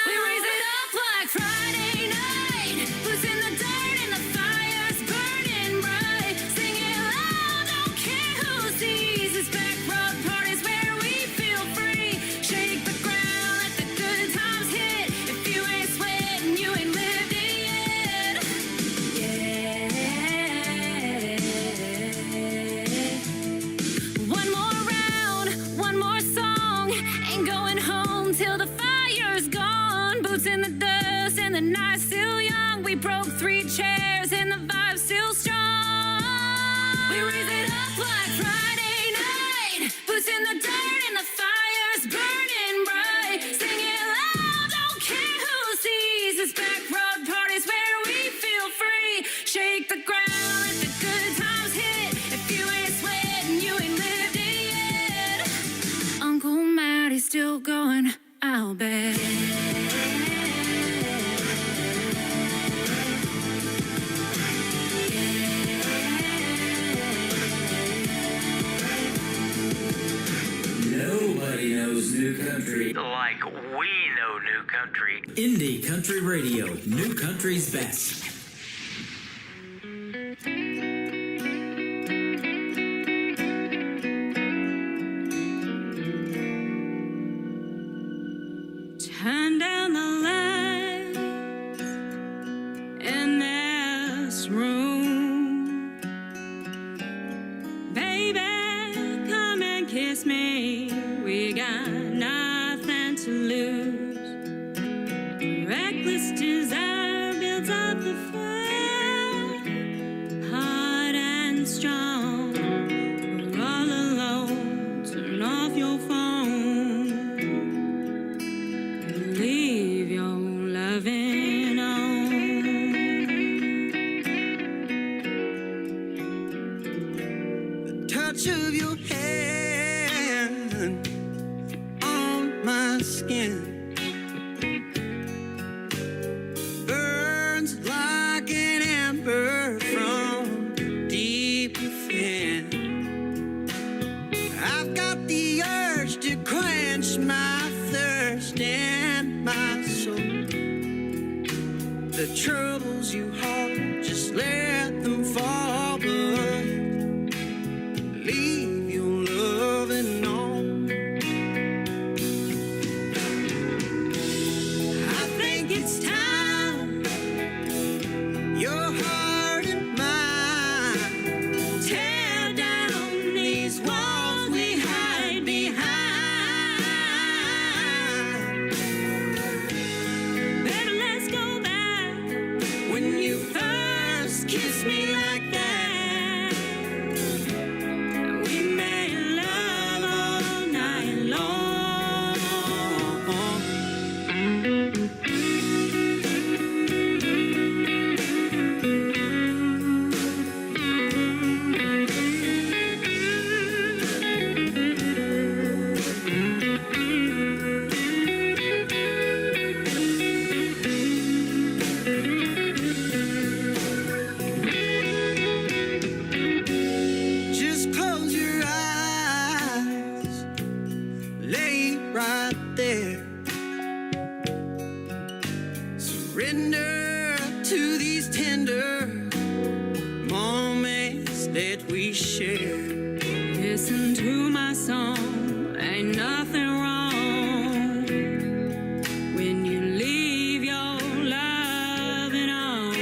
We raise it up like Friday night. Boots in the dirt and the fire's burning bright. Sing it loud, don't care who sees. It's back road parties where we feel free. Shake the ground, let the good times hit. If you ain't sweating, you ain't lived it yet. Yeah. One more round, one more song. Ain't going home till the fire's gone. Boots in the dust and the night's still young. We broke 3 chairs and the vibe's still strong. We raise it up like Friday night. Boots in the dirt and the fire's burning bright. Sing it loud, don't care who sees. It's back road parties where we feel free. Shake the ground, let the good times hit. If you ain't sweating, you ain't lived it yet. Uncle Maddie's still going, I'll bet. Country. Indie Country Radio, New Country's best. Turn down the lights in this room. Baby, come and kiss me. We got nothing to lose. Reckless desire builds up the fire, hard and strong. We're all alone. Turn off your phone. Leave your loving on. The touch of your hand on my skin burns like an ember from deep within. I've got the urge to quench my thirst and my soul. The troubles you hold, just let them fall, but leave your loving on. I think it's time your heart and mine tear down these walls we hide behind. Baby, let's go back when you first kissed me like that. We made love all night long. Just close your eyes, lay right there. Surrender to these tender moments that we share. Listen to my song, ain't nothing wrong when you leave your loving on.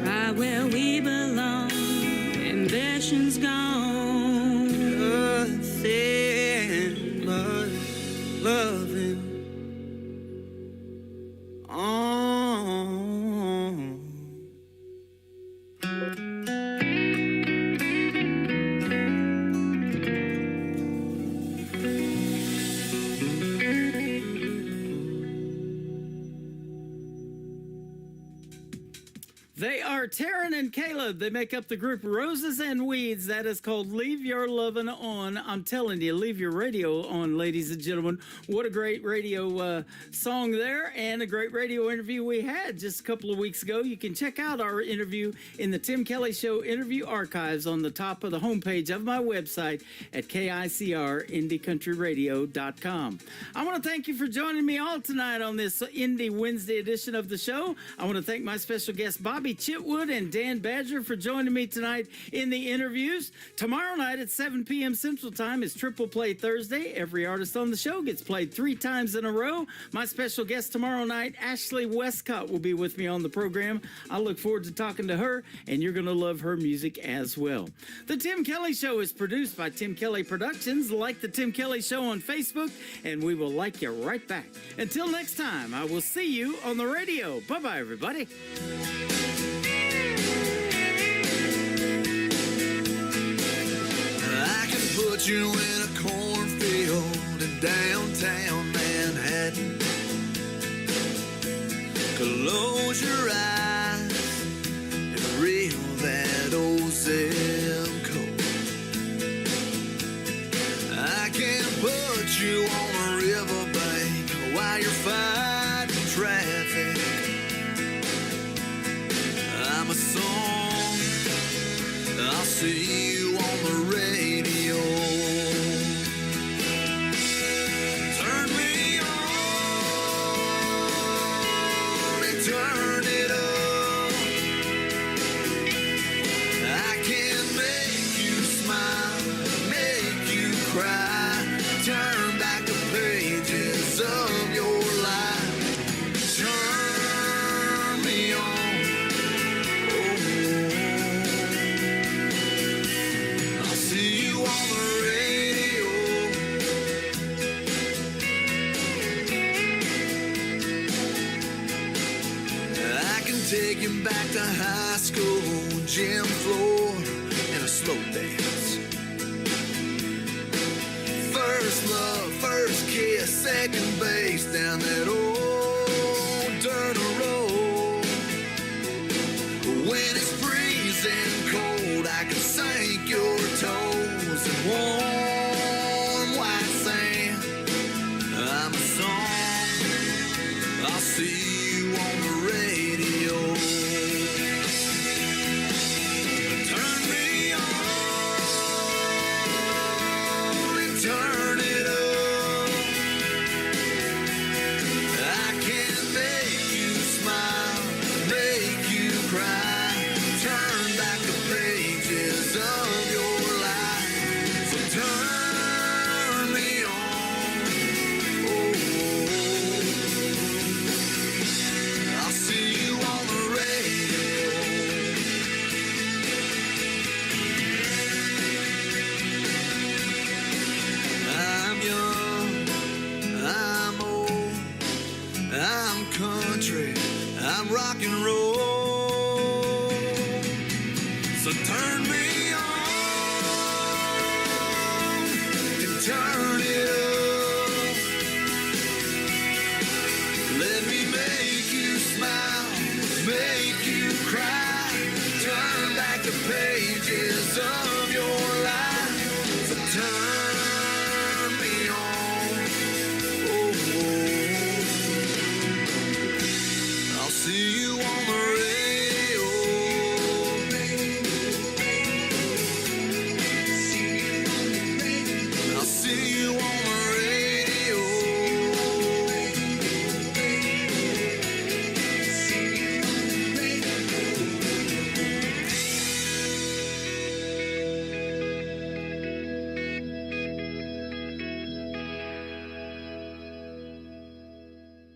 Right where we belong, ambition's gone. Nothing but loving on. They are Taryn and Caleb. They make up the group Roses and Weeds. That is called Leave Your Lovin' On. I'm telling you, leave your radio on, ladies and gentlemen. What a great radio song there, and a great radio interview we had just a couple of weeks ago. You can check out our interview in the Tim Kelly Show interview archives on the top of the homepage of my website at KICRIndieCountryRadio.com. I want to thank you for joining me all tonight on this Indie Wednesday edition of the show. I want to thank my special guests, Bobby Chitwood and Dan Badger, for joining me tonight in the interviews. Tomorrow night at 7 p.m. Central Time is Triple Play Thursday. Every artist on the show gets played 3 times in a row. My special guest tomorrow night, Ashley Westcott, will be with me on the program. I look forward to talking to her, and you're going to love her music as well. The Tim Kelly Show is produced by Tim Kelly Productions. Like the Tim Kelly Show on Facebook, and we will like you right back. Until next time, I will see you on the radio. Bye-bye, everybody. I can put you in a cornfield in downtown Manhattan. Close your eyes and reel that old zip code. I can put you on a riverbank while you're fighting traffic. I'm a song, I'll see you on the radio. turn back the pages of your life. Turn me on. Oh, I'll see you on the radio. I can take you back to high school, gym floor, and a slow dance. First love, first kiss, second base down that old dirt road. When it's freezing cold, I can sink your toes in warm white sand. I'm a song, I'll see you on the radio. Turn me on and turn it up. I can make you smile, make you cry. Turn back the pages of your life. So turn me on. Oh, I'll see you on the radio. I'm young, I'm old, I'm country, I'm rock and roll.